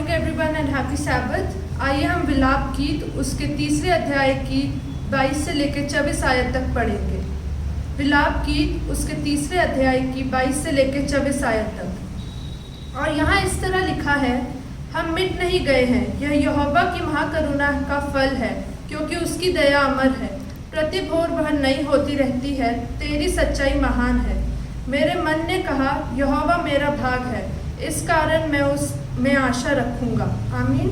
Morning everyone and happy Sabbath. आइए हम विलाप गीत उसके तीसरे अध्याय की 22 से लेकर 24 आयत तक पढ़ेंगे। विलाप गीत उसके तीसरे अध्याय की 22 से लेकर 24 आयत तक। और यहाँ इस तरह लिखा है, हम मिट नहीं गए हैं, यह यहोवा की महाकरुणा का फल है, क्योंकि उसकी दया अमर है। प्रति भोर वह नई होती रहती है, तेरी सच्चाई महान है। मेरे मन ने कहा, यहोवा मेरा भाग है, इस कारण मैं उसमें आशा रखूंगा। आमीन।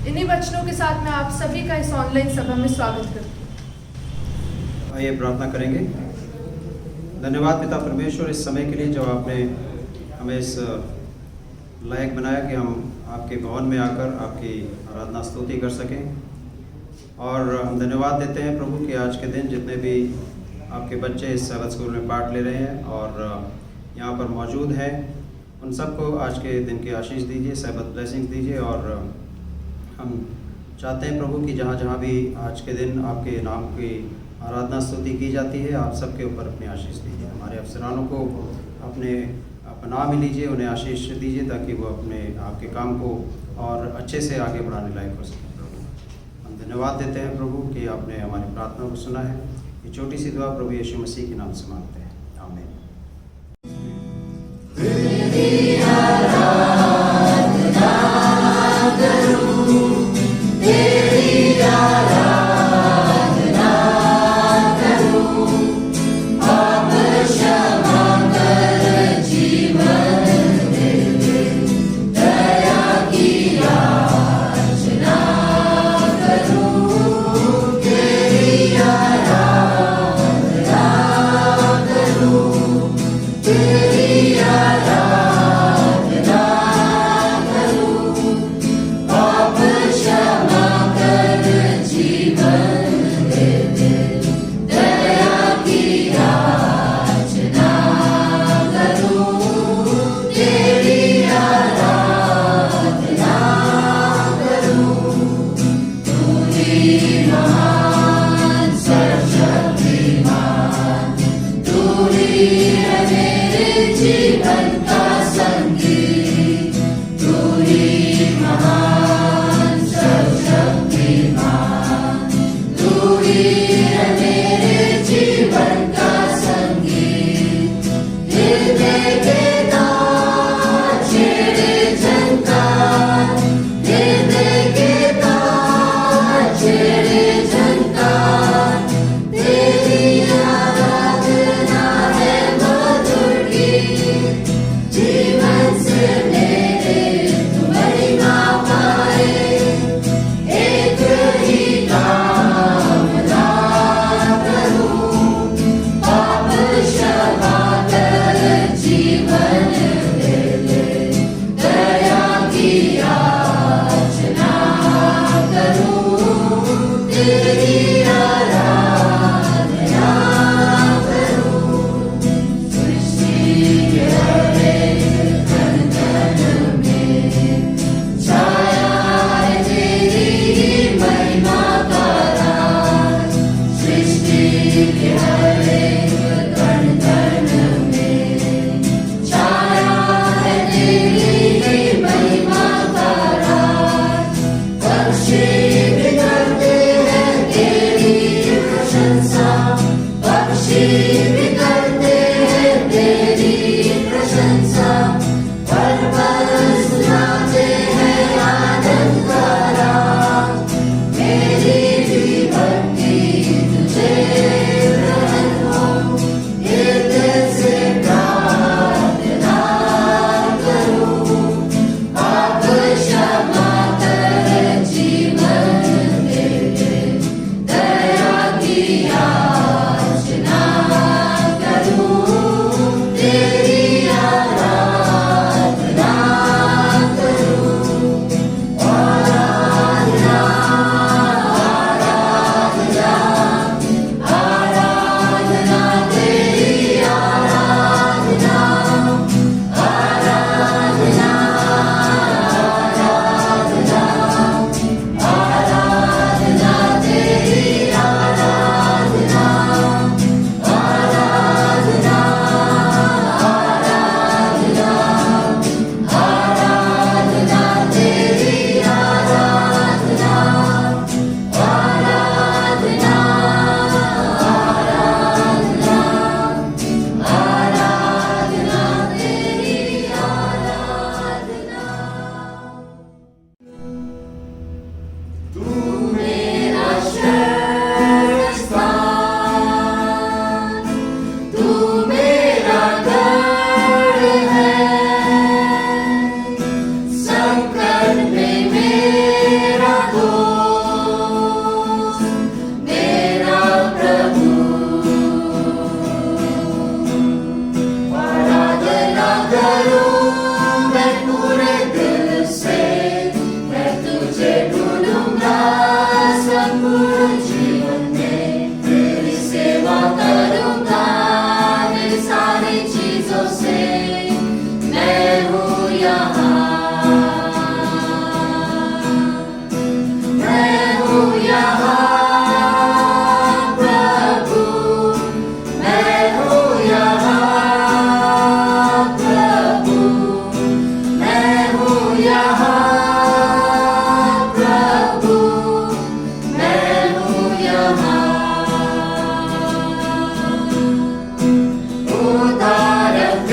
इन्हीं वचनों के साथ मैं आप सभी का इस ऑनलाइन सभा में स्वागत करती हूँ। आइए प्रार्थना करेंगे। धन्यवाद पिता परमेश्वर इस समय के लिए जो आपने हमें इस लायक बनाया कि हम आपके भवन में आकर आपकी आराधना स्तुति कर सकें। और हम धन्यवाद देते हैं प्रभु कि आज के दिन जितने भी आपके बच्चे इस सैबत स्कूल में पार्ट ले रहे हैं और यहाँ पर मौजूद हैं, उन सबको आज के दिन की आशीष दीजिए, सैबत ब्लेसिंग्स दीजिए। और हम चाहते हैं प्रभु कि जहाँ जहाँ भी आज के दिन आपके नाम की आराधना स्तुति की जाती है, आप सबके ऊपर अपनी आशीष दीजिए। हमारे अफसरानों को अपने अपना में लीजिए, उन्हें आशीष दीजिए ताकि वो अपने आपके काम को और अच्छे से आगे बढ़ाने लायक हो सकें। प्रभु हम धन्यवाद देते हैं प्रभु कि आपने हमारी प्रार्थना को सुना है। ये छोटी सी दुआ प्रभु यीशु मसीह के नाम से मांगते हैं, आमीन।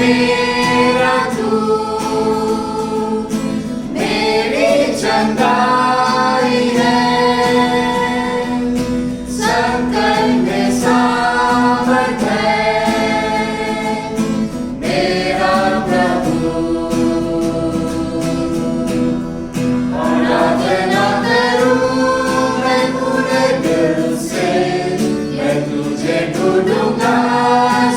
मेरा तू मेरी चंगाई है, सकल में सामर्थ है मेरा प्रभु। आराधना करूं मैं पूरे दिल से, मैं तुझे ढूंढूंगा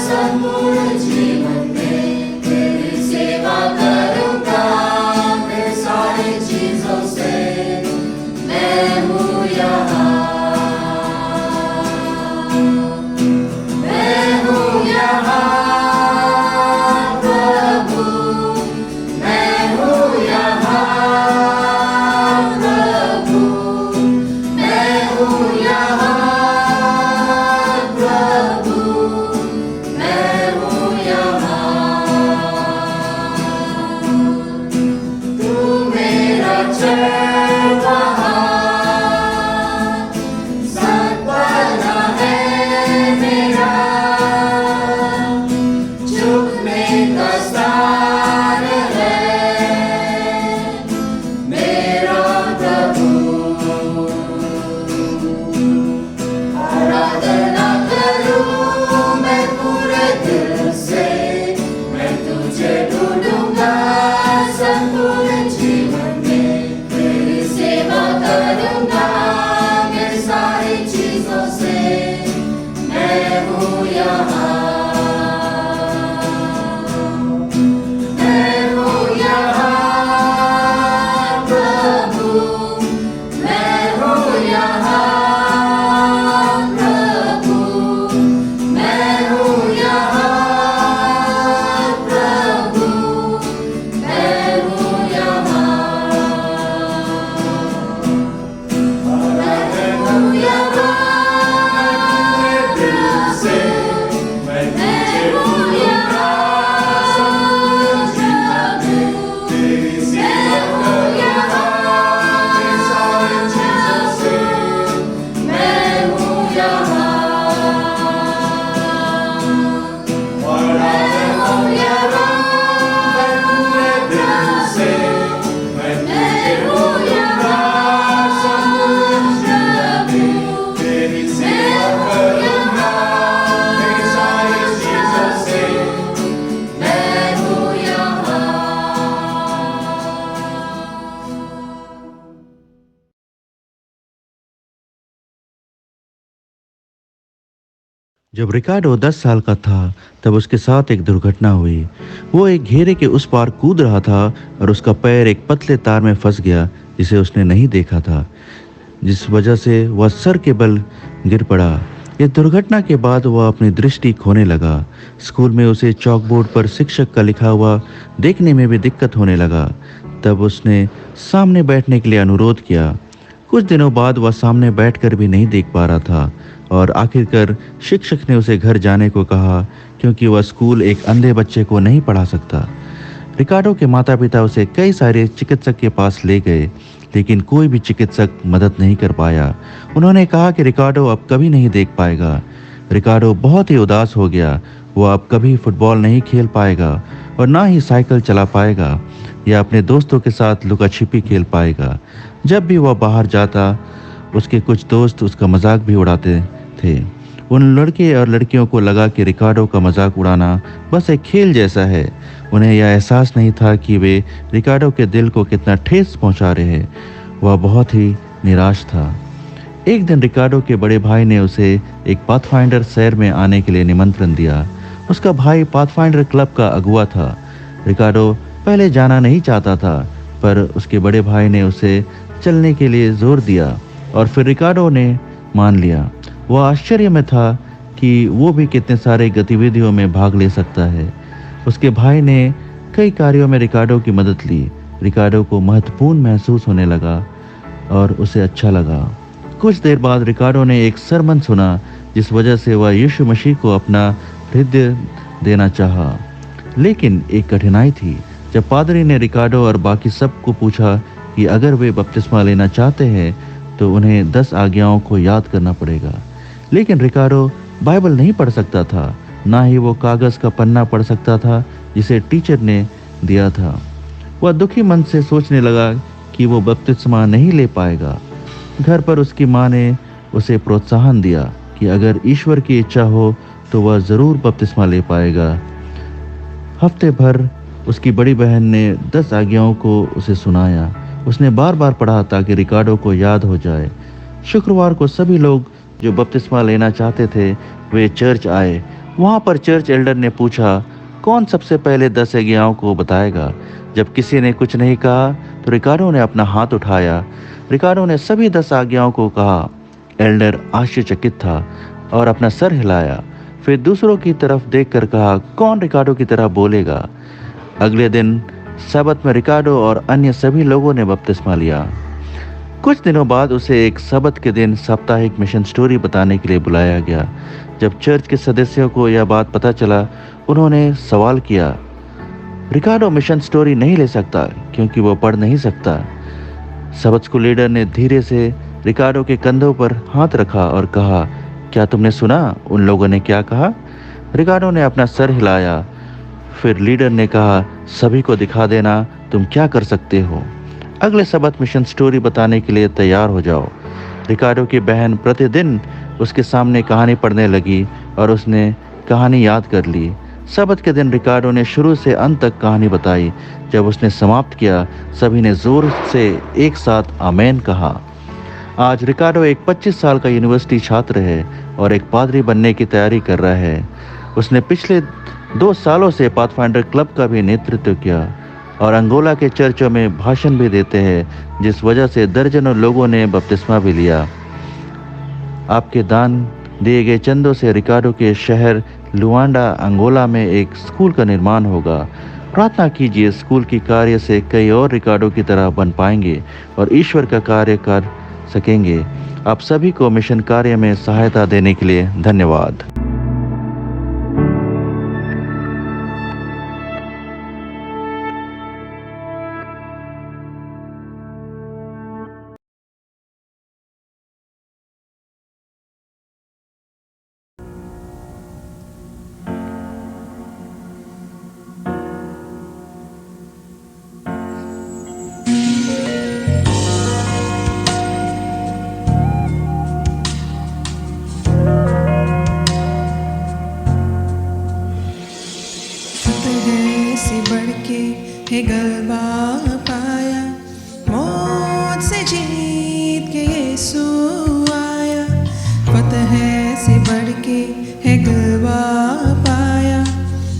संपूर्ण जीवन में, तेरी सेवा करूंगा मैं सारी चीजों से। मैं हूँ यहाँ, मैं हूँ यहाँ प्रभु, मैं हूँ यहाँ प्रभु, मैं हूँ यहाँ प्रभु, मैं हूँ यहाँ। तू मेरा चरवाहा, सत्पाला है मेरा, झुकने का स्थान है मेरा प्रभु। आराधना करूं मैं पूरे दिल से, मैं तुझे ढूंढूंगा संपूर्ण जीवन में, तेरी सेवा करूंगा मैं सारी चीजों से। मैं हूँ यहाँ, मैं हूँ यहाँ प्रभु, मैं हूँ यहाँ प्रभु, मैं हूँ यहाँ प्रभु, मैं हूँ यहाँ। मैं हूँ यहाँ दिल से, मैं हूँ यहाँ तेरी सेवा करूंगा मैं सारी चीजों से। मैं हूँ यहाँ, मैं हूँ यहाँ पूरे दिल से, मैं हूँ यहाँ तेरी सेवा करूंगा मैं सारी चीजों से। मैं हूँ यहाँ। जब रिकार्डो 10 साल का था तब उसके साथ एक दुर्घटना हुई। वो एक घेरे के उस पार कूद रहा था और उसका पैर एक पतले तार में फंस गया जिसे उसने नहीं देखा था, जिस वजह से वह सर के बल गिर पड़ा। इस दुर्घटना के बाद वह अपनी दृष्टि खोने लगा। स्कूल में उसे चॉकबोर्ड पर शिक्षक का लिखा हुआ देखने में भी दिक्कत होने लगा। तब उसने सामने बैठने के लिए अनुरोध किया। कुछ दिनों बाद वह सामने बैठकर भी नहीं देख पा रहा था और आखिरकार शिक्षक ने उसे घर जाने को कहा क्योंकि वह स्कूल एक अंधे बच्चे को नहीं पढ़ा सकता। रिकार्डो के माता पिता उसे कई सारे चिकित्सक के पास ले गए, लेकिन कोई भी चिकित्सक मदद नहीं कर पाया। उन्होंने कहा कि रिकार्डो अब कभी नहीं देख पाएगा। रिकार्डो बहुत ही उदास हो गया। वह अब कभी फुटबॉल नहीं खेल पाएगा और ना ही साइकिल चला पाएगा या अपने दोस्तों के साथ लुका छिपी खेल पाएगा। जब भी वह बाहर जाता उसके कुछ दोस्त उसका मजाक भी उड़ाते थे। उन लड़के और लड़कियों को लगा कि रिकार्डो का मजाक उड़ाना बस एक खेल जैसा है। उन्हें यह एहसास नहीं था कि वे रिकार्डो के दिल को कितना ठेस पहुंचा रहे हैं। वह बहुत ही निराश था। एक दिन रिकार्डो के बड़े भाई ने उसे एक पाथफाइंडर सैर में आने के लिए निमंत्रण दिया। उसका भाई पाथफाइंडर क्लब का अगुआ था। रिकार्डो पहले जाना नहीं चाहता था, पर उसके बड़े भाई ने उसे चलने के लिए जोर दिया और फिर रिकार्डो ने मान लिया। वह आश्चर्य में था कि वो भी कितने सारे गतिविधियों में भाग ले सकता है। उसके भाई ने कई कार्यों में रिकार्डो की मदद ली। रिकार्डो को महत्वपूर्ण महसूस होने लगा और उसे अच्छा लगा। कुछ देर बाद रिकार्डो ने एक सरमन सुना जिस वजह से वह यीशु मसीह को अपना हृदय देना चाहा। लेकिन एक कठिनाई थी। जब पादरी ने रिकार्डो और बाकी सबको पूछा कि अगर वे बपतिस्मा लेना चाहते हैं तो उन्हें 10 आज्ञाओं को याद करना पड़ेगा। लेकिन रिकार्डो बाइबल नहीं पढ़ सकता था, ना ही वो कागज़ का पन्ना पढ़ सकता था, जिसे टीचर ने दिया था। वह दुखी मन से सोचने लगा कि वो बपतिस्मा नहीं ले पाएगा। घर पर उसकी माँ ने उसे प्रोत्साहन दिया कि अगर ईश्वर की इच्छा हो तो वह ज़रूर बपतिस्मा ले पाएगा। हफ्ते भर उसकी बड़ी बहन ने 10 आज्ञाओं को उसे सुनाया। उसने बार बार पढ़ा ताकि रिकार्डो को याद हो जाए। शुक्रवार को सभी लोग जो बपतिस्मा लेना चाहते थे वे चर्च आए। वहाँ पर चर्च एल्डर ने पूछा, कौन सबसे पहले 10 आज्ञाओं को बताएगा? जब किसी ने कुछ नहीं कहा तो रिकार्डो ने अपना हाथ उठाया। रिकार्डो ने सभी 10 आज्ञाओं को कहा। एल्डर आश्चर्यचकित था और अपना सर हिलाया। फिर दूसरों की तरफ देखकर कहा, कौन रिकार्डो की तरह बोलेगा? अगले दिन सबत में रिकार्डो और अन्य सभी लोगों ने बपतिस्मा लिया। कुछ दिनों बाद उसे एक सबत के दिन साप्ताहिक मिशन स्टोरी बताने के लिए बुलाया गया। जब चर्च के सदस्यों को यह बात पता चला, उन्होंने सवाल किया, रिकार्डो मिशन स्टोरी नहीं ले सकता क्योंकि वो पढ़ नहीं सकता। सबत स्कूल लीडर ने धीरे से रिकार्डो के कंधों पर हाथ रखा और कहा, क्या तुमने सुना उन लोगों ने क्या कहा? रिकार्डो ने अपना सर हिलाया। फिर लीडर ने कहा, सभी को दिखा देना तुम क्या कर सकते हो। अगले सबत मिशन स्टोरी बताने के लिए तैयार हो जाओ। रिकार्डो की बहन प्रतिदिन उसके सामने कहानी पढ़ने लगी और उसने कहानी याद कर ली। सबत के दिन रिकार्डो ने शुरू से अंत तक कहानी बताई। जब उसने समाप्त किया, सभी ने जोर से एक साथ आमेन कहा। आज रिकार्डो एक 25 साल का यूनिवर्सिटी छात्र है और एक पादरी बनने की तैयारी कर रहा है। उसने पिछले 2 सालों से पाथफाइंडर क्लब का भी नेतृत्व किया और अंगोला के चर्चों में भाषण भी देते हैं, जिस वजह से दर्जनों लोगों ने बपतिस्मा भी लिया। आपके दान दिए गए चंदों से रिकार्डो के शहर लुआंडा अंगोला में एक स्कूल का निर्माण होगा। प्रार्थना कीजिए, स्कूल की कार्य से कई और रिकार्डो की तरह बन पाएंगे और ईश्वर का कार्य कर सकेंगे। आप सभी को मिशन कार्य में सहायता देने के लिए धन्यवाद। फतह से बढ़ के है गलबा पाया, मौत से जीत के यीशु आया। फतह से बढ़ के है गलबा पाया,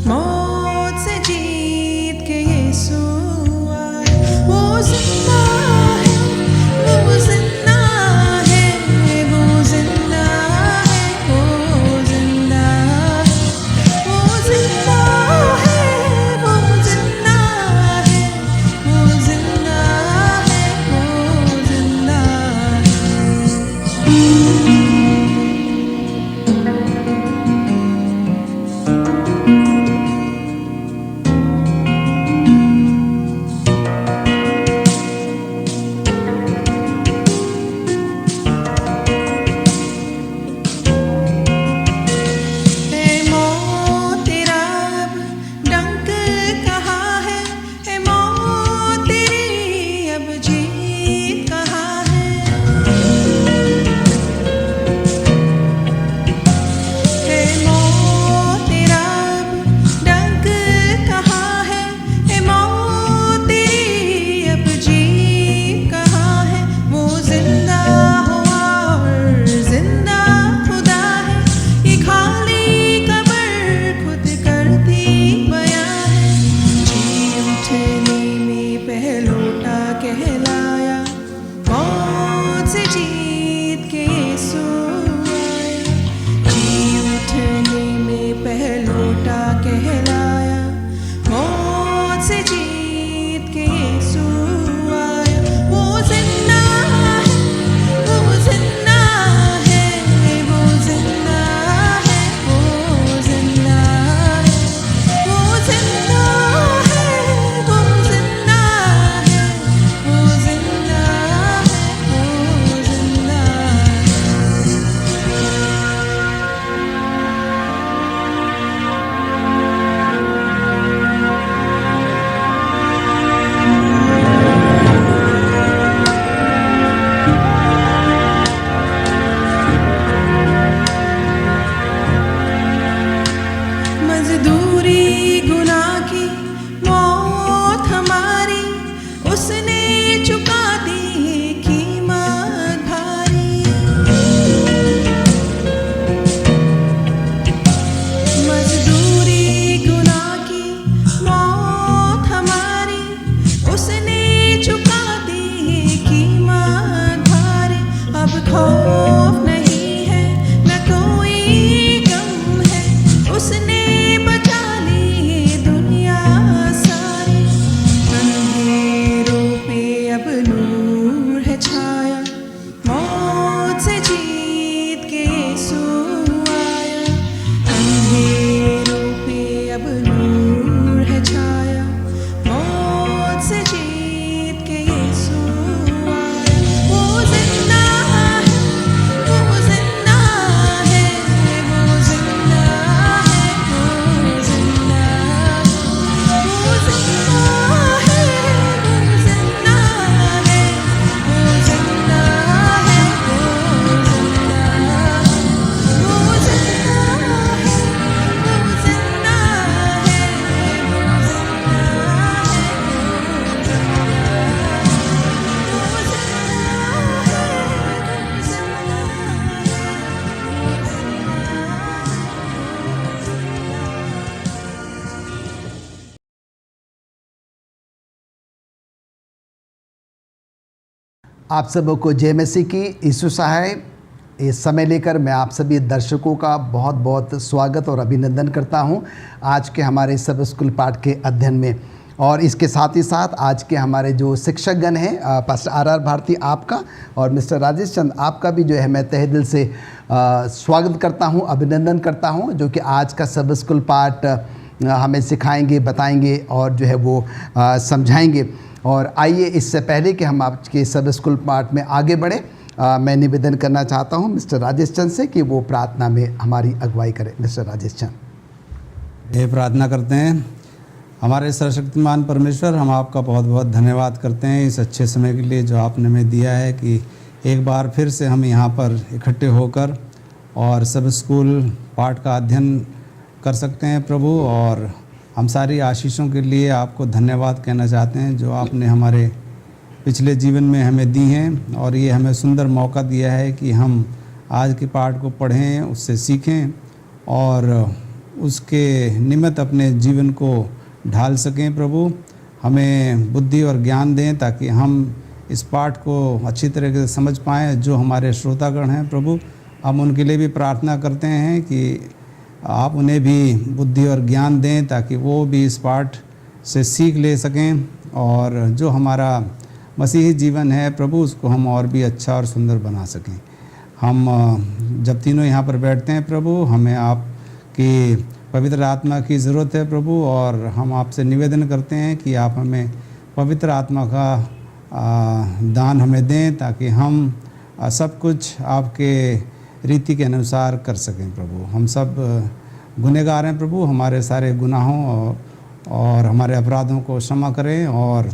मौत से जीत के यीशु आया। वो जिंदा है, वो जिंदा है, वो जिंदा है, वो जिंदा है, वो जिंदा है, वो जिंदा है, वो आप सबों को जय मसीह की। यीशु सहाय इस समय लेकर मैं आप सभी दर्शकों का बहुत बहुत स्वागत और अभिनंदन करता हूं आज के हमारे सब स्कूल पाठ के अध्ययन में। और इसके साथ ही साथ आज के हमारे जो शिक्षकगण हैं, पास्टर आर भारती आपका और मिस्टर राजेश चंद आपका भी जो है मैं तहे दिल से स्वागत करता हूं, अभिनंदन करता हूं, जो कि आज का सब स्कूल पाठ हमें सिखाएंगे, बताएंगे और जो है वो समझाएंगे। और आइए इससे पहले कि हम आपके सब स्कूल पाठ में आगे बढ़ें, मैं निवेदन करना चाहता हूं मिस्टर राजेश चंद से कि वो प्रार्थना में हमारी अगुवाई करें। मिस्टर राजेश चंद। ये प्रार्थना करते हैं। हमारे सर्वशक्तिमान परमेश्वर, हम आपका बहुत बहुत धन्यवाद करते हैं इस अच्छे समय के लिए जो आपने हमें दिया है कि एक बार फिर से हम यहाँ पर इकट्ठे होकर और सब स्कूल पाठ का अध्ययन कर सकते हैं प्रभु। और हम सारी आशीषों के लिए आपको धन्यवाद कहना चाहते हैं जो आपने हमारे पिछले जीवन में हमें दी हैं, और ये हमें सुंदर मौका दिया है कि हम आज के पाठ को पढ़ें, उससे सीखें और उसके निमित्त अपने जीवन को ढाल सकें। प्रभु हमें बुद्धि और ज्ञान दें ताकि हम इस पाठ को अच्छी तरीके से समझ पाएँ। जो हमारे श्रोतागण हैं प्रभु, हम उनके लिए भी प्रार्थना करते हैं कि आप उन्हें भी बुद्धि और ज्ञान दें ताकि वो भी इस पाठ से सीख ले सकें, और जो हमारा मसीही जीवन है प्रभु उसको हम और भी अच्छा और सुंदर बना सकें। हम जब तीनों यहाँ पर बैठते हैं प्रभु, हमें आपकी पवित्र आत्मा की ज़रूरत है प्रभु, और हम आपसे निवेदन करते हैं कि आप हमें पवित्र आत्मा का दान हमें दें ताकि हम सब कुछ आपके रीति के अनुसार कर सकें प्रभु। हम सब गुनहगार हैं प्रभु, हमारे सारे गुनाहों और हमारे अपराधों को क्षमा करें और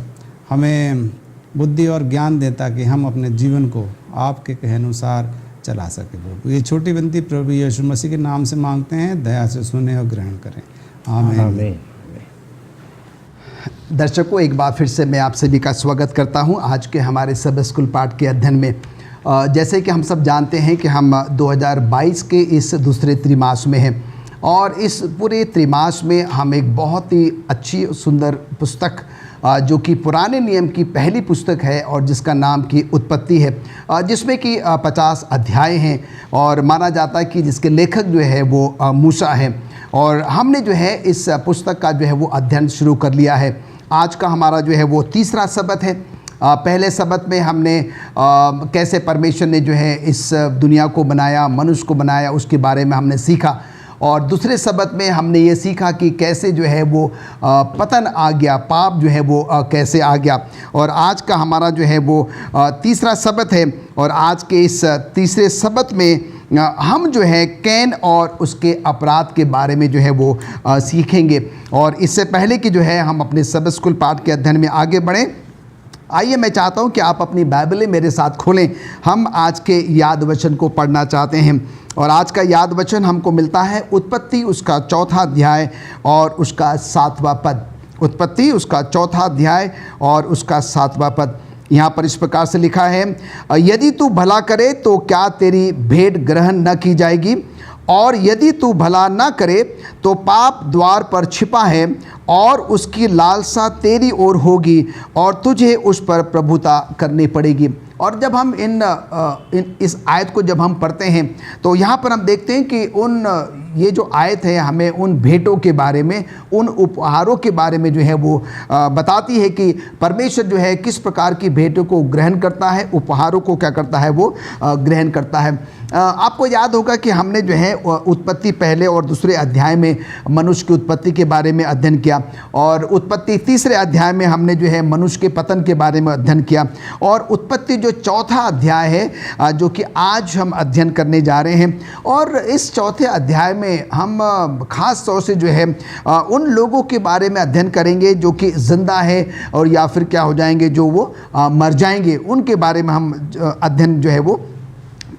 हमें बुद्धि और ज्ञान दें ताकि हम अपने जीवन को आपके कहे अनुसार चला सके प्रभु। ये छोटी विनती प्रभु यीशु मसीह के नाम से मांगते हैं, दया से सुने और ग्रहण करें। आमीन। दर्शकों, एक बार फिर से मैं आप सभी का स्वागत करता हूं आज के हमारे सब स्कूल पाठ के अध्ययन में। जैसे कि हम सब जानते हैं कि हम 2022 के इस दूसरे त्रिमास में हैं, और इस पूरे त्रिमास में हम एक बहुत ही अच्छी सुंदर पुस्तक जो कि पुराने नियम की पहली पुस्तक है और जिसका नाम की उत्पत्ति है, जिसमें कि 50 अध्याय हैं, और माना जाता है कि जिसके लेखक जो है वो मूसा है। और हमने जो है इस पुस्तक का जो है वो अध्ययन शुरू कर लिया है। आज का हमारा जो है वो तीसरा सबत है। पहले सबत में हमने कैसे परमेश्वर ने जो है इस दुनिया को बनाया, मनुष्य को बनाया, उसके बारे में हमने सीखा। और दूसरे सबत में हमने ये सीखा कि कैसे जो है वो पतन आ गया, पाप जो है वो कैसे आ गया। और आज का हमारा जो है वो तीसरा सबत है, और आज के इस तीसरे सबत में हम जो है कैन और उसके अपराध के बारे में जो है वो सीखेंगे। और इससे पहले कि जो है हम अपने सब स्कूल पाठ के अध्ययन में आगे बढ़ें, आइए मैं चाहता हूं कि आप अपनी बाइबलें मेरे साथ खोलें। हम आज के याद वचन को पढ़ना चाहते हैं, और आज का याद वचन हमको मिलता है उत्पत्ति उसका 4था अध्याय और उसका 7वां पद। उत्पत्ति उसका 4था अध्याय और उसका 7वां पद। यहाँ पर इस प्रकार से लिखा है, यदि तू भला करे तो क्या तेरी भेंट ग्रहण न की जाएगी, और यदि तू भला न करे तो पाप द्वार पर छिपा है और उसकी लालसा तेरी ओर होगी और तुझे उस पर प्रभुता करनी पड़ेगी। और जब हम इस आयत को जब हम पढ़ते हैं तो यहाँ पर हम देखते हैं कि ये जो आयत है हमें उन भेंटों के बारे में, उन उपहारों के बारे में जो है वो बताती है कि परमेश्वर जो है किस प्रकार की भेंटों को ग्रहण करता है, उपहारों को क्या करता है, वो ग्रहण करता है। आपको याद होगा कि हमने जो है उत्पत्ति पहले और दूसरे अध्याय में मनुष्य की उत्पत्ति के बारे में अध्ययन किया, और उत्पत्ति तीसरे अध्याय में हमने जो है मनुष्य के पतन के बारे में अध्ययन किया, और उत्पत्ति जो चौथा अध्याय है जो कि आज हम अध्ययन करने जा रहे हैं। और इस चौथे अध्याय में हम खास तौर से जो है उन लोगों के बारे में अध्ययन करेंगे जो कि जिंदा है और या फिर क्या हो जाएंगे, जो वो मर जाएंगे, उनके बारे में हम अध्ययन जो है वो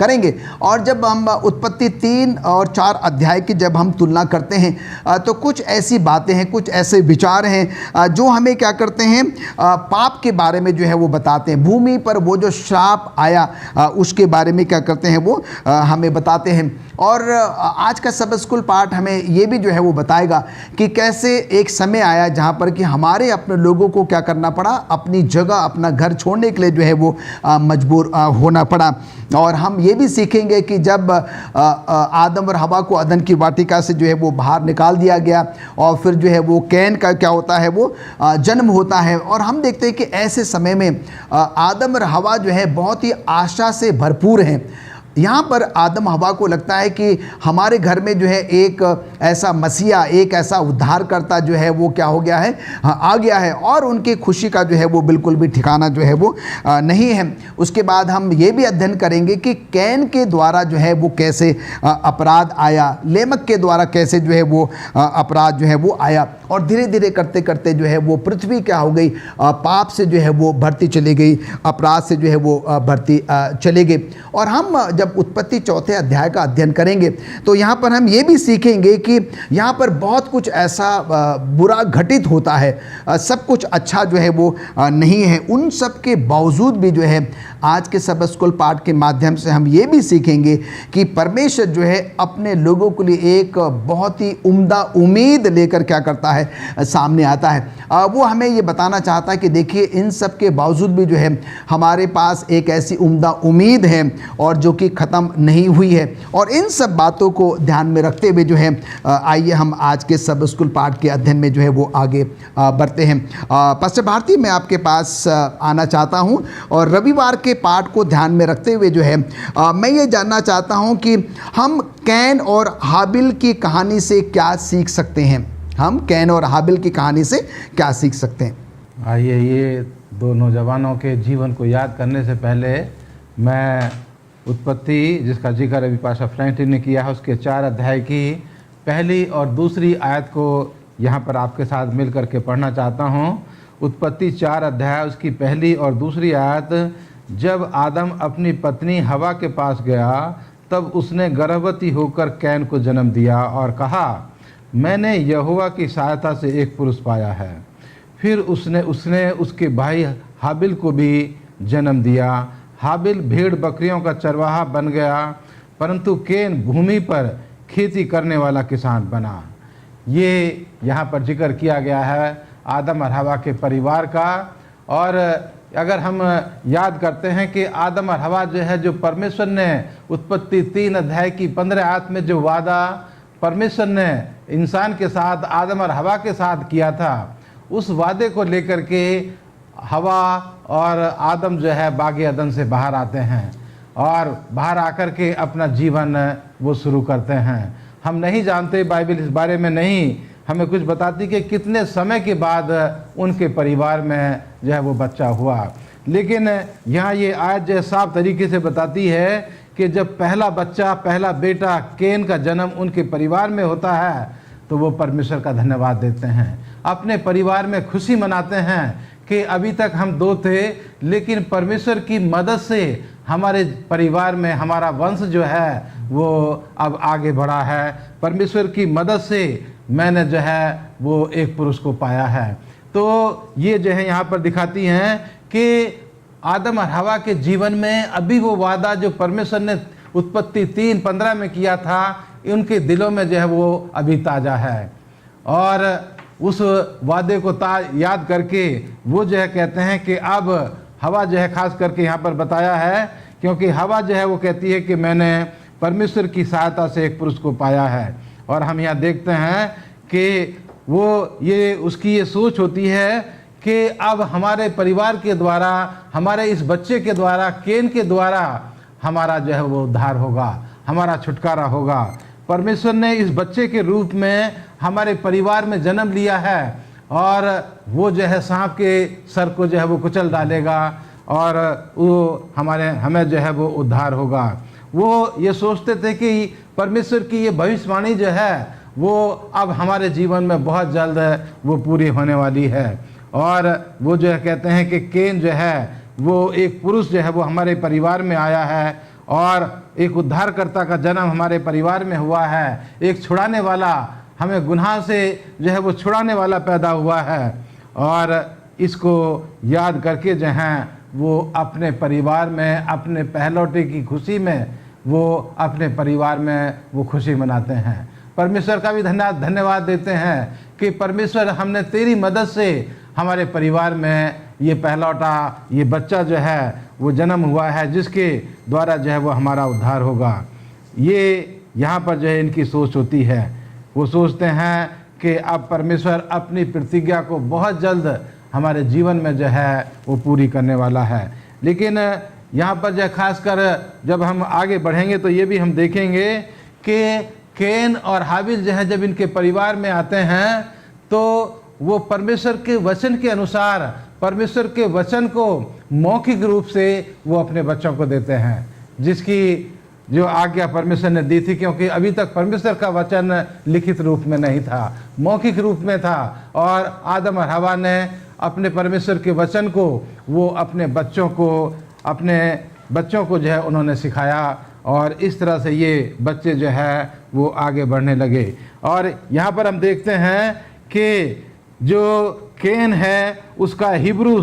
करेंगे। और जब हम उत्पत्ति 3 और 4 अध्याय की जब हम तुलना करते हैं तो कुछ ऐसी बातें हैं, कुछ ऐसे विचार हैं जो हमें क्या करते हैं, पाप के बारे में जो है वो बताते हैं। भूमि पर वो जो श्राप आया उसके बारे में क्या करते हैं, वो हमें बताते हैं। और आज का सब स्कूल पाठ हमें ये भी जो है वो बताएगा कि कैसे एक समय आया जहाँ पर कि हमारे अपने लोगों को क्या करना पड़ा, अपनी जगह, अपना घर छोड़ने के लिए जो है वो मजबूर होना पड़ा। और हम ये भी सीखेंगे कि जब आदम और हवा को अदन की वाटिका से जो है वो बाहर निकाल दिया गया और फिर जो है वो कैन का क्या होता है, वो जन्म होता है। और हम देखते हैं कि ऐसे समय में आदम और हवा जो है बहुत ही आशा से भरपूर हैं। यहाँ पर आदम हवा को लगता है कि हमारे घर में जो है एक ऐसा मसीहा, एक ऐसा उद्धारकर्ता जो है वो क्या हो गया है, आ गया है। और उनकी खुशी का जो है वो बिल्कुल भी ठिकाना जो है वो नहीं है। उसके बाद हम ये भी अध्ययन करेंगे कि कैन के द्वारा जो है वो कैसे अपराध आया, लेमक के द्वारा कैसे जो है वो अपराध जो है वो आया। और धीरे धीरे करते करते जो है वो पृथ्वी क्या हो गई, पाप से जो है वो बढ़ती चली गई, अपराध से जो है वो बढ़ती चली गई। और हम जब उत्पत्ति 4 अध्याय का अध्ययन करेंगे तो यहाँ पर हम ये भी सीखेंगे कि यहाँ पर बहुत कुछ ऐसा बुरा घटित होता है, सब कुछ अच्छा जो है वो नहीं है। उन सब के बावजूद भी जो है आज के सब स्कूल पाठ के माध्यम से हम ये भी सीखेंगे कि परमेश्वर जो है अपने लोगों के लिए एक बहुत ही उम्दा उम्मीद लेकर क्या करता है, सामने आता है। वो हमें ये बताना चाहता है कि देखिए इन सब के बावजूद भी जो है हमारे पास एक ऐसी उम्दा उम्मीद है और जो कि ख़त्म नहीं हुई है। और इन सब बातों को ध्यान में रखते हुए जो है आइए हम आज के सब स्कूल पाठ के अध्ययन में जो है वो आगे बढ़ते हैं। पास्टर भारती, मैं आपके पास आना चाहता हूँ और रविवार के पाठ को ध्यान में रखते हुए जो है मैं ये जानना चाहता हूँ कि हम कैन और हाबिल की कहानी से क्या सीख सकते हैं। हम कैन और हाबिल की कहानी से क्या सीख सकते हैं? आइए ये दो नौजवानों के जीवन को याद करने से पहले मैं उत्पत्ति, जिसका जिक्र अभी पास्टर फ्रैंकलिन ने किया है, उसके 4 अध्याय की पहली और दूसरी आयत को यहाँ पर आपके साथ मिल करके पढ़ना चाहता हूँ। उत्पत्ति 4 अध्याय उसकी पहली और दूसरी आयत। जब आदम अपनी पत्नी हवा के पास गया तब उसने गर्भवती होकर कैन को जन्म दिया और कहा, मैंने यहोवा की सहायता से एक पुरुष पाया है। फिर उसने उसके भाई हाबिल को भी जन्म दिया। हाबिल भेड़ बकरियों का चरवाहा बन गया, परंतु कैन भूमि पर खेती करने वाला किसान बना। ये यहाँ पर जिक्र किया गया है आदम और हवा के परिवार का। और अगर हम याद करते हैं कि आदम और हवा जो है, जो परमेश्वर ने उत्पत्ति 3 अध्याय की 15 आयत में जो वादा परमेश्वर ने इंसान के साथ, आदम और हवा के साथ किया था, उस वादे को लेकर के हवा और आदम जो है बागे अदन से बाहर आते हैं और बाहर आकर के अपना जीवन वो शुरू करते हैं। हम नहीं जानते, बाइबल इस बारे में नहीं हमें कुछ बताती कि कितने समय के बाद उनके परिवार में जो है वो बच्चा हुआ। लेकिन यहाँ ये आयत जो साफ तरीके से बताती है कि जब पहला बच्चा, पहला बेटा कैन का जन्म उनके परिवार में होता है तो वो परमेश्वर का धन्यवाद देते हैं, अपने परिवार में खुशी मनाते हैं कि अभी तक हम 2 थे, लेकिन परमेश्वर की मदद से हमारे परिवार में हमारा वंश जो है वो अब आगे बढ़ा है। परमेश्वर की मदद से मैंने जो है वो एक पुरुष को पाया है। तो ये जो है यहाँ पर दिखाती हैं कि आदम और हवा के जीवन में अभी वो वादा जो परमेश्वर ने उत्पत्ति 3:15 में किया था, उनके दिलों में जो है वो अभी ताज़ा है। और उस वादे को याद करके वो जो है कहते हैं कि अब हवा जो है खास करके यहाँ पर बताया है, क्योंकि हवा जो है वो कहती है कि मैंने परमेश्वर की सहायता से एक पुरुष को पाया है। और हम यहाँ देखते हैं कि वो ये उसकी ये सोच होती है कि अब हमारे परिवार के द्वारा, हमारे इस बच्चे के द्वारा, कैन के द्वारा हमारा जो है वो उद्धार होगा, हमारा छुटकारा होगा। परमेश्वर ने इस बच्चे के रूप में हमारे परिवार में जन्म लिया है और वो जो है सांप के सर को जो है वो कुचल डालेगा और वो हमें जो है वो उद्धार होगा। वो ये सोचते थे कि परमेश्वर की ये भविष्यवाणी जो है वो अब हमारे जीवन में बहुत जल्द वो पूरी होने वाली है। और वो जो है कहते हैं कि कैन जो है वो एक पुरुष जो है वो हमारे परिवार में आया है और एक उद्धारकर्ता का जन्म हमारे परिवार में हुआ है, एक छुड़ाने वाला, हमें गुनाह से जो है वो छुड़ाने वाला पैदा हुआ है। और इसको याद करके जो हैं वो अपने परिवार में, अपने पहलौटे की खुशी में, वो अपने परिवार में वो खुशी मनाते हैं। परमेश्वर का भी धन्यवाद देते हैं कि परमेश्वर, हमने तेरी मदद से हमारे परिवार में ये पहलौटा, ये बच्चा जो है वो जन्म हुआ है, जिसके द्वारा जो है वो हमारा उद्धार होगा। ये यहाँ पर जो है इनकी सोच होती है। वो सोचते हैं कि अब परमेश्वर अपनी प्रतिज्ञा को बहुत जल्द हमारे जीवन में जो है वो पूरी करने वाला है। लेकिन यहाँ पर जो खासकर जब हम आगे बढ़ेंगे तो ये भी हम देखेंगे कि कैन और हाबिल जो है जब इनके परिवार में आते हैं तो वो परमेश्वर के वचन के अनुसार, परमेश्वर के वचन को मौखिक रूप से वो अपने बच्चों को देते हैं, जिसकी जो आज्ञा परमेश्वर ने दी थी, क्योंकि अभी तक परमेश्वर का वचन लिखित रूप में नहीं था, मौखिक रूप में था। और आदम और हवा ने अपने परमेश्वर के वचन को वो अपने बच्चों को जो है उन्होंने सिखाया, और इस तरह से ये बच्चे जो है वो आगे बढ़ने लगे। और यहाँ पर हम देखते हैं कि जो कैन है उसका हिब्रू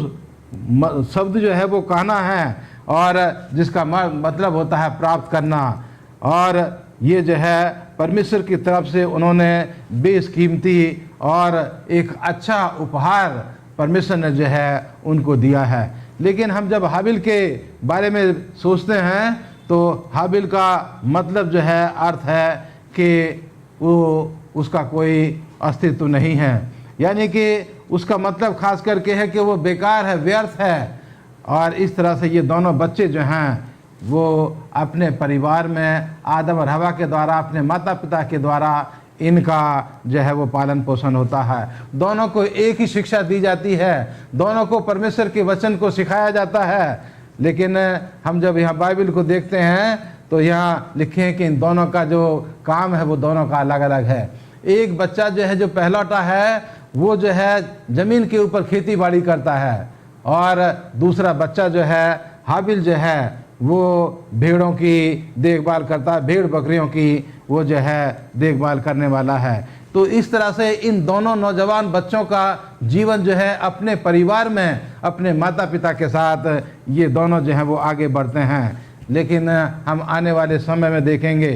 शब्द जो है वो कहना है, और जिसका मतलब होता है प्राप्त करना। और ये जो है परमेश्वर की तरफ से उन्होंने बेशकीमती और एक अच्छा उपहार परमेश्वर ने जो है उनको दिया है। लेकिन हम जब हाबिल के बारे में सोचते हैं तो हाबिल का मतलब जो है अर्थ है कि वो उसका कोई अस्तित्व नहीं है, यानी कि उसका मतलब खास करके है कि वो बेकार है, व्यर्थ है। और इस तरह से ये दोनों बच्चे जो हैं वो अपने परिवार में आदम और हवा के द्वारा, अपने माता पिता के द्वारा इनका जो है वो पालन पोषण होता है। दोनों को एक ही शिक्षा दी जाती है, दोनों को परमेश्वर के वचन को सिखाया जाता है। लेकिन हम जब यहाँ बाइबल को देखते हैं तो यहाँ लिखे हैं कि इन दोनों का जो काम है वो दोनों का अलग अलग है। एक बच्चा जो है जो पहलौटा है वो जो है ज़मीन के ऊपर खेती बाड़ी करता है, और दूसरा बच्चा जो है हाबिल जो है वो भेड़ों की देखभाल करता है, भेड़ बकरियों की वो जो है देखभाल करने वाला है। तो इस तरह से इन दोनों नौजवान बच्चों का जीवन जो है अपने परिवार में, अपने माता पिता के साथ ये दोनों जो हैं वो आगे बढ़ते हैं। लेकिन हम आने वाले समय में देखेंगे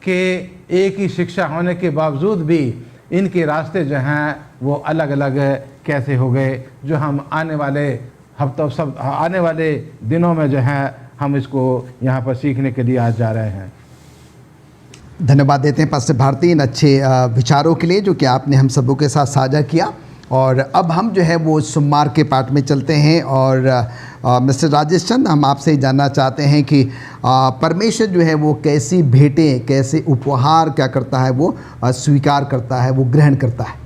कि एक ही शिक्षा होने के बावजूद भी इनके रास्ते जो हैं वो अलग अलग कैसे हो गए, जो हम आने वाले हफ्तों आने वाले दिनों में जो है हम इसको यहाँ पर सीखने के लिए आज जा रहे हैं। धन्यवाद देते हैं पास्टर भारती इन अच्छे विचारों के लिए जो कि आपने हम सबों के साथ साझा किया। और अब हम जो है वो सोमवार के पाठ में चलते हैं। और मिस्टर राजेश चंद, हम आपसे जानना चाहते हैं कि परमेश्वर जो है वो कैसी भेंटें, कैसे उपहार क्या करता है, वो स्वीकार करता है, वो ग्रहण करता है।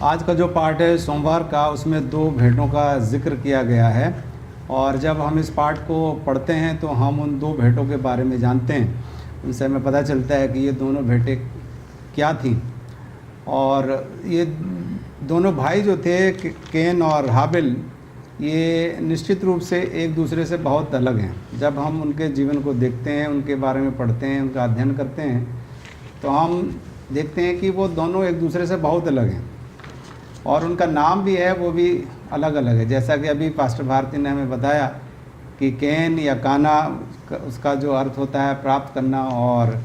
आज का जो पाठ है सोमवार का, उसमें 2 भेंटों का जिक्र किया गया है। और जब हम इस पाठ को पढ़ते हैं तो हम उन 2 भेंटों के बारे में जानते हैं। उनसे हमें पता चलता है कि ये दोनों भेंटें क्या थी। और ये दोनों भाई जो थे कैन और हाबिल, ये निश्चित रूप से एक दूसरे से बहुत अलग हैं। जब हम उनके जीवन को देखते हैं, उनके बारे में पढ़ते हैं, उनका अध्ययन करते हैं, तो हम देखते हैं कि वो दोनों एक दूसरे से बहुत अलग हैं। और उनका नाम भी है वो भी अलग अलग है। जैसा कि अभी पास्टर भारती ने हमें बताया कि कैन या काना, उसका जो अर्थ होता है प्राप्त करना, और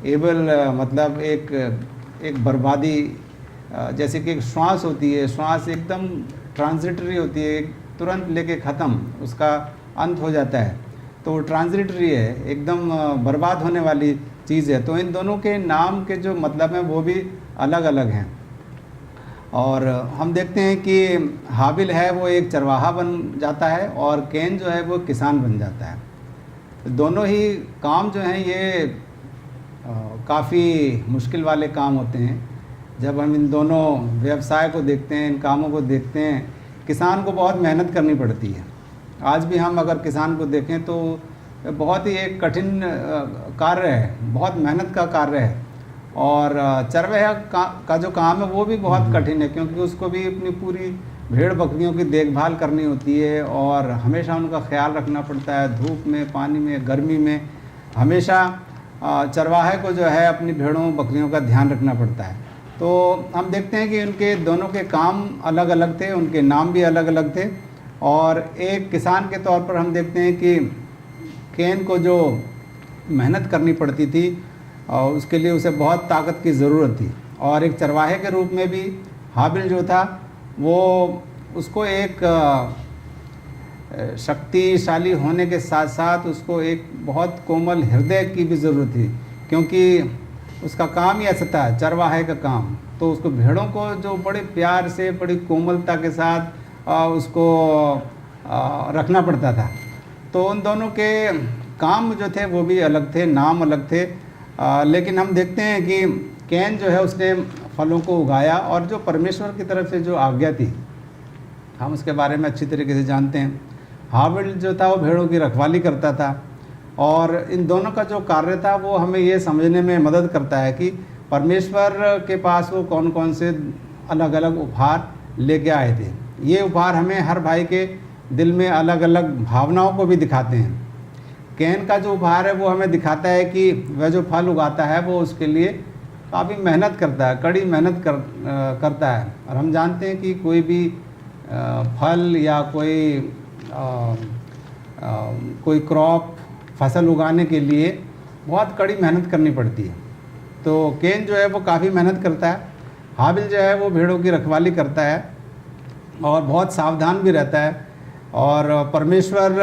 एबल मतलब एक बर्बादी, जैसे कि एक श्वास होती है, श्वास एकदम ट्रांजिटरी होती है, तुरंत लेके ख़त्म, उसका अंत हो जाता है, तो वो ट्रांजिटरी है, एकदम बर्बाद होने वाली चीज़ है। तो इन दोनों के नाम के जो मतलब हैं वो भी अलग अलग हैं। और हम देखते हैं कि हाबिल है वो एक चरवाहा बन जाता है, और कैन जो है वो किसान बन जाता है। दोनों ही काम जो हैं ये काफ़ी मुश्किल वाले काम होते हैं। जब हम इन दोनों व्यवसाय को देखते हैं, इन कामों को देखते हैं, किसान को बहुत मेहनत करनी पड़ती है। आज भी हम अगर किसान को देखें तो बहुत ही एक कठिन कार्य है, बहुत मेहनत का कार्य है। और चरवाहा का जो काम है वो भी बहुत कठिन है, क्योंकि उसको भी अपनी पूरी भेड़ बकरियों की देखभाल करनी होती है और हमेशा उनका ख्याल रखना पड़ता है, धूप में, पानी में, गर्मी में। हमेशा चरवाहे को जो है अपनी भेड़ों बकरियों का ध्यान रखना पड़ता है। तो हम देखते हैं कि उनके दोनों के काम अलग अलग थे, उनके नाम भी अलग अलग थे। और एक किसान के तौर पर हम देखते हैं कि कैन को जो मेहनत करनी पड़ती थी और उसके लिए उसे बहुत ताकत की ज़रूरत थी। और एक चरवाहे के रूप में भी हाबिल जो था वो उसको एक शक्तिशाली होने के साथ साथ उसको एक बहुत कोमल हृदय की भी ज़रूरत थी, क्योंकि उसका काम ही ऐसा था, चरवाहे का काम। तो उसको भेड़ों को जो बड़े प्यार से, बड़ी कोमलता के साथ उसको रखना पड़ता था। तो उन दोनों के काम जो थे वो भी अलग थे, नाम अलग थे। लेकिन हम देखते हैं कि कैन जो है उसने फलों को उगाया और जो परमेश्वर की तरफ से जो आज्ञा थी हम उसके बारे में अच्छी तरीके से जानते हैं। हाबिल जो था वो भेड़ों की रखवाली करता था और इन दोनों का जो कार्य था वो हमें ये समझने में मदद करता है कि परमेश्वर के पास वो कौन कौन से अलग अलग उपहार लेके आए थे। ये उपहार हमें हर भाई के दिल में अलग अलग भावनाओं को भी दिखाते हैं। कैन का जो उपहार है वो हमें दिखाता है कि वह जो फल उगाता है वो उसके लिए काफ़ी मेहनत करता है, कड़ी मेहनत करता है। और हम जानते हैं कि कोई भी फल या कोई क्रॉप फसल उगाने के लिए बहुत कड़ी मेहनत करनी पड़ती है। तो कैन जो है वो काफ़ी मेहनत करता है। हाबिल जो है वो भेड़ों की रखवाली करता है और बहुत सावधान भी रहता है। और परमेश्वर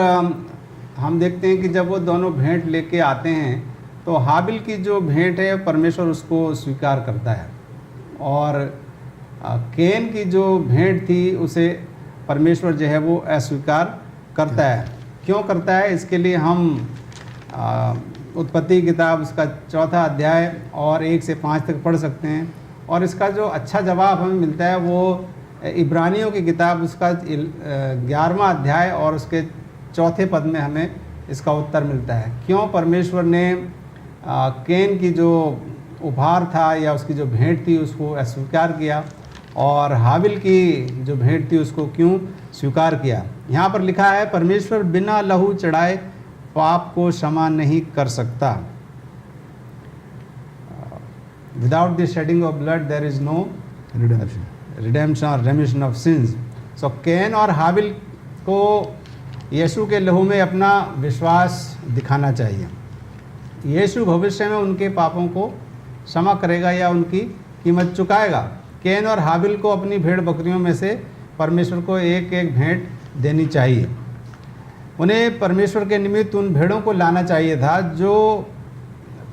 हम देखते हैं कि जब वो दोनों भेंट लेके आते हैं तो हाबिल की जो भेंट है परमेश्वर उसको स्वीकार करता है और कैन की जो भेंट थी उसे परमेश्वर जो है वो अस्वीकार करता है। क्यों करता है, इसके लिए हम उत्पत्ति किताब उसका 4 अध्याय और 1 से 5 तक पढ़ सकते हैं। और इसका जो अच्छा जवाब हमें मिलता है वो इब्रानियों की किताब उसका 11वां अध्याय और उसके 4 पद में हमें इसका उत्तर मिलता है। क्यों परमेश्वर ने कैन की जो उपहार था या उसकी जो भेंट थी उसको अस्वीकार किया और हाबिल की जो भेंट थी उसको क्यों स्वीकार किया। यहाँ पर लिखा है, परमेश्वर बिना लहू चढ़ाए पाप को क्षमा नहीं कर सकता। Without the shedding of blood there is no redemption or remission of sins. So Cain और हाबिल को यीशु के लहू में अपना विश्वास दिखाना चाहिए। यीशु भविष्य में उनके पापों को क्षमा करेगा या उनकी कीमत चुकाएगा। कैन और हाबिल को अपनी भेड़ बकरियों में से परमेश्वर को एक एक भेंट देनी चाहिए। उन्हें परमेश्वर के निमित्त उन भेड़ों को लाना चाहिए था जो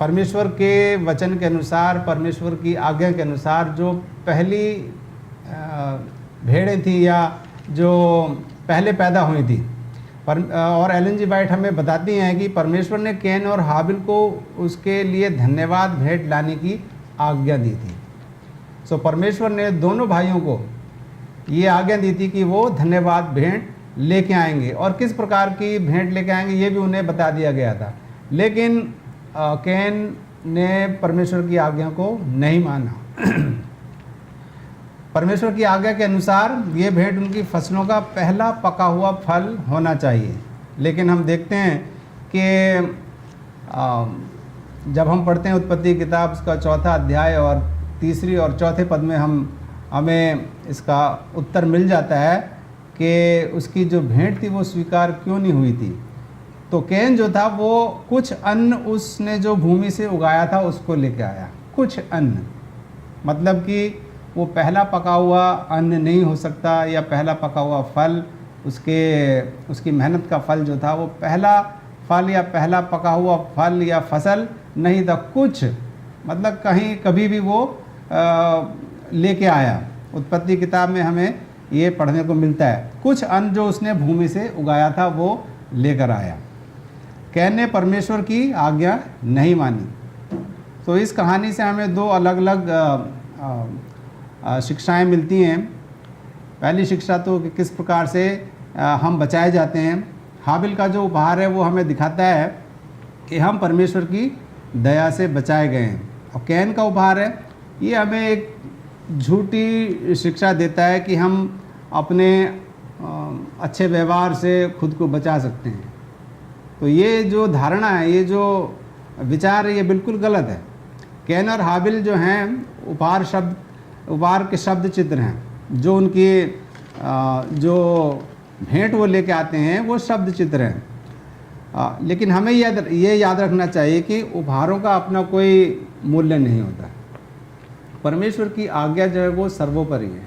परमेश्वर के वचन के अनुसार, परमेश्वर की आज्ञा के अनुसार जो पहली भेड़ें थी या जो पहले पैदा हुई थी। और एलन जी वाइट हमें बताती हैं कि परमेश्वर ने कैन और हाबिल को उसके लिए धन्यवाद भेंट लाने की आज्ञा दी थी। सो परमेश्वर ने दोनों भाइयों को ये आज्ञा दी थी कि वो धन्यवाद भेंट लेके आएंगे और किस प्रकार की भेंट लेके आएंगे ये भी उन्हें बता दिया गया था। लेकिन कैन ने परमेश्वर की आज्ञा को नहीं माना। परमेश्वर की आज्ञा के अनुसार ये भेंट उनकी फसलों का पहला पका हुआ फल होना चाहिए। लेकिन हम देखते हैं कि जब हम पढ़ते हैं उत्पत्ति किताब उसका 4 अध्याय और 3 और 4 पद में हमें इसका उत्तर मिल जाता है कि उसकी जो भेंट थी वो स्वीकार क्यों नहीं हुई थी। तो कैन जो था वो कुछ अन्न उसने जो भूमि से उगाया था उसको लेके आया। कुछ अन्न मतलब कि वो पहला पका हुआ अन्न नहीं हो सकता या पहला पका हुआ फल, उसकी मेहनत का फल जो था वो पहला फल या पहला पका हुआ फल या फसल नहीं था। कुछ मतलब कहीं कभी भी वो लेके आया। उत्पत्ति किताब में हमें ये पढ़ने को मिलता है, कुछ अन्न जो उसने भूमि से उगाया था वो लेकर आया। कैन ने परमेश्वर की आज्ञा नहीं मानी। तो इस कहानी से हमें 2 अलग अलग शिक्षाएं मिलती हैं। पहली शिक्षा तो कि किस प्रकार से हम बचाए जाते हैं। हाबिल का जो उपहार है वो हमें दिखाता है कि हम परमेश्वर की दया से बचाए गए हैं। और कैन का उपहार है ये हमें एक झूठी शिक्षा देता है कि हम अपने अच्छे व्यवहार से खुद को बचा सकते हैं। तो ये जो धारणा है, ये जो विचार है, ये बिल्कुल गलत है। कैन और हाबिल जो हैं उपहार के शब्द चित्र हैं। जो उनकी जो भेंट वो लेके आते हैं वो शब्द चित्र हैं। लेकिन हमें ये याद रखना चाहिए कि उपहारों का अपना कोई मूल्य नहीं होता। परमेश्वर की आज्ञा जो है वो सर्वोपरि है।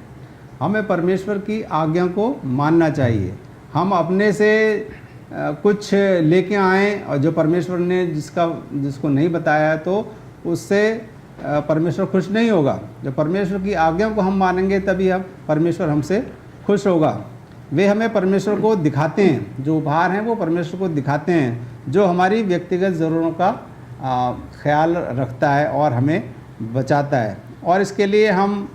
हमें परमेश्वर की आज्ञा को मानना चाहिए। हम अपने से कुछ लेके आएँ और जो परमेश्वर ने जिसको नहीं बताया है तो उससे परमेश्वर खुश नहीं होगा। जब परमेश्वर की आज्ञा को हम मानेंगे तभी हम परमेश्वर हमसे खुश होगा। वे हमें परमेश्वर को दिखाते हैं, जो उपहार हैं वो परमेश्वर को दिखाते हैं, जो हमारी व्यक्तिगत ज़रूरतों का ख्याल रखता है और हमें बचाता है। और इसके लिए हम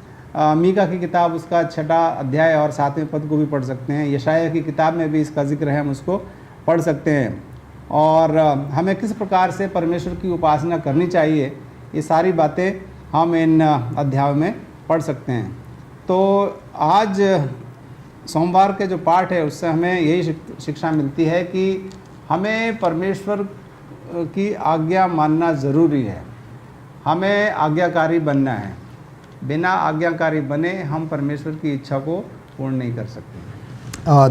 मीका की किताब उसका 6वां अध्याय और 7वें पद को भी पढ़ सकते हैं। यशायाह की किताब में भी इसका जिक्र है, हम उसको पढ़ सकते हैं। और हमें किस प्रकार से परमेश्वर की उपासना करनी चाहिए, ये सारी बातें हम इन अध्यायों में पढ़ सकते हैं। तो आज सोमवार के जो पाठ है उससे हमें यही शिक्षा मिलती है कि हमें परमेश्वर की आज्ञा मानना ज़रूरी है। हमें आज्ञाकारी बनना है। बिना आज्ञाकारी बने हम परमेश्वर की इच्छा को पूर्ण नहीं कर सकते।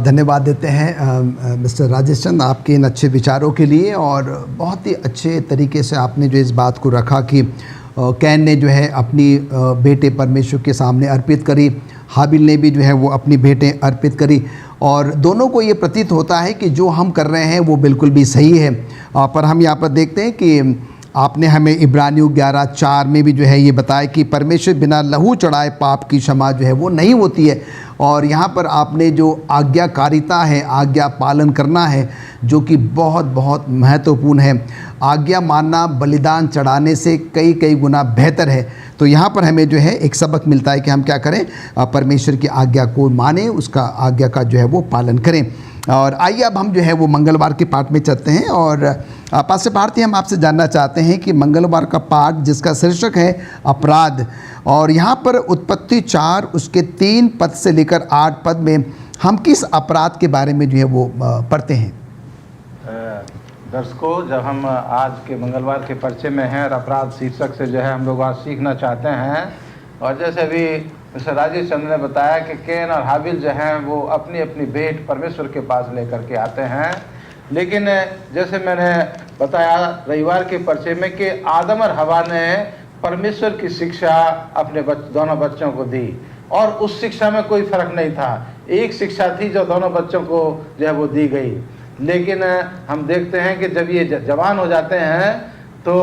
धन्यवाद देते हैं मिस्टर राजेश चंद आपके इन अच्छे विचारों के लिए। और बहुत ही अच्छे तरीके से आपने जो इस बात को रखा कि कैन ने जो है अपनी बेटे परमेश्वर के सामने अर्पित करी, हाबिल ने भी जो है वो अपनी भेंटें अर्पित करी, और दोनों को ये प्रतीत होता है कि जो हम कर रहे हैं वो बिल्कुल भी सही है। पर हम यहाँ पर देखते हैं कि आपने हमें इब्रानियों 11:4 में भी जो है ये बताया कि परमेश्वर बिना लहू चढ़ाए पाप की क्षमा जो है वो नहीं होती है। और यहाँ पर आपने जो आज्ञाकारिता है, आज्ञा पालन करना है, जो कि बहुत बहुत महत्वपूर्ण है। आज्ञा मानना बलिदान चढ़ाने से कई कई गुना बेहतर है। तो यहाँ पर हमें जो है एक सबक मिलता है कि हम क्या करें, परमेश्वर की आज्ञा को मानें, उसका आज्ञा का जो है वो पालन करें। और आइए अब हम जो है वो मंगलवार के पाठ में चलते हैं। और पास्टर भारती, हम आपसे जानना चाहते हैं कि मंगलवार का पाठ जिसका शीर्षक है अपराध, और यहाँ पर उत्पत्ति 4 उसके 3 पद से लेकर 8 पद में हम किस अपराध के बारे में जो है वो पढ़ते हैं? दर्शकों, जब हम आज के मंगलवार के पर्चे में हैं और अपराध शीर्षक से जो है हम लोग आज सीखना चाहते हैं। और जैसे अभी मिस्टर राजेश चंद्र ने बताया कि कैन और हाबिल जो हैं वो अपनी अपनी भेंट परमेश्वर के पास लेकर के आते हैं। लेकिन जैसे मैंने बताया रविवार के पर्चे में कि आदम और हवा ने परमेश्वर की शिक्षा अपने दोनों बच्चों को दी, और उस शिक्षा में कोई फ़र्क नहीं था। एक शिक्षा थी जो दोनों बच्चों को जो है वो दी गई। लेकिन हम देखते हैं कि जब ये जवान हो जाते हैं तो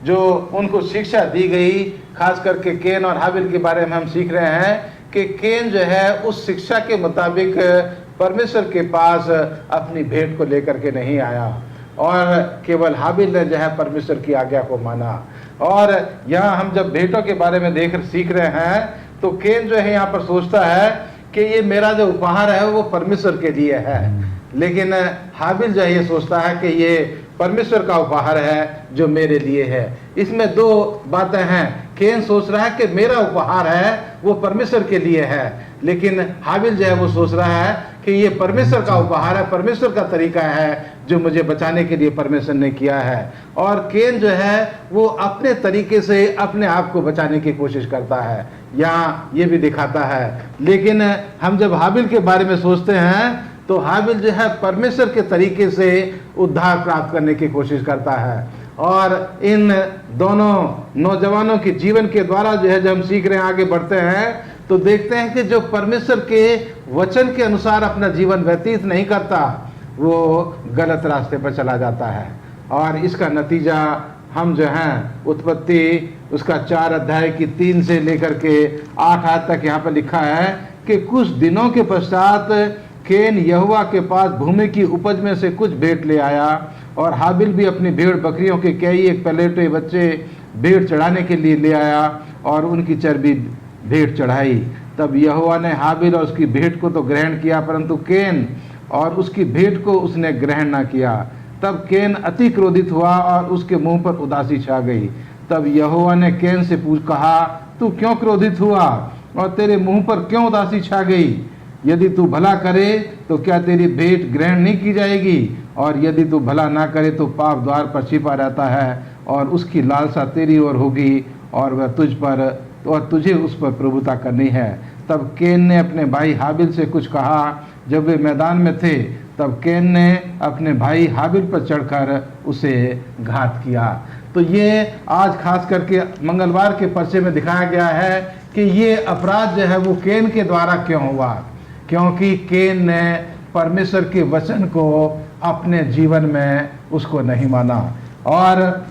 जो उनको शिक्षा दी गई, खास करके कैन और हाबिल के बारे में हम सीख रहे हैं कि कैन जो है उस शिक्षा के मुताबिक परमेश्वर के पास अपनी भेंट को लेकर के नहीं आया, और केवल हाबिल ने जो है परमेश्वर की आज्ञा को माना। और यहाँ हम जब भेंटों के बारे में सीख रहे हैं तो कैन जो है यहाँ पर सोचता है कि ये मेरा जो उपहार है वो परमेश्वर के लिए है, लेकिन हाबिल जो है ये सोचता है कि ये परमेश्वर का उपहार है जो मेरे लिए है। इसमें दो बातें हैं। कैन सोच रहा है कि मेरा उपहार है वो परमेश्वर के लिए है, लेकिन हाबिल जो है वो सोच रहा है कि ये परमेश्वर का उपहार है, परमेश्वर का तरीका है जो मुझे बचाने के लिए परमेश्वर ने किया है। और कैन जो है वो अपने तरीके से अपने आप को बचाने की कोशिश करता है, यहाँ ये भी दिखाता है। लेकिन हम जब हाबिल के बारे में सोचते हैं तो हाबिल जो है परमेश्वर के तरीके से उद्धार प्राप्त करने की कोशिश करता है। और इन दोनों नौजवानों के जीवन के द्वारा जो है जब हम सीख रहे हैं, आगे बढ़ते हैं, तो देखते हैं कि जो परमेश्वर के वचन के अनुसार अपना जीवन व्यतीत नहीं करता वो गलत रास्ते पर चला जाता है। और इसका नतीजा हम जो हैं उत्पत्ति उसका 4 अध्याय की 3 से लेकर के 8 आयत तक यहाँ पर लिखा है कि कुछ दिनों के पश्चात कैन यहोवा के पास भूमि की उपज में से कुछ भेंट ले आया, और हाबिल भी अपनी भेड़ बकरियों के कई एक पलेटे बच्चे भेंट चढ़ाने के लिए ले आया और उनकी चर्बी भेंट चढ़ाई। तब यहोवा ने हाबिल और उसकी भेंट को तो ग्रहण किया, परंतु कैन और उसकी भेंट को उसने ग्रहण ना किया। तब कैन अति क्रोधित हुआ और उसके मुंह पर उदासी छा गई। तब यहोवा ने कैन से कहा, तू क्यों क्रोधित हुआ और तेरे मुंह पर क्यों उदासी छा गई? यदि तू भला करे तो क्या तेरी भेंट ग्रहण नहीं की जाएगी, और यदि तू भला ना करे तो पाप द्वार पर छिपा रहता है और उसकी लालसा तेरी ओर होगी और वह तुझ पर और तुझे उस पर प्रभुता करनी है। तब केन ने अपने भाई हाबिल से कुछ कहा। जब वे मैदान में थे तब केन ने अपने भाई हाबिल पर चढ़कर उसे घात किया। तो ये आज खास करके मंगलवार के पर्चे में दिखाया गया है कि ये अपराध जो है वो केन के द्वारा क्यों हुआ, क्योंकि केन ने परमेश्वर के वचन को अपने जीवन में उसको नहीं माना। और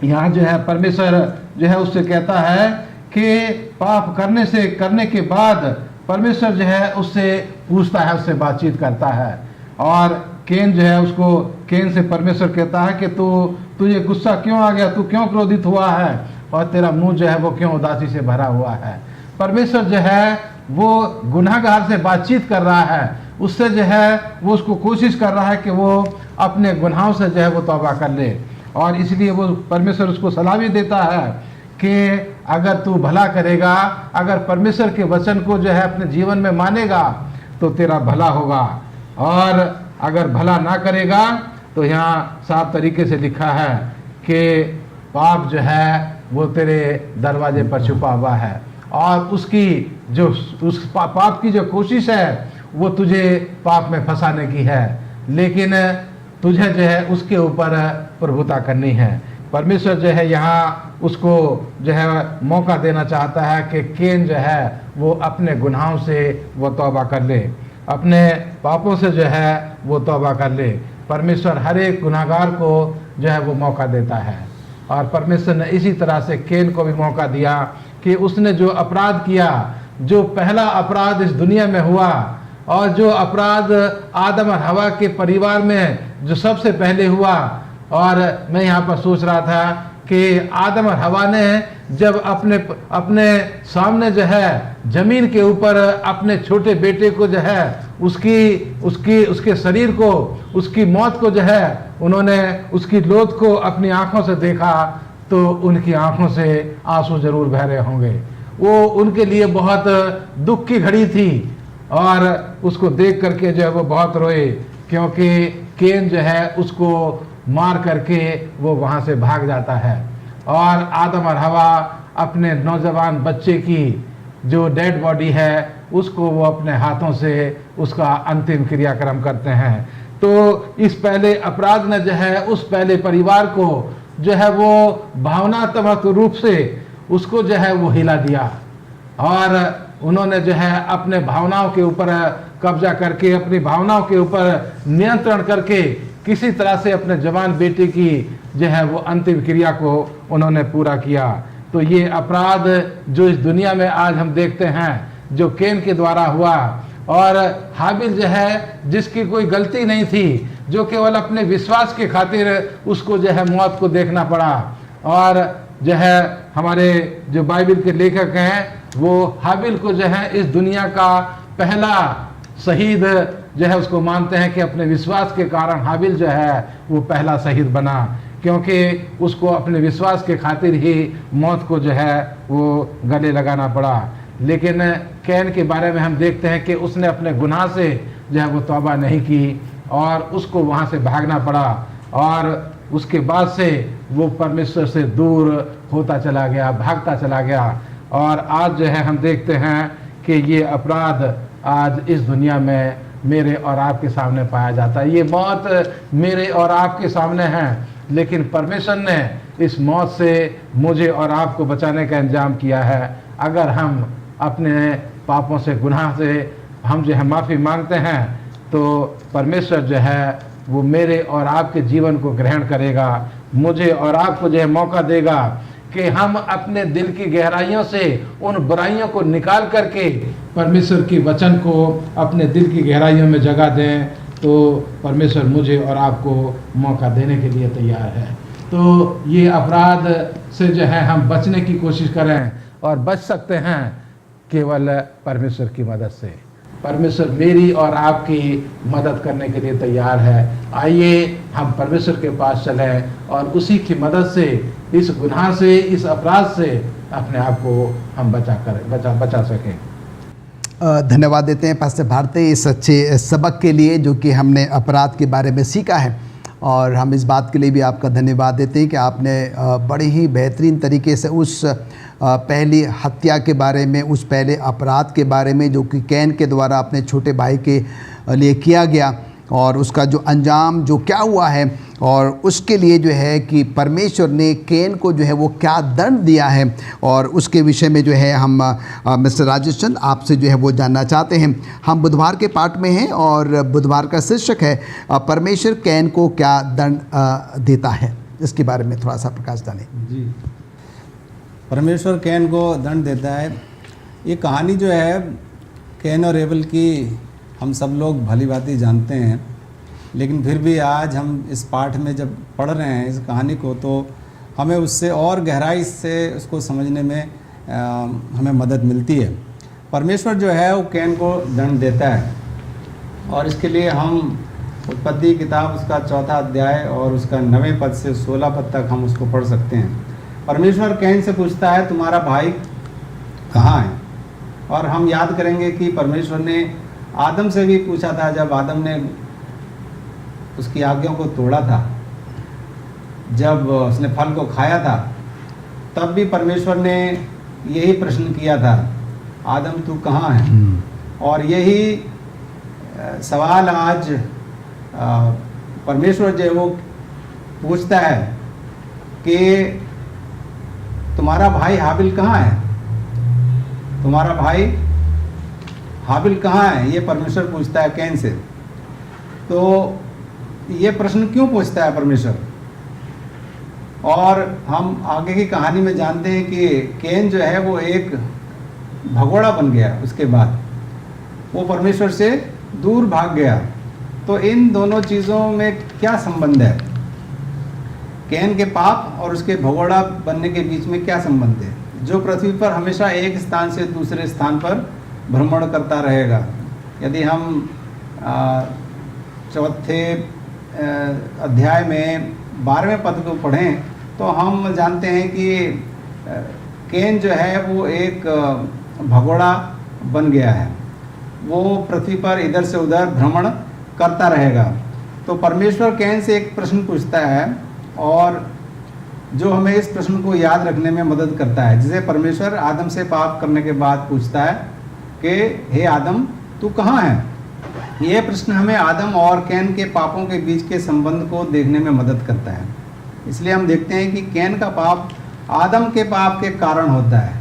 यहाँ जो है परमेश्वर जो है उससे कहता है कि पाप करने के बाद परमेश्वर जो है उससे पूछता है, उससे बातचीत करता है। और केन जो है उसको केन से परमेश्वर कहता है कि तुझे गुस्सा क्यों आ गया, तू क्यों क्रोधित हुआ है और तेरा मुंह जो है वो क्यों उदासी से भरा हुआ है। परमेश्वर जो है वो गुनाहगार से बातचीत कर रहा है, उससे जो है वो उसको कोशिश कर रहा है कि वो अपने गुनाहों से जो है वो तौबा कर ले। और इसलिए वो परमेश्वर उसको सलाह भी देता है कि अगर तू भला करेगा, अगर परमेश्वर के वचन को जो है अपने जीवन में मानेगा तो तेरा भला होगा, और अगर भला ना करेगा तो यहाँ साफ तरीके से लिखा है कि पाप जो है वो तेरे दरवाजे पर छुपा हुआ है, और उसकी जो उस पाप की जो कोशिश है वो तुझे पाप में फंसाने की है, लेकिन तुझे जो है उसके ऊपर प्रभुता करनी है। परमेश्वर जो है यहाँ उसको जो है मौका देना चाहता है कि केन जो है वो अपने गुनाहों से वो तौबा कर ले, अपने पापों से जो है वो तौबा कर ले। परमेश्वर हर एक गुनाहगार को जो है वो मौका देता है, और परमेश्वर ने इसी तरह से केन को भी मौका दिया कि उसने जो अपराध किया, जो पहला अपराध इस दुनिया में हुआ, और जो अपराध आदम और हवा के परिवार में जो सबसे पहले हुआ। और मैं यहाँ पर सोच रहा था कि आदम और हवा ने जब अपने सामने जो है जमीन के ऊपर अपने छोटे बेटे को जो है उसके शरीर को, उसकी मौत को जो है उन्होंने उसकी लोथ को अपनी आंखों से देखा, तो उनकी आंखों से आंसू जरूर बह रहे होंगे। वो उनके लिए बहुत दुख की घड़ी थी, और उसको देख करके जो है वो बहुत रोए, क्योंकि केन जो है उसको मार करके वो वहाँ से भाग जाता है। और आदम और हवा अपने नौजवान बच्चे की जो डेड बॉडी है उसको वो अपने हाथों से उसका अंतिम क्रियाक्रम करते हैं। तो इस पहले अपराध ने जो है उस पहले परिवार को जो है वो भावनात्मक रूप से उसको जो है वो हिला दिया, और उन्होंने जो है अपने भावनाओं के ऊपर कब्जा करके, अपनी भावनाओं के ऊपर नियंत्रण करके किसी तरह से अपने जवान बेटे की जो है वो अंतिम क्रिया को उन्होंने पूरा किया। तो ये अपराध जो इस दुनिया में आज हम देखते हैं जो केन के द्वारा हुआ, और हाबिल जो है जिसकी कोई गलती नहीं थी, जो केवल अपने विश्वास के खातिर उसको जो है मौत को देखना पड़ा। और जो है हमारे जो बाइबल के लेखक हैं वो हाबिल को जो है इस दुनिया का पहला शहीद जो है उसको मानते हैं कि अपने विश्वास के कारण हाबिल जो है वो पहला शहीद बना, क्योंकि उसको अपने विश्वास के खातिर ही मौत को जो है वो गले लगाना पड़ा। लेकिन कैन के बारे में हम देखते हैं कि उसने अपने गुनाह से जो है वो तौबा नहीं की, और उसको वहाँ से भागना पड़ा, और उसके बाद से वो परमेश्वर से दूर होता चला गया, भागता चला गया। और आज जो है हम देखते हैं कि ये अपराध आज इस दुनिया में मेरे और आपके सामने पाया जाता है। ये मौत मेरे और आपके सामने है, लेकिन परमेश्वर ने इस मौत से मुझे और आपको बचाने का इंतजाम किया है। अगर हम अपने पापों से, गुनाह से हम जो है माफ़ी मांगते हैं, तो परमेश्वर जो है वो मेरे और आपके जीवन को ग्रहण करेगा, मुझे और आपको जो है मौका देगा कि हम अपने दिल की गहराइयों से उन बुराइयों को निकाल करके परमेश्वर के वचन को अपने दिल की गहराइयों में जगह दें। तो परमेश्वर मुझे और आपको मौका देने के लिए तैयार है। तो ये अपराध से जो है हम बचने की कोशिश करें, और बच सकते हैं केवल परमेश्वर की मदद से। परमेश्वर मेरी और आपकी मदद करने के लिए तैयार है। आइए हम परमेश्वर के पास चलें और उसी की मदद से इस गुनाह से, इस अपराध से अपने आप को हम बचा सकें। धन्यवाद देते हैं पास्टर भारती इस अच्छे सबक के लिए जो कि हमने अपराध के बारे में सीखा है, और हम इस बात के लिए भी आपका धन्यवाद देते हैं कि आपने बड़े ही बेहतरीन तरीके से उस पहली हत्या के बारे में, उस पहले अपराध के बारे में जो कि कैन के द्वारा अपने छोटे भाई के लिए किया गया, और उसका जो अंजाम जो क्या हुआ है, और उसके लिए जो है कि परमेश्वर ने कैन को जो है वो क्या दंड दिया है, और उसके विषय में जो है हम मिस्टर राजेश चंद आपसे जो है वो जानना चाहते हैं। हम बुधवार के पाठ में हैं और बुधवार का शीर्षक है परमेश्वर कैन को क्या दंड देता है। इसके बारे में थोड़ा सा प्रकाश डालें। जी, परमेश्वर कैन को दंड देता है। ये कहानी जो है कैन और एबल की हम सब लोग भली भांति जानते हैं, लेकिन फिर भी आज हम इस पाठ में जब पढ़ रहे हैं इस कहानी को, तो हमें उससे और गहराई से उसको समझने में हमें मदद मिलती है। परमेश्वर जो है वो कैन को दंड देता है, और इसके लिए हम उत्पत्ति किताब उसका 4 अध्याय और उसका 9 पद से 16 पद तक हम उसको पढ़ सकते हैं। परमेश्वर कैन से पूछता है तुम्हारा भाई कहाँ है? और हम याद करेंगे कि परमेश्वर ने आदम से भी पूछा था जब आदम ने उसकी आज्ञाओं को तोड़ा था, जब उसने फल को खाया था, तब भी परमेश्वर ने यही प्रश्न किया था, आदम तू कहाँ है? और यही सवाल आज परमेश्वर जो है वो पूछता है कि तुम्हारा भाई हाबिल कहाँ है? तुम्हारा भाई हाबिल कहाँ है? ये परमेश्वर पूछता है कैन से। तो ये प्रश्न क्यों पूछता है परमेश्वर? और हम आगे की कहानी में जानते हैं कि कैन जो है वो एक भगोड़ा बन गया, उसके बाद वो परमेश्वर से दूर भाग गया। तो इन दोनों चीज़ों में क्या संबंध है? कैन के पाप और उसके भगोड़ा बनने के बीच में क्या संबंध है? जो पृथ्वी पर हमेशा एक स्थान से दूसरे स्थान पर भ्रमण करता रहेगा। यदि हम 4 अध्याय में 12वें पद को पढ़ें तो हम जानते हैं कि कैन जो है वो एक भगोड़ा बन गया है, वो पृथ्वी पर इधर से उधर भ्रमण करता रहेगा। तो परमेश्वर कैन से एक प्रश्न पूछता है, और जो हमें इस प्रश्न को याद रखने में मदद करता है, जिसे परमेश्वर आदम से पाप करने के बाद पूछता है कि हे आदम तू कहाँ है? ये प्रश्न हमें आदम और कैन के पापों के बीच के संबंध को देखने में मदद करता है। इसलिए हम देखते हैं कि कैन का पाप आदम के पाप के कारण होता है।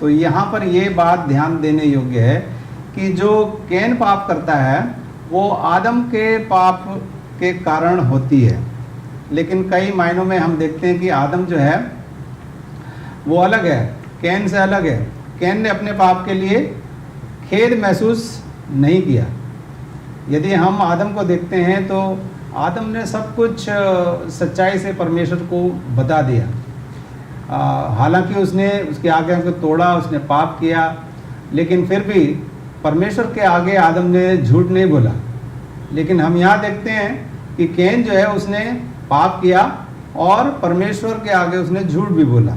तो यहाँ पर ये बात ध्यान देने योग्य है कि जो कैन पाप करता है वो आदम के पाप के कारण होती है, लेकिन कई मायनों में हम देखते हैं कि आदम जो है वो अलग है, कैन से अलग है। कैन ने अपने पाप के लिए खेद महसूस नहीं किया। यदि हम आदम को देखते हैं तो आदम ने सब कुछ सच्चाई से परमेश्वर को बता दिया। हालांकि उसने उसकी आज्ञा को तोड़ा, उसने पाप किया, लेकिन फिर भी परमेश्वर के आगे आदम ने झूठ नहीं बोला। लेकिन हम यहाँ देखते हैं कि कैन जो है उसने पाप किया और परमेश्वर के आगे उसने झूठ भी बोला,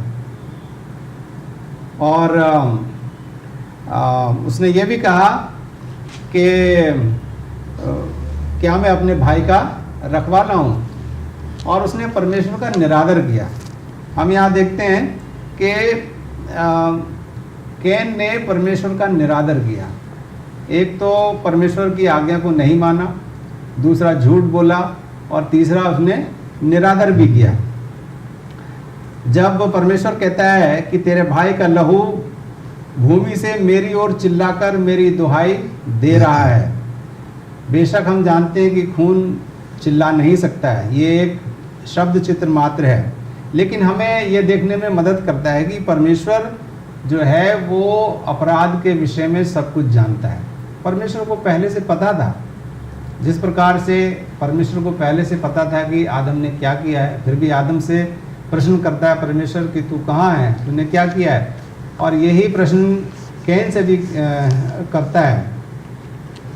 और उसने ये भी कहा कि क्या मैं अपने भाई का रखवाला हूँ, और उसने परमेश्वर का निरादर किया। हम यहाँ देखते हैं कि कैन ने परमेश्वर का निरादर किया। एक तो परमेश्वर की आज्ञा को नहीं माना, दूसरा झूठ बोला, और तीसरा उसने निरादर भी किया। जब परमेश्वर कहता है कि तेरे भाई का लहू भूमि से मेरी ओर चिल्लाकर मेरी दुहाई दे रहा है, बेशक हम जानते हैं कि खून चिल्ला नहीं सकता है, ये एक शब्द चित्र मात्र है, लेकिन हमें ये देखने में मदद करता है कि परमेश्वर जो है वो अपराध के विषय में सब कुछ जानता है। परमेश्वर को पहले से पता था, जिस प्रकार से परमेश्वर को पहले से पता था कि आदम ने क्या किया है, फिर भी आदम से प्रश्न करता है परमेश्वर कि तू कहाँ है, तूने क्या किया है। और यही प्रश्न कैन से भी करता है।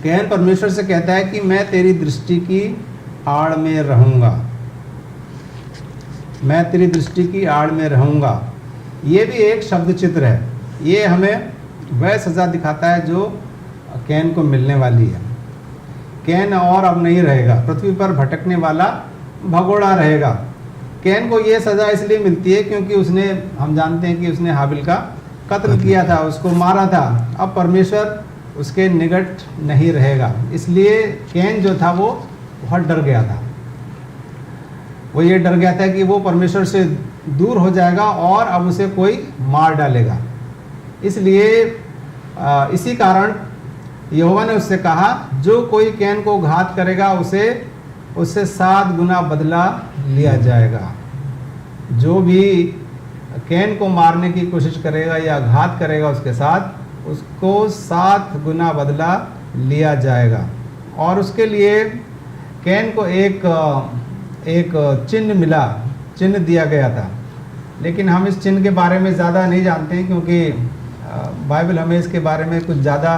कैन परमेश्वर से कहता है कि मैं तेरी दृष्टि की आड़ में रहूँगा, मैं तेरी दृष्टि की आड़ में रहूँगा। ये भी एक शब्द चित्र है। ये हमें वह सज़ा दिखाता है जो कैन को मिलने वाली है। कैन और अब नहीं रहेगा, पृथ्वी पर भटकने वाला भगोड़ा रहेगा। कैन को ये सज़ा इसलिए मिलती है क्योंकि उसने, हम जानते हैं कि उसने हाबिल का कत्ल किया था, उसको मारा था। अब परमेश्वर उसके निकट नहीं रहेगा, इसलिए कैन जो था वो बहुत डर गया था। वो ये डर गया था कि वो परमेश्वर से दूर हो जाएगा और अब उसे कोई मार डालेगा। इसलिए इसी कारण यहोवा ने उससे कहा, जो कोई कैन को घात करेगा उससे 7 गुना बदला लिया जाएगा। जो भी कैन को मारने की कोशिश करेगा या घात करेगा उसके साथ, उसको 7 गुना बदला लिया जाएगा। और उसके लिए कैन को एक चिन्ह मिला, चिन्ह दिया गया था। लेकिन हम इस चिन्ह के बारे में ज़्यादा नहीं जानते हैं, क्योंकि बाइबल हमें इसके बारे में कुछ ज़्यादा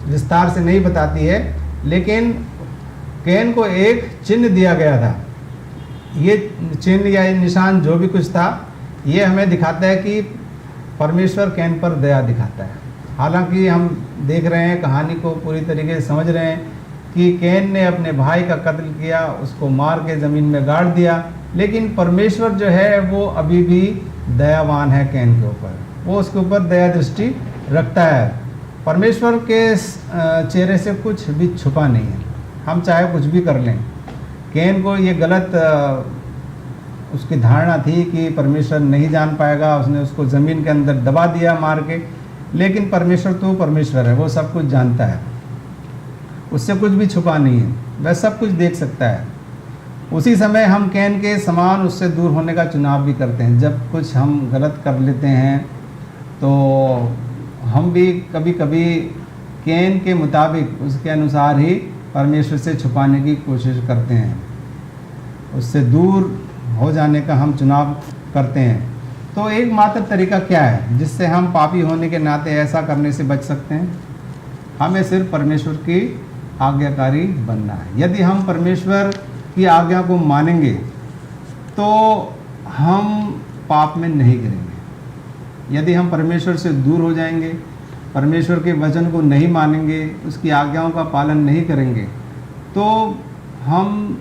विस्तार से नहीं बताती है। लेकिन कैन को एक चिन्ह दिया गया था। ये चिन्ह या ये निशान जो भी कुछ था, ये हमें दिखाता है कि परमेश्वर कैन पर दया दिखाता है। हालांकि हम देख रहे हैं, कहानी को पूरी तरीके से समझ रहे हैं कि कैन ने अपने भाई का कत्ल किया, उसको मार के ज़मीन में गाड़ दिया, लेकिन परमेश्वर जो है वो अभी भी दयावान है कैन के ऊपर। वो उसके ऊपर दया दृष्टि रखता है। परमेश्वर के चेहरे से कुछ भी छुपा नहीं है, हम चाहे कुछ भी कर लें। कैन को ये गलत उसकी धारणा थी कि परमेश्वर नहीं जान पाएगा, उसने उसको ज़मीन के अंदर दबा दिया मार के। लेकिन परमेश्वर तो परमेश्वर है, वो सब कुछ जानता है, उससे कुछ भी छुपा नहीं है, वह सब कुछ देख सकता है। उसी समय हम कैन के समान उससे दूर होने का चुनाव भी करते हैं। जब कुछ हम गलत कर लेते हैं तो हम भी कभी कभी कैन के मुताबिक, उसके अनुसार ही परमेश्वर से छुपाने की कोशिश करते हैं, उससे दूर हो जाने का हम चुनाव करते हैं। तो एकमात्र तरीका क्या है जिससे हम पापी होने के नाते ऐसा करने से बच सकते हैं? हमें सिर्फ परमेश्वर की आज्ञाकारी बनना है। यदि हम परमेश्वर की आज्ञा को मानेंगे तो हम पाप में नहीं गिरेंगे। यदि हम परमेश्वर से दूर हो जाएंगे, परमेश्वर के वचन को नहीं मानेंगे, उसकी आज्ञाओं का पालन नहीं करेंगे, तो हम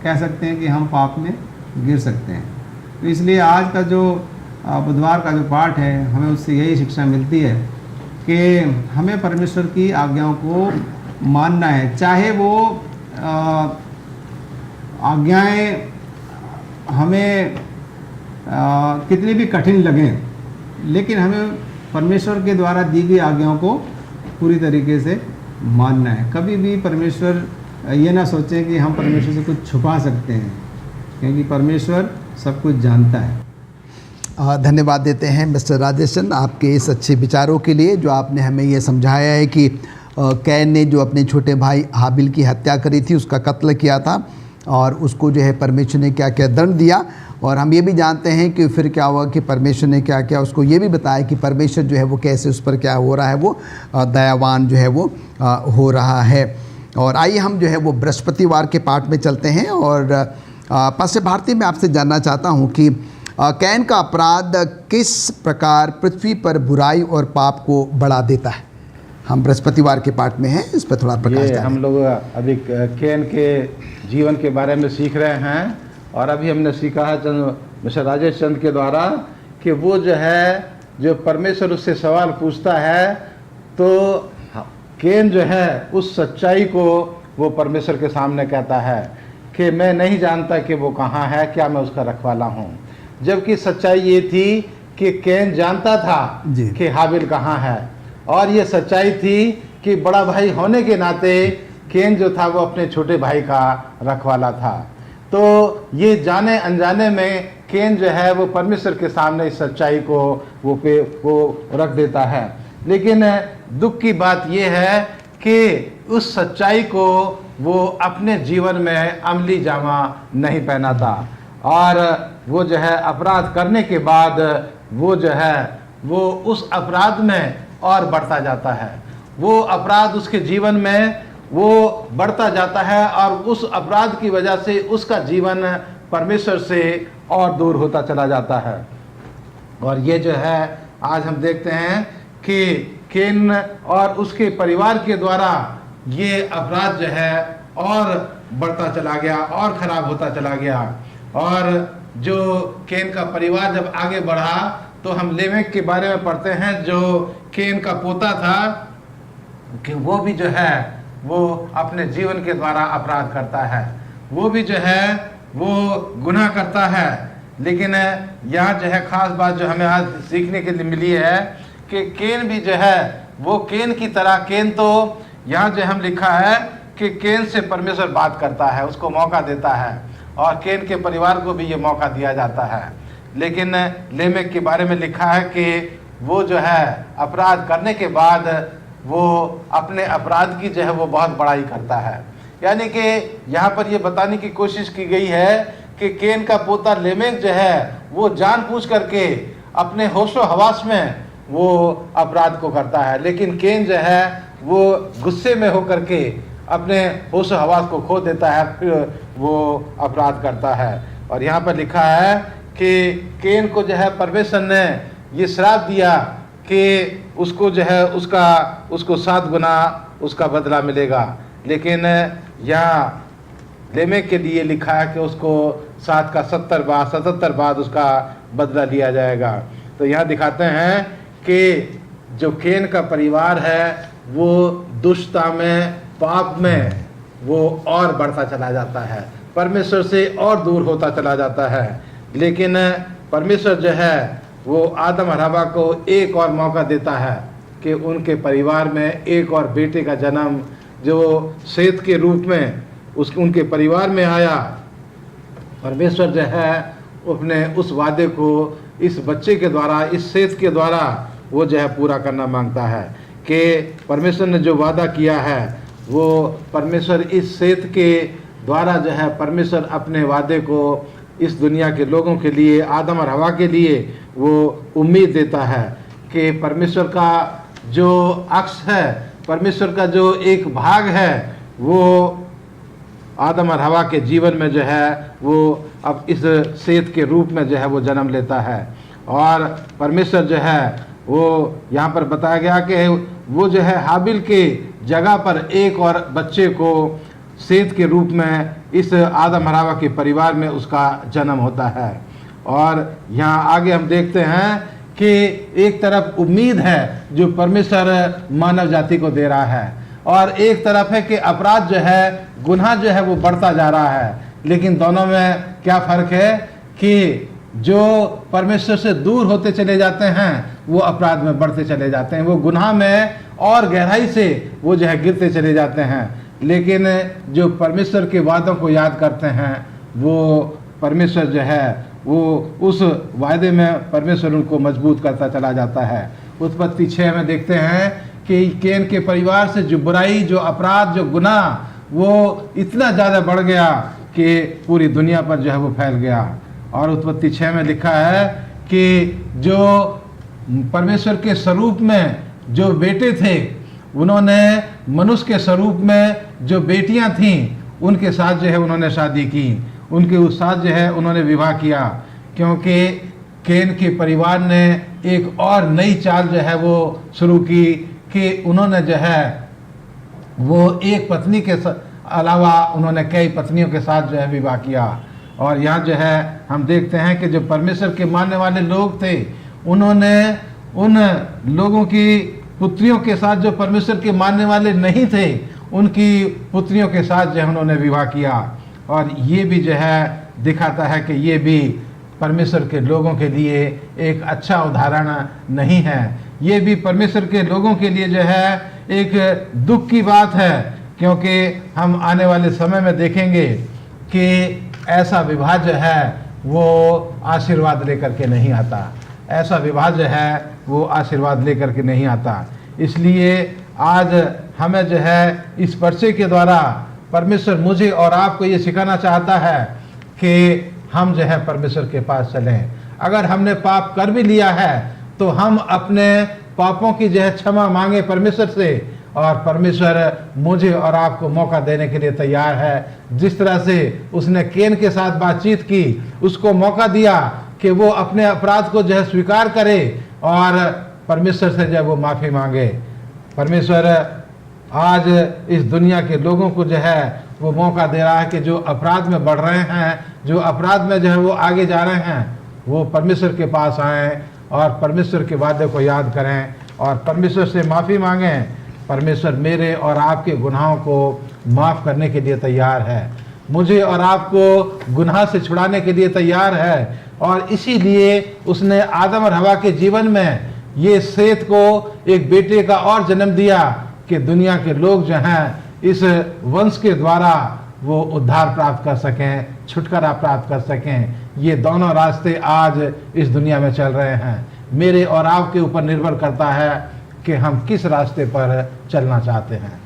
कह सकते हैं कि हम पाप में गिर सकते हैं। तो इसलिए आज का जो बुधवार का जो पाठ है, हमें उससे यही शिक्षा मिलती है कि हमें परमेश्वर की आज्ञाओं को मानना है, चाहे वो आज्ञाएं हमें कितनी भी कठिन लगें, लेकिन हमें परमेश्वर के द्वारा दी गई आज्ञाओं को पूरी तरीके से मानना है। कभी भी परमेश्वर ये ना सोचें कि हम परमेश्वर से कुछ छुपा सकते हैं, क्योंकि परमेश्वर सब कुछ जानता है। धन्यवाद देते हैं मिस्टर राजेशन आपके इस अच्छे विचारों के लिए, जो आपने हमें ये समझाया है कि कैन ने जो अपने छोटे भाई हाबिल की हत्या करी थी, उसका कत्ल किया था, और उसको जो है परमेश्वर ने क्या क्या दंड दिया। और हम ये भी जानते हैं कि फिर क्या हुआ कि परमेश्वर ने क्या क्या उसको ये भी बताया कि परमेश्वर जो है वो कैसे उस पर क्या हो रहा है, वो दयावान जो है वो हो रहा है। और आइए हम जो है वो बृहस्पतिवार के पाठ में चलते हैं। और पास्टर भारती, मैं आपसे जानना चाहता हूँ कि कैन का अपराध किस प्रकार पृथ्वी पर बुराई और पाप को बढ़ा देता है। हम बृहस्पतिवार के पाठ में हैं, इस पर थोड़ा प्रकाश डालें। हम लोग अभी कैन के जीवन के बारे में सीख रहे हैं, और अभी हमने सीखा है मिस्टर राजेश चंद के द्वारा कि वो जो है, जो परमेश्वर उससे सवाल पूछता है, तो कैन जो है उस सच्चाई को वो परमेश्वर के सामने कहता है कि मैं नहीं जानता कि वो कहाँ है, क्या मैं उसका रखवाला हूँ। जबकि सच्चाई ये थी कि कैन जानता था कि हाबिल कहाँ है, और ये सच्चाई थी कि बड़ा भाई होने के नाते कैन जो था वो अपने छोटे भाई का रखवाला था। तो ये जाने अनजाने में कैन जो है वो परमेश्वर के सामने इस सच्चाई को वो रख देता है। लेकिन दुख की बात ये है कि उस सच्चाई को वो अपने जीवन में अमली जामा नहीं पहनाता, और वो जो है अपराध करने के बाद वो जो है वो उस अपराध में और बढ़ता जाता है। वो अपराध उसके जीवन में वो बढ़ता जाता है, और उस अपराध की वजह से उसका जीवन परमेश्वर से और दूर होता चला जाता है। और ये जो है आज हम देखते हैं कि केन और उसके परिवार के द्वारा ये अपराध जो है और बढ़ता चला गया और खराब होता चला गया। और जो केन का परिवार जब आगे बढ़ा तो हम लेमेक के बारे में पढ़ते हैं, जो केन का पोता था कि वो भी जो है वो अपने जीवन के द्वारा अपराध करता है, वो भी जो है वो गुनाह करता है। लेकिन यहाँ जो है खास बात जो हमें आज सीखने के लिए मिली है कि केन भी जो है वो केन की तरह, केन तो यहाँ जो हम लिखा है कि केन से परमेश्वर बात करता है, उसको मौका देता है, और केन के परिवार को भी ये मौका दिया जाता है। लेकिन लेमेक के बारे में लिखा है कि वो जो है अपराध करने के बाद वो अपने अपराध की जो है वो बहुत बड़ाई करता है। यानी कि यहाँ पर ये बताने की कोशिश की गई है कि केन का पोता लेमेक जो है वो जानबूझ करके अपने होशो हवास में वो अपराध को करता है, लेकिन केन जो है वो गुस्से में होकर के अपने होशो हवास को खो देता है, फिर वो अपराध करता है। और यहाँ पर लिखा है कि केन को जो है परमेश्वर ने ये श्राप दिया कि उसको जो है उसको 7 गुना उसका बदला मिलेगा। लेकिन यहाँ लेमेक के लिए लिखा है कि उसको 7 का 77 बाद उसका बदला लिया जाएगा। तो यहाँ दिखाते हैं कि जो केन का परिवार है वो दुष्टता में, पाप में वो और बढ़ता चला जाता है, परमेश्वर से और दूर होता चला जाता है। लेकिन परमेश्वर जो है वो आदम और हवा को एक और मौका देता है कि उनके परिवार में एक और बेटे का जन्म जो सेत के रूप में उनके परिवार में आया। परमेश्वर जो है अपने उस वादे को इस बच्चे के द्वारा, इस सेत के द्वारा वो जो है पूरा करना मांगता है कि परमेश्वर ने जो वादा किया है वो परमेश्वर इस सेत के द्वारा जो है परमेश्वर अपने वादे को इस दुनिया के लोगों के लिए, आदम और हवा के लिए वो उम्मीद देता है कि परमेश्वर का जो अक्ष है, परमेश्वर का जो एक भाग है वो आदम और हवा के जीवन में जो है वो अब इस सेत के रूप में जो है वो जन्म लेता है। और परमेश्वर जो है वो यहाँ पर बताया गया कि वो जो है हाबिल के जगह पर एक और बच्चे को सेत के रूप में इस आदम और हवा के परिवार में उसका जन्म होता है। और यहाँ आगे हम देखते हैं कि एक तरफ उम्मीद है जो परमेश्वर मानव जाति को दे रहा है, और एक तरफ है कि अपराध जो है, गुनाह जो है वो बढ़ता जा रहा है। लेकिन दोनों में क्या फ़र्क है कि जो परमेश्वर से दूर होते चले जाते हैं वो अपराध में बढ़ते चले जाते हैं, वो गुनाह में और गहराई से वो जो है गिरते चले जाते हैं। लेकिन जो परमेश्वर के वादों को याद करते हैं वो परमेश्वर जो है वो उस वायदे में परमेश्वर उनको मजबूत करता चला जाता है। उत्पत्ति 6 में देखते हैं कि केन के परिवार से जो बुराई, जो अपराध, जो गुनाह वो इतना ज़्यादा बढ़ गया कि पूरी दुनिया पर जो है वो फैल गया। और उत्पत्ति 6 में लिखा है कि जो परमेश्वर के स्वरूप में जो बेटे थे उन्होंने मनुष्य के स्वरूप में जो बेटियां थीं उनके साथ जो है उन्होंने शादी की, उनके उस साथ जो है उन्होंने विवाह किया, क्योंकि केन के परिवार ने एक और नई चाल जो है वो शुरू की कि उन्होंने जो है वो एक पत्नी के अलावा उन्होंने कई पत्नियों के साथ जो है विवाह किया। और यहाँ जो है हम देखते हैं कि जो परमेश्वर के मानने वाले लोग थे उन्होंने उन लोगों की पुत्रियों के साथ जो परमेश्वर के मानने वाले नहीं थे उनकी पुत्रियों के साथ जो है उन्होंने विवाह किया। और ये भी जो है दिखाता है कि ये भी परमेश्वर के लोगों के लिए एक अच्छा उदाहरण नहीं है, ये भी परमेश्वर के लोगों के लिए जो है एक दुख की बात है, क्योंकि हम आने वाले समय में देखेंगे कि ऐसा विवाह जो है वो आशीर्वाद लेकर के नहीं आता, ऐसा विवाह जो है वो आशीर्वाद लेकर के नहीं आता। इसलिए आज हमें जो है इस पर्चे के द्वारा परमेश्वर मुझे और आपको ये सिखाना चाहता है कि हम जो है परमेश्वर के पास चलें। अगर हमने पाप कर भी लिया है तो हम अपने पापों की जो है क्षमा मांगे परमेश्वर से, और परमेश्वर मुझे और आपको मौका देने के लिए तैयार है। जिस तरह से उसने केन के साथ बातचीत की, उसको मौका दिया कि वो अपने अपराध को जो है स्वीकार करे और परमेश्वर से जब वो माफ़ी मांगे। परमेश्वर आज इस दुनिया के लोगों को जो है वो मौका दे रहा है कि जो अपराध में बढ़ रहे हैं, जो अपराध में जो है वो आगे जा रहे हैं, वो परमेश्वर के पास आएँ और परमेश्वर के वादे को याद करें और परमेश्वर से माफ़ी मांगें। परमेश्वर मेरे और आपके गुनाहों को माफ़ करने के लिए तैयार है, मुझे और आपको गुनाह से छुड़ाने के लिए तैयार है। और इसीलिए उसने आदम और हवा के जीवन में ये सेत को एक बेटे का और जन्म दिया कि दुनिया के लोग जो हैं इस वंश के द्वारा वो उद्धार प्राप्त कर सकें, छुटकारा प्राप्त कर सकें। ये दोनों रास्ते आज इस दुनिया में चल रहे हैं। मेरे और आपके ऊपर निर्भर करता है कि हम किस रास्ते पर चलना चाहते हैं।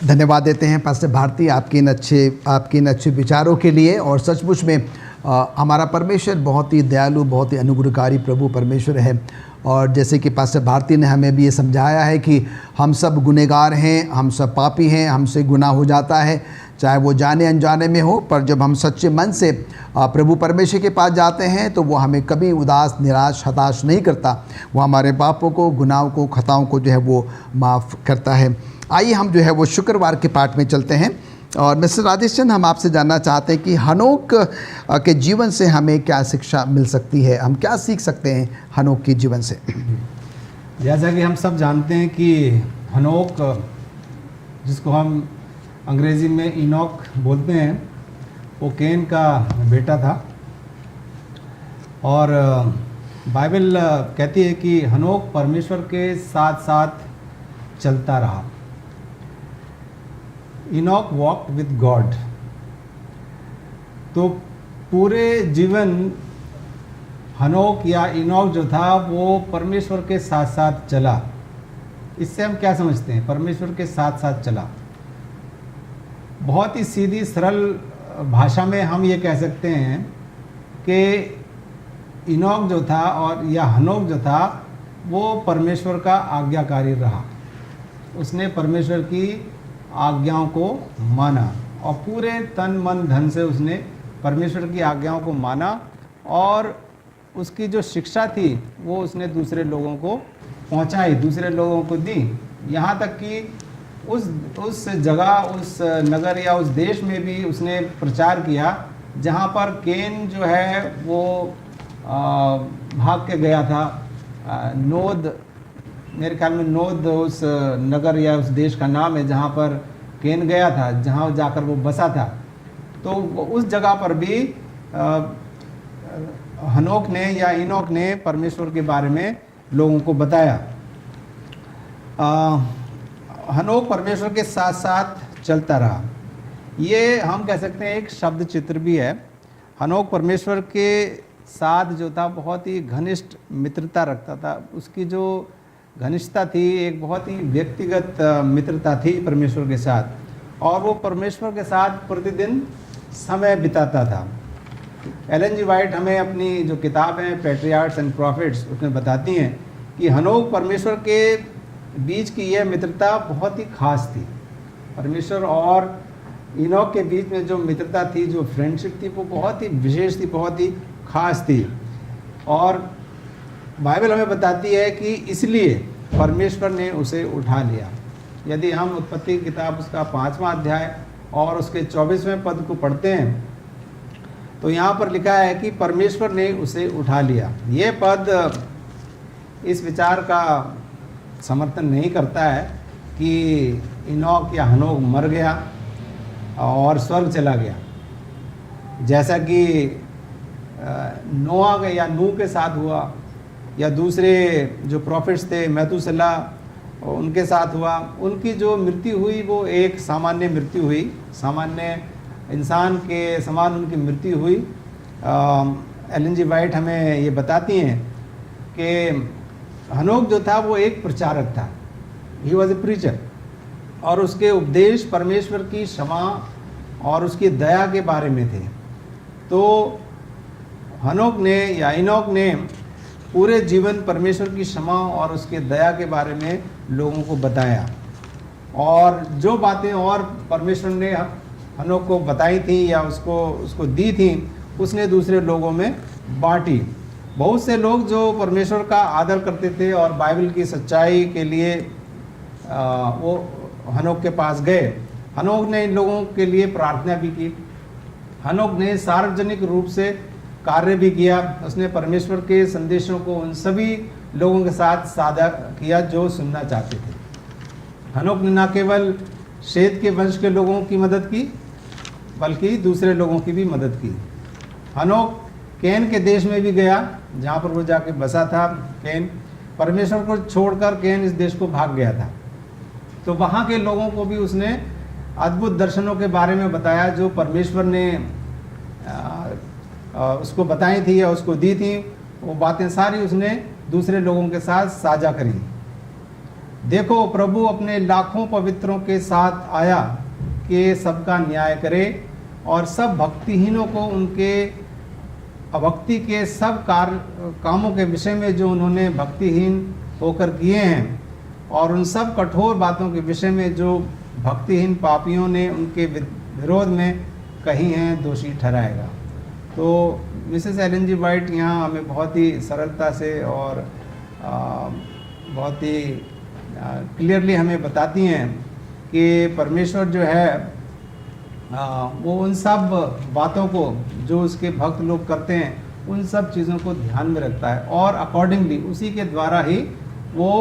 धन्यवाद देते हैं पास्टर भारती आपके इन अच्छे विचारों के लिए। और सचमुच में हमारा परमेश्वर बहुत ही दयालु, बहुत ही अनुग्रहकारी प्रभु परमेश्वर है। और जैसे कि पास्टर भारती ने हमें भी ये समझाया है कि हम सब गुनहगार हैं, हम सब पापी हैं, हमसे गुनाह हो जाता है, चाहे वो जाने अनजाने में हो। पर जब हम सच्चे मन से प्रभु परमेश्वर के पास जाते हैं तो वो हमें कभी उदास, निराश, हताश नहीं करता। वो हमारे पापों को, गुनाहों को, खताओं को जो है वो माफ़ करता है। आइए हम जो है वो शुक्रवार के पाठ में चलते हैं। और मिस्टर राजेश चंद, हम आपसे जानना चाहते हैं कि हनोक के जीवन से हमें क्या शिक्षा मिल सकती है, हम क्या सीख सकते हैं हनोक के जीवन से? जैसा कि हम सब जानते हैं कि हनोक, जिसको हम अंग्रेज़ी में इनॉक बोलते हैं, वो केन का बेटा था। और बाइबल कहती है कि हनोक परमेश्वर के साथ साथ चलता रहा। Enoch walked with God. तो पूरे जीवन हनोक या इनॉक जो था वो परमेश्वर के साथ साथ चला। इससे हम क्या समझते हैं? परमेश्वर के साथ साथ चला। बहुत ही सीधी सरल भाषा में हम ये कह सकते हैं कि इनॉक जो था और या हनोक जो था वो परमेश्वर का आज्ञाकारी रहा। उसने परमेश्वर की आज्ञाओं को माना और पूरे तन मन धन से उसने परमेश्वर की आज्ञाओं को माना। और उसकी जो शिक्षा थी वो उसने दूसरे लोगों को पहुंचाई, दूसरे लोगों को दी। यहाँ तक कि उस जगह, उस नगर या उस देश में भी उसने प्रचार किया जहाँ पर केन जो है वो भाग के गया था। नोद, मेरे ख्याल में नोद उस नगर या उस देश का नाम है जहाँ पर केन गया था, जहाँ जाकर वो बसा था। तो उस जगह पर भी हनोक ने या इनोक ने परमेश्वर के बारे में लोगों को बताया। हनोक परमेश्वर के साथ साथ चलता रहा। ये हम कह सकते हैं एक शब्द चित्र भी है। हनोक परमेश्वर के साथ जो था बहुत ही घनिष्ठ मित्रता रखता था। उसकी जो घनिष्ठता थी एक बहुत ही व्यक्तिगत मित्रता थी परमेश्वर के साथ, और वो परमेश्वर के साथ प्रतिदिन समय बिताता था। एलन जी वाइट हमें अपनी जो किताब है पैट्रियार्क्स एंड प्रॉफिट्स उसमें बताती हैं कि हनोक परमेश्वर के बीच की यह मित्रता बहुत ही खास थी। परमेश्वर और इनोक के बीच में जो मित्रता थी, जो फ्रेंडशिप थी, वो बहुत ही विशेष थी, बहुत ही खास थी। और बाइबल हमें बताती है कि इसलिए परमेश्वर ने उसे उठा लिया। यदि हम उत्पत्ति की किताब उसका 5वां अध्याय और उसके 24वें पद को पढ़ते हैं तो यहाँ पर लिखा है कि परमेश्वर ने उसे उठा लिया। ये पद इस विचार का समर्थन नहीं करता है कि इनोक या हनोक मर गया और स्वर्ग चला गया, जैसा कि नोआ या नूह के साथ हुआ या दूसरे जो प्रॉफिट्स थे मैतूसला उनके साथ हुआ। उनकी जो मृत्यु हुई वो एक सामान्य मृत्यु हुई, सामान्य इंसान के समान उनकी मृत्यु हुई। एलन जी वाइट हमें ये बताती हैं कि हनोक जो था वो एक प्रचारक था, ही वॉज ए प्रीचर, और उसके उपदेश परमेश्वर की क्षमा और उसकी दया के बारे में थे। तो हनोक ने या इनोक ने पूरे जीवन परमेश्वर की क्षमा और उसके दया के बारे में लोगों को बताया, और जो बातें और परमेश्वर ने हनोक को बताई थी या उसको दी थी उसने दूसरे लोगों में बांटी। बहुत से लोग जो परमेश्वर का आदर करते थे और बाइबल की सच्चाई के लिए वो हनोक के पास गए। हनोक ने इन लोगों के लिए प्रार्थना भी की। हनोक ने सार्वजनिक रूप से कार्य भी किया। उसने परमेश्वर के संदेशों को उन सभी लोगों के साथ साझा किया जो सुनना चाहते थे। हनोक ने न केवल शेत के वंश के लोगों की मदद की बल्कि दूसरे लोगों की भी मदद की। हनोक कैन के देश में भी गया जहाँ पर वो जाके बसा था। कैन परमेश्वर को छोड़कर कैन इस देश को भाग गया था, तो वहाँ के लोगों को भी उसने अद्भुत दर्शनों के बारे में बताया जो परमेश्वर ने उसको बताई थी या उसको दी थी। वो बातें सारी उसने दूसरे लोगों के साथ साझा करी। देखो, प्रभु अपने लाखों पवित्रों के साथ आया कि सबका न्याय करे और सब भक्तिहीनों को उनके अभक्ति के सब कामों के विषय में जो उन्होंने भक्तिहीन होकर किए हैं और उन सब कठोर बातों के विषय में जो भक्तिहीन पापियों ने उनके विरोध में कही हैं, दोषी ठहराएगा। तो मिसेस एलन जी वाइट यहाँ हमें बहुत ही सरलता से और बहुत ही क्लियरली हमें बताती हैं कि परमेश्वर जो है वो उन सब बातों को जो उसके भक्त लोग करते हैं उन सब चीज़ों को ध्यान में रखता है और अकॉर्डिंगली उसी के द्वारा ही वो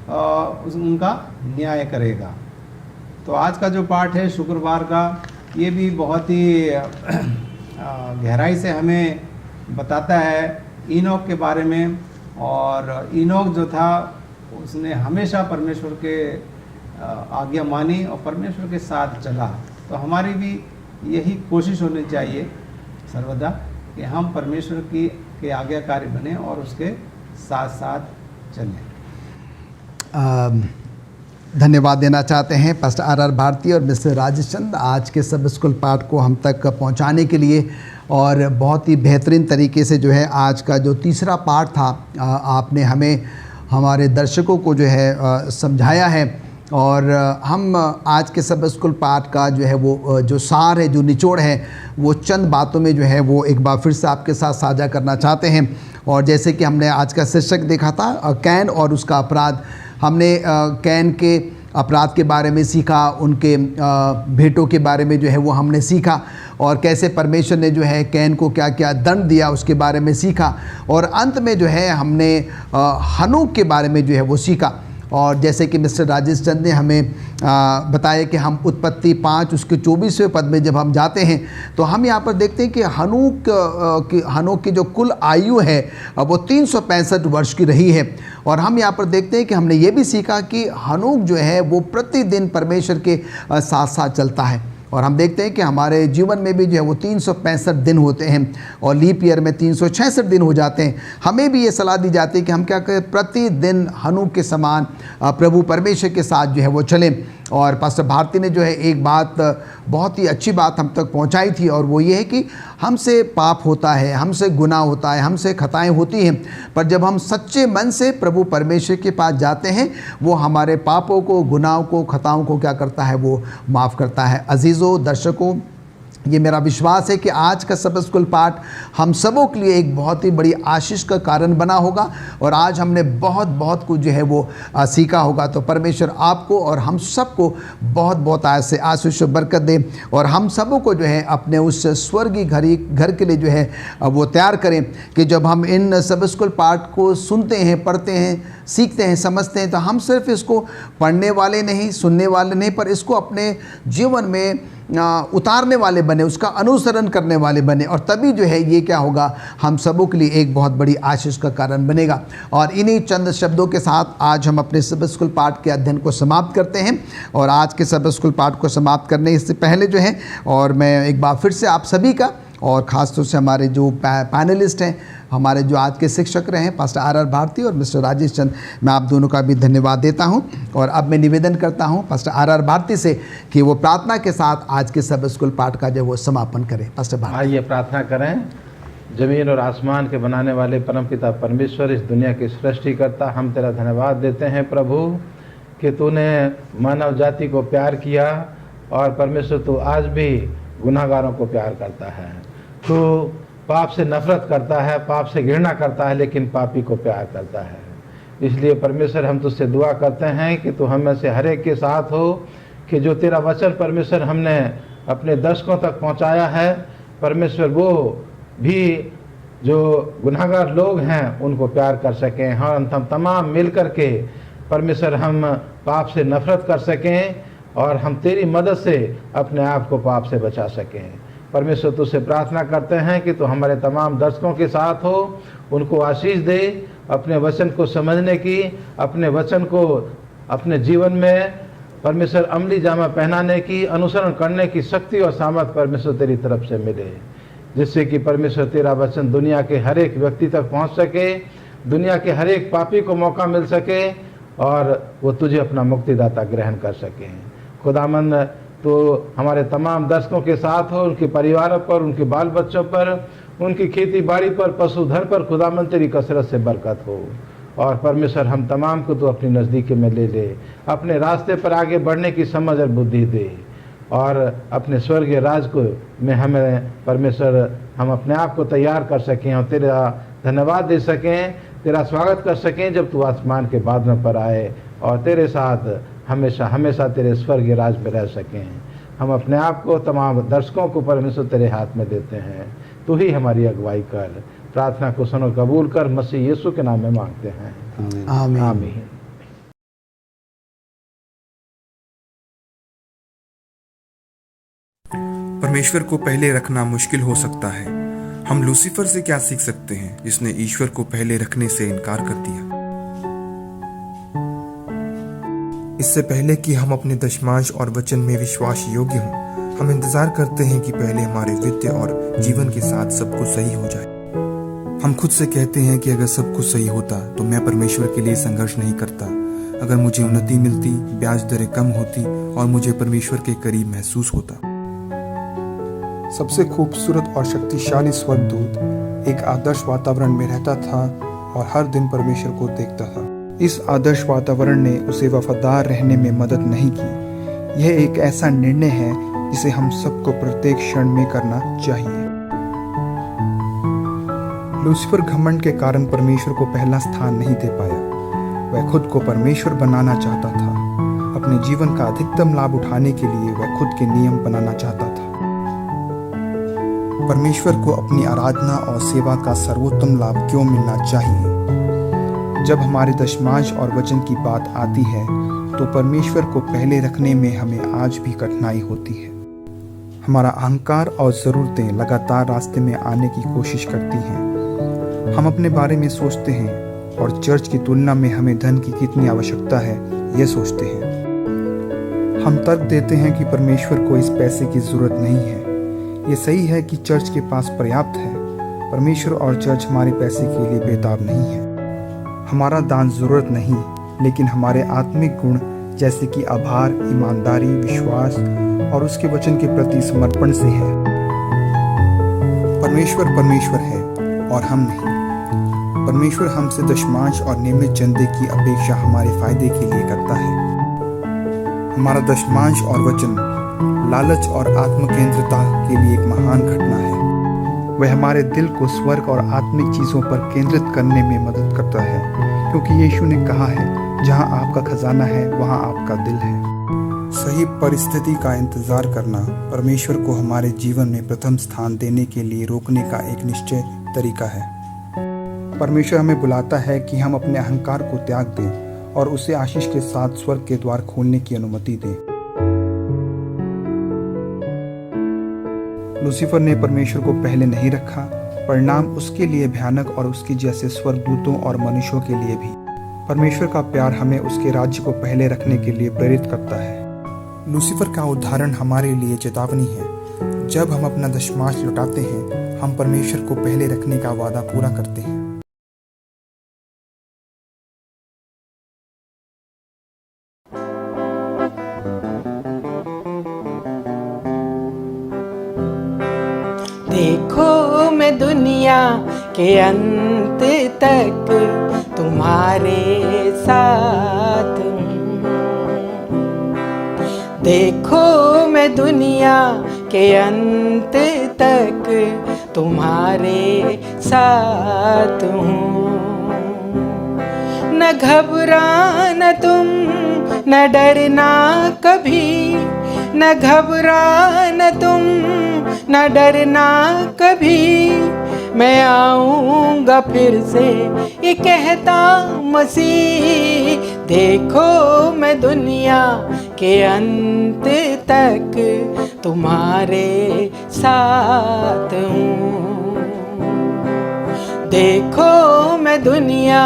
उनका न्याय करेगा। तो आज का जो पाठ है शुक्रवार का, ये भी बहुत ही गहराई से हमें बताता है इनोक के बारे में। और इनोक जो था उसने हमेशा परमेश्वर के आज्ञा मानी और परमेश्वर के साथ चला। तो हमारी भी यही कोशिश होनी चाहिए सर्वदा कि हम परमेश्वर के आज्ञाकारी बने और उसके साथ साथ चलें। धन्यवाद देना चाहते हैं पास्टर आर भारती और मिस्टर राजेश चंद आज के सब स्कूल पाठ को हम तक पहुंचाने के लिए। और बहुत ही बेहतरीन तरीके से जो है आज का जो तीसरा पाठ था आपने हमें हमारे दर्शकों को जो है समझाया है। और हम आज के सब स्कूल पाठ का जो है वो जो सार है, जो निचोड़ है, वो चंद बातों में जो है वो एक बार फिर से आपके साथ साझा करना चाहते हैं। और जैसे कि हमने आज का शीर्षक देखा था कैन और उसका अपराध। हमने कैन के अपराध के बारे में सीखा, उनके भेंटों के बारे में जो है वो हमने सीखा और कैसे परमेश्वर ने जो है कैन को क्या क्या दंड दिया उसके बारे में सीखा। और अंत में जो है हमने हनोक के बारे में जो है वो सीखा। और जैसे कि मिस्टर राजेश चंद ने हमें बताया कि हम उत्पत्ति 5 उसके 24वें पद में जब हम जाते हैं तो हम यहाँ पर देखते हैं कि हनोक की जो कुल आयु है वो 365 वर्ष की रही है। और हम यहाँ पर देखते हैं कि हमने ये भी सीखा कि हनोक जो है वो प्रतिदिन परमेश्वर के साथ साथ चलता है। और हम देखते हैं कि हमारे जीवन में भी जो है वो 365 दिन होते हैं और लीप ईयर में 366 दिन हो जाते हैं। हमें भी ये सलाह दी जाती है कि हम क्या करें, प्रतिदिन हनोक के समान प्रभु परमेश्वर के साथ जो है वो चलें। और पास्टर भारती ने जो है एक बात बहुत ही अच्छी बात हम तक पहुंचाई थी और वो ये है कि हमसे पाप होता है, हमसे गुनाह होता है, हमसे खताएं होती हैं, पर जब हम सच्चे मन से प्रभु परमेश्वर के पास जाते हैं वो हमारे पापों को, गुनाहों को, खताओं को क्या करता है, वो माफ़ करता है। अजीज़ों, दर्शकों, ये मेरा विश्वास है कि आज का सब स्कूल पाठ हम सबों के लिए एक बहुत ही बड़ी आशीष का कारण बना होगा और आज हमने बहुत बहुत कुछ जो है वो सीखा होगा। तो परमेश्वर आपको और हम सबको बहुत बहुत आज से आशीष और बरकत दे और हम सबों को जो है अपने उस स्वर्गीय घर के लिए जो है वो तैयार करें कि जब हम इन सब स्कूल पाठ को सुनते हैं, पढ़ते हैं, सीखते हैं, समझते हैं तो हम सिर्फ इसको पढ़ने वाले नहीं, सुनने वाले नहीं, पर इसको अपने जीवन में उतारने वाले बने, उसका अनुसरण करने वाले बने। और तभी जो है ये क्या होगा, हम सबों के लिए एक बहुत बड़ी आशीष का कारण बनेगा। और इन्हीं चंद शब्दों के साथ आज हम अपने सब स्कूल पाठ के अध्ययन को समाप्त करते हैं। और आज के सब स्कूल पाठ को समाप्त करने से पहले जो है, और मैं एक बार फिर से आप सभी का और ख़ास तौर से हमारे जो पैनलिस्ट हैं, हमारे जो आज के शिक्षक रहे हैं पास्टर आर भारती और मिस्टर राजेश चंद, मैं आप दोनों का भी धन्यवाद देता हूं। और अब मैं निवेदन करता हूं पास्टर आर भारती से कि वो प्रार्थना के साथ आज के सब स्कूल पाठ का जो वो समापन करें। पास्टर भारती, आइए प्रार्थना करें। ज़मीन और आसमान के बनाने वाले परमपिता परमेश्वर, इस दुनिया के सृष्टिकर्ता, हम तेरा धन्यवाद देते हैं प्रभु कि तूने मानव जाति को प्यार किया और परमेश्वर तू आज भी गुनाहगारों को प्यार करता है। तो पाप से नफरत करता है, पाप से घृणा करता है, लेकिन पापी को प्यार करता है। इसलिए परमेश्वर हम तुझसे दुआ करते हैं कि तू हम में से हर एक के साथ हो, कि जो तेरा वचन परमेश्वर हमने अपने दर्शकों तक पहुंचाया है, परमेश्वर वो भी जो गुनाहगार लोग हैं उनको प्यार कर सकें। हाँ, हम तमाम मिल कर के परमेश्वर हम पाप से नफरत कर सकें और हम तेरी मदद से अपने आप को पाप से बचा सकें। परमेश्वर तुझसे प्रार्थना करते हैं कि तू हमारे तमाम दर्शकों के साथ हो, उनको आशीष दे, अपने वचन को समझने की, अपने वचन को अपने जीवन में परमेश्वर अमली जामा पहनाने की, अनुसरण करने की शक्ति और सामर्थ परमेश्वर तेरी तरफ से मिले, जिससे कि परमेश्वर तेरा वचन दुनिया के हर एक व्यक्ति तक पहुंच सके, दुनिया के हर एक पापी को मौका मिल सके और वो तुझे अपना मुक्तिदाता ग्रहण कर सके। खुदामंद तो हमारे तमाम दर्शकों के साथ हो, उनके परिवारों पर, उनके बाल बच्चों पर, उनकी खेती बाड़ी पर, पशुधन पर खुदामंद तेरी कसरत से बरकत हो। और परमेश्वर हम तमाम को तो अपनी नज़दीकी में ले ले, अपने रास्ते पर आगे बढ़ने की समझ और बुद्धि दे और अपने स्वर्गीय राज को में हमें परमेश्वर हम अपने आप को तैयार कर सकें और तेरा धन्यवाद दे सकें, तेरा स्वागत कर सकें जब तू आसमान के बादलों पर आए और तेरे साथ हमेशा हमेशा तेरे स्वर्गीय राज में रह सकें। हम अपने आप को तमाम दर्शकों को परमेश्वर तेरे हाथ में देते हैं, तू ही हमारी अगुवाई कर। प्रार्थना को सुनो, कबूल कर, मसीह यीशु के नाम में मांगते हैं, आमीन। आमीन। परमेश्वर को पहले रखना मुश्किल हो सकता है। हम लूसीफर से क्या सीख सकते हैं जिसने ईश्वर को पहले रखने से इनकार कर दिया? इससे पहले कि हम अपने दशमांश और वचन में विश्वास योग्य हों, हम इंतजार करते हैं कि पहले हमारे वित्त और जीवन के साथ सब कुछ सही हो जाए। हम खुद से कहते हैं कि अगर सब कुछ सही होता तो मैं परमेश्वर के लिए संघर्ष नहीं करता। अगर मुझे उन्नति मिलती, ब्याज दरें कम होती और मुझे परमेश्वर के करीब महसूस होता। सबसे खूबसूरत और शक्तिशाली स्वर्गदूत एक आदर्श वातावरण में रहता था और हर दिन परमेश्वर को देखता था। इस आदर्श वातावरण ने उसे वफादार रहने में मदद नहीं की। यह एक ऐसा निर्णय है जिसे हम सबको प्रत्येक क्षण में करना चाहिए। लूसीफर घमंड के कारण परमेश्वर को पहला स्थान नहीं दे पाया। वह खुद को परमेश्वर बनाना चाहता था। अपने जीवन का अधिकतम लाभ उठाने के लिए वह खुद के नियम बनाना चाहता था। परमेश्वर को अपनी आराधना और सेवा का सर्वोत्तम लाभ क्यों मिलना चाहिए? जब हमारे दशमांश और वचन की बात आती है तो परमेश्वर को पहले रखने में हमें आज भी कठिनाई होती है। हमारा अहंकार और ज़रूरतें लगातार रास्ते में आने की कोशिश करती हैं। हम अपने बारे में सोचते हैं और चर्च की तुलना में हमें धन की कितनी आवश्यकता है ये सोचते हैं। हम तर्क देते हैं कि परमेश्वर को इस पैसे की ज़रूरत नहीं है। ये सही है कि चर्च के पास पर्याप्त है। परमेश्वर और चर्च हमारे पैसे के लिए बेताब नहीं है। हमारा दान ज़रूरत नहीं, लेकिन हमारे आत्मिक गुण जैसे कि आभार, ईमानदारी, विश्वास और उसके वचन के प्रति समर्पण से है। परमेश्वर परमेश्वर है और हम नहीं। परमेश्वर हमसे दशमांश और नियमित चंदे की अपेक्षा हमारे फायदे के लिए करता है। हमारा दशमांश और वचन लालच और आत्मकेंद्रिता के लिए एक महान घटना है। वह हमारे दिल को स्वर्ग और आत्मिक चीज़ों पर केंद्रित करने में मदद करता है, क्योंकि यीशु ने कहा है, जहां आपका खजाना है वहां आपका दिल है। सही परिस्थिति का इंतजार करना परमेश्वर को हमारे जीवन में प्रथम स्थान देने के लिए रोकने का एक निश्चय तरीका है। परमेश्वर हमें बुलाता है कि हम अपने अहंकार को त्याग दें और उसे आशीष के साथ स्वर्ग के द्वार खोलने की अनुमति दें। लूसीफर ने परमेश्वर को पहले नहीं रखा। परिणाम उसके लिए भयानक और उसके जैसे स्वर्गदूतों और मनुष्यों के लिए भी। परमेश्वर का प्यार हमें उसके राज्य को पहले रखने के लिए प्रेरित करता है। लूसीफर का उदाहरण हमारे लिए चेतावनी है। जब हम अपना दशमांश लौटाते हैं, हम परमेश्वर को पहले रखने का वादा पूरा करते हैं। देखो मैं दुनिया के अंत तक तुम्हारे साथ हूँ। देखो मैं दुनिया के अंत तक तुम्हारे साथ हूँ। न घबराना तुम, न डरना कभी, न घबराना तुम, न डरना कभी। मैं आऊँगा फिर से, ये कहता मसीह। देखो मैं दुनिया के अंत तक तुम्हारे साथ हूँ। देखो मैं दुनिया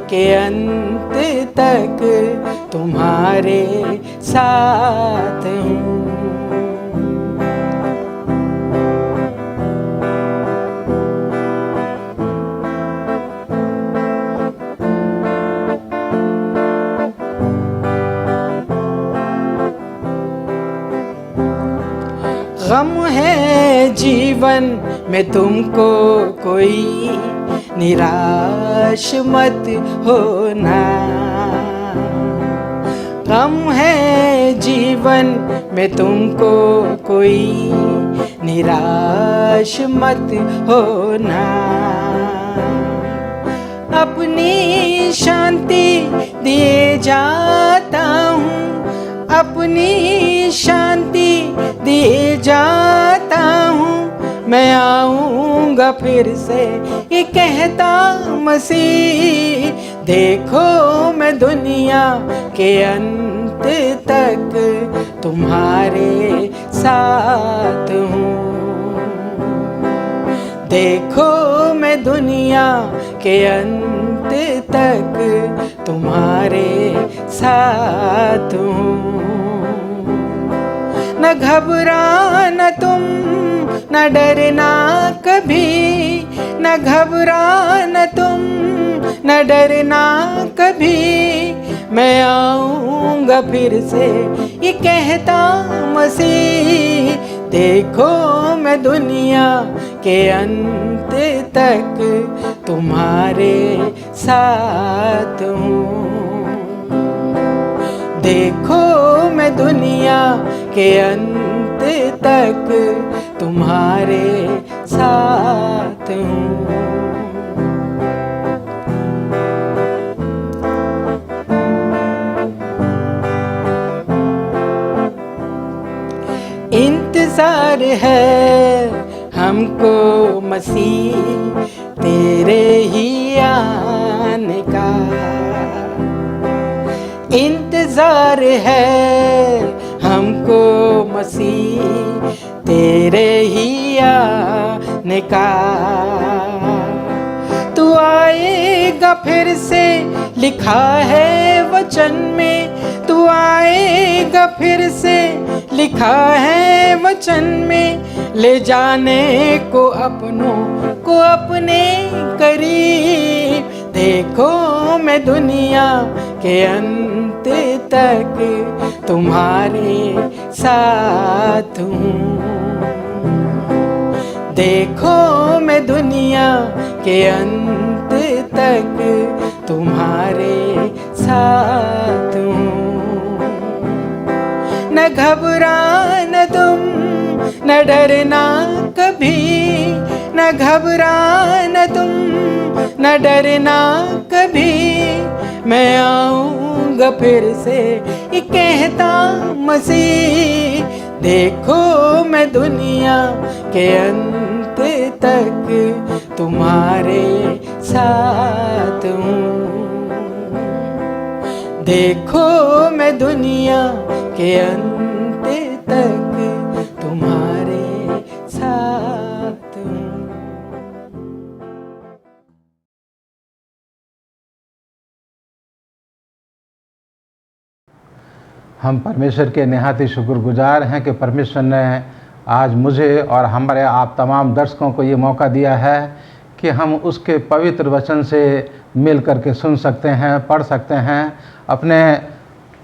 के अंत तक तुम्हारे साथ हूँ। गम है जीवन में तुमको कोई, निराश मत होना। गम है जीवन में तुमको कोई, निराश मत होना। अपनी शांति दिए जाता हूँ, अपनी शांति दिए जाता हूँ। मैं आऊँगा फिर से, ये कहता मसीह। देखो मैं दुनिया के अंत तक तुम्हारे साथ हूँ। देखो मैं दुनिया के अंत तक तुम्हारे साथ हूँ। न घबराना तुम, न डरना कभी, न घबराना तुम, न डरना कभी। मैं आऊँगा फिर से, ये कहता मसीह। देखो मैं दुनिया के अंत तक तुम्हारे साथ हूँ। देखो मैं दुनिया के अंत तक तुम्हारे साथ हूँ। इंतजार है हमको मसीह तेरे ही आने का। इंतजार है हमको मसीह तेरे ही आने का। तू आएगा फिर से, लिखा है वचन में। तू आएगा फिर से, लिखा है वचन में। ले जाने को अपनों को अपने करीब। देखो मैं दुनिया के अंत तक तुम्हारे साथ हूँ। देखो मैं दुनिया के अंत तक तुम्हारे साथ हूँ। न घबराना तुम, न डरना कभी, न घबराना तुम, न डरना कभी। मैं आऊँगा फिर से, ये कहता मसीह। देखो मैं दुनिया के अंत तक तुम्हारे साथ हूँ। देखो मैं दुनिया के अंत तक तुम्हारे साथ हूँ। हम परमेश्वर के निहाती शुक्रगुजार हैं कि परमेश्वर ने आज मुझे और हमारे आप तमाम दर्शकों को ये मौका दिया है कि हम उसके पवित्र वचन से मिल करके सुन सकते हैं, पढ़ सकते हैं, अपने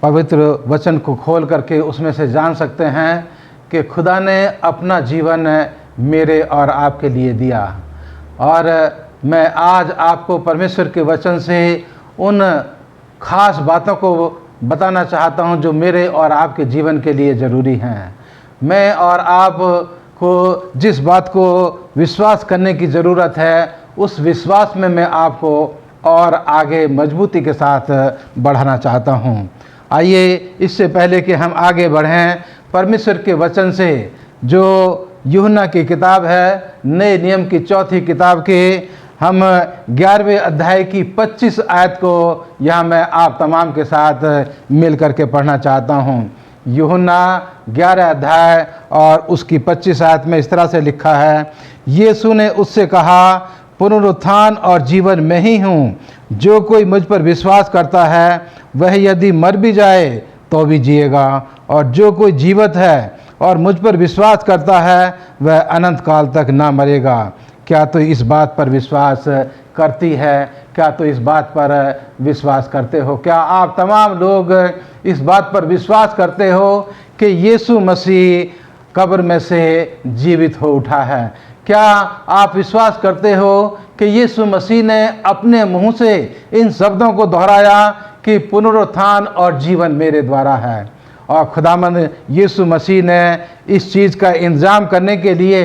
पवित्र वचन को खोल करके उसमें से जान सकते हैं कि खुदा ने अपना जीवन मेरे और आपके लिए दिया। और मैं आज आपको परमेश्वर के वचन से उन खास बातों को बताना चाहता हूं जो मेरे और आपके जीवन के लिए ज़रूरी हैं। मैं और आप को जिस बात को विश्वास करने की ज़रूरत है, उस विश्वास में मैं आपको और आगे मजबूती के साथ बढ़ाना चाहता हूँ। आइए इससे पहले कि हम आगे बढ़ें, परमेश्वर के वचन से जो यूहन्ना की किताब है, नए नियम की चौथी किताब के हम 11वें अध्याय की 25 आयत को यहाँ मैं आप तमाम के साथ मिल करके पढ़ना चाहता हूँ। यूहन्ना 11 अध्याय और उसकी 25 आयत में इस तरह से लिखा है, यीशु ने उससे कहा, पुनरुत्थान और जीवन मैं ही हूँ। जो कोई मुझ पर विश्वास करता है वह यदि मर भी जाए तो भी जिएगा, और जो कोई जीवित है और मुझ पर विश्वास करता है वह अनंत काल तक ना मरेगा। क्या तो इस बात पर विश्वास करती है? क्या तो इस बात पर विश्वास करते हो? क्या आप तमाम लोग इस बात पर विश्वास करते हो कि यीशु मसीह कब्र में से जीवित हो उठा है? क्या आप विश्वास करते हो कि यीशु मसीह ने अपने मुंह से इन शब्दों को दोहराया कि पुनरुत्थान और जीवन मेरे द्वारा है? और खुदावंद यीशु मसीह ने इस चीज़ का इंतजाम करने के लिए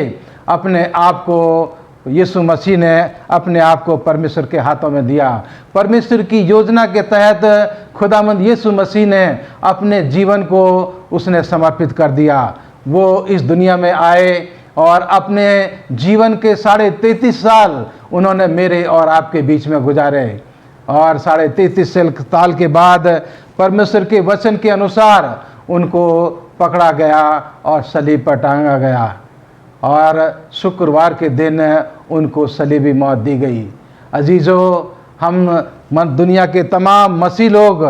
अपने आप को, यीशु मसीह ने अपने आप को परमेश्वर के हाथों में दिया। परमेश्वर की योजना के तहत खुदावंद यीशु मसीह ने अपने जीवन को उसने समर्पित कर दिया। वो इस दुनिया में आए और अपने जीवन के 33.5 साल उन्होंने मेरे और आपके बीच में गुजारे, और 33.5 साल के बाद परमेश्वर के वचन के अनुसार उनको पकड़ा गया और सलीब पर टांगा गया, और शुक्रवार के दिन उनको सलीबी मौत दी गई। अजीज़ों, हम दुनिया के तमाम मसीह लोग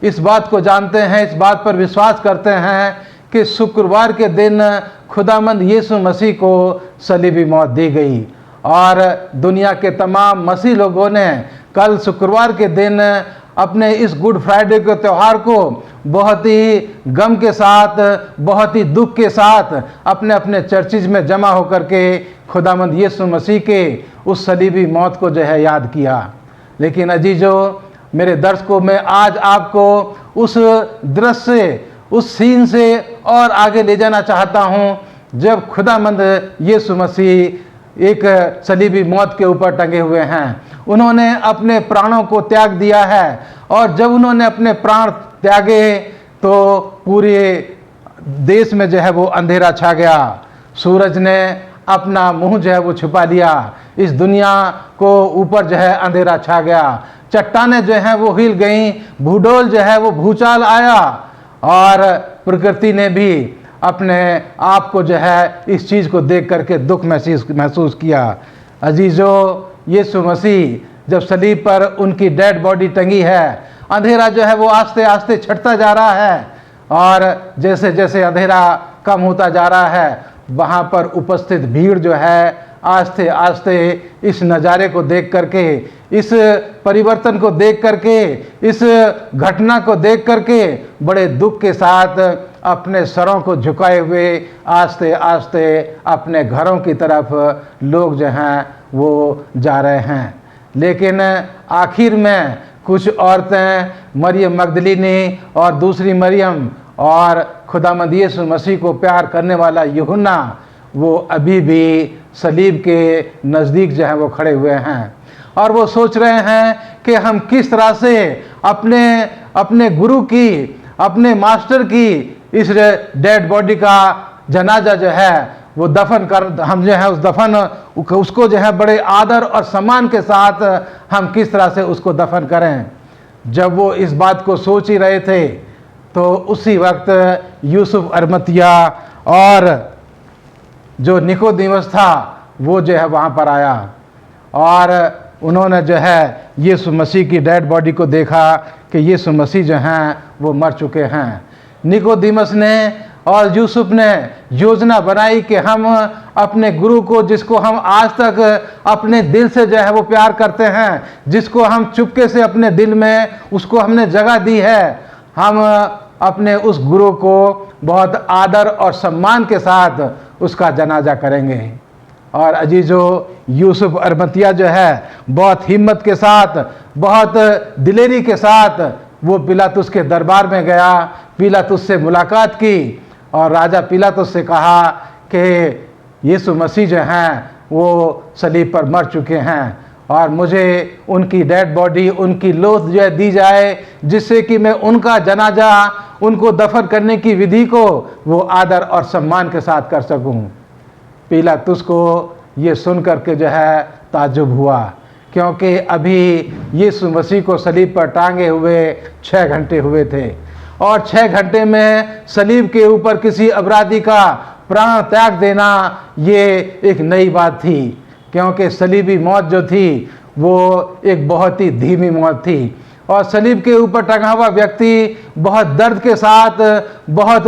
इस बात को जानते हैं, इस बात पर विश्वास करते हैं कि शुक्रवार के दिन खुदावंद यीशु मसीह को सलीबी मौत दी गई, और दुनिया के तमाम मसीह लोगों ने कल शुक्रवार के दिन अपने इस गुड फ्राइडे के त्यौहार को बहुत ही गम के साथ, बहुत ही दुख के साथ अपने अपने चर्चिज में जमा होकर के खुदावंद यीशु मसीह के उस सलीबी मौत को जो है याद किया। लेकिन अजीजों, मेरे दर्शकों, मैं आज आपको उस दृश्य, उस सीन से और आगे ले जाना चाहता हूँ जब खुदावंद यीशु मसीह एक सलीबी मौत के ऊपर टंगे हुए हैं। उन्होंने अपने प्राणों को त्याग दिया है, और जब उन्होंने अपने प्राण त्यागे तो पूरे देश में जो है वो अंधेरा छा गया। सूरज ने अपना मुंह जो है वो छुपा लिया, इस दुनिया को ऊपर जो है अंधेरा छा गया, चट्टानें जो हैं वो हिल गईं, भूडोल जो है वो भूचाल आया, और प्रकृति ने भी अपने आप को जो है इस चीज़ को देख करके दुख महसूस किया। अजीज़ों, यीशु मसीह जब सलीब पर उनकी डेड बॉडी टंगी है, अंधेरा जो है वो आस्ते आस्ते छटता जा रहा है, और जैसे जैसे अंधेरा कम होता जा रहा है, वहाँ पर उपस्थित भीड़ जो है आस्ते आस्ते इस नज़ारे को देख करके, इस परिवर्तन को देख करके, इस घटना को देख करके बड़े दुख के साथ अपने सरों को झुकाए हुए आस्ते आस्ते अपने घरों की तरफ लोग जो हैं वो जा रहे हैं। लेकिन आखिर में कुछ औरतें, मरियम मगदलीनी और दूसरी मरियम और खुदावंद यीशु मसीह को प्यार करने वाला यूहन्ना, वो अभी भी सलीब के नज़दीक जो है वो खड़े हुए हैं, और वो सोच रहे हैं कि हम किस तरह से अपने गुरु की, अपने मास्टर की इस डेड बॉडी का जनाजा जो है वो दफन कर, हम जो है उस दफन उसको जो है बड़े आदर और सम्मान के साथ हम किस तरह से उसको दफन करें। जब वो इस बात को सोच ही रहे थे तो उसी वक्त यूसुफ अरमतिया और जो निकोदेमस था वो जो है वहाँ पर आया, और उन्होंने जो है यीशु मसीह की डेड बॉडी को देखा कि यीशु मसीह जो हैं वो मर चुके हैं। निकोदेमस ने और यूसुफ ने योजना बनाई कि हम अपने गुरु को, जिसको हम आज तक अपने दिल से जो है वो प्यार करते हैं, जिसको हम चुपके से अपने दिल में उसको हमने जगह दी है, हम अपने उस गुरु को बहुत आदर और सम्मान के साथ उसका जनाजा करेंगे। और अजीजों, यूसुफ अरमतिया जो है बहुत हिम्मत के साथ, बहुत दिलेरी के साथ वो पिलातुस के दरबार में गया, पिलातुस से मुलाकात की, और राजा पिलातुस से कहा कि यीशु मसीह जो हैं वो सलीब पर मर चुके हैं और मुझे उनकी डेड बॉडी, उनकी लोथ जो है दी जाए, जिससे कि मैं उनका जनाजा, उनको दफन करने की विधि को वो आदर और सम्मान के साथ कर सकूं। पिलातुस को ये सुन करके जो है ताज्जुब हुआ, क्योंकि अभी यीशु मसीह को सलीब पर टांगे हुए 6 घंटे हुए थे और 6 घंटे में सलीब के ऊपर किसी अपराधी का प्राण त्याग देना ये एक नई बात थी, क्योंकि सलीबी मौत जो थी वो एक बहुत ही धीमी मौत थी और सलीब के ऊपर टंगा हुआ व्यक्ति बहुत दर्द के साथ, बहुत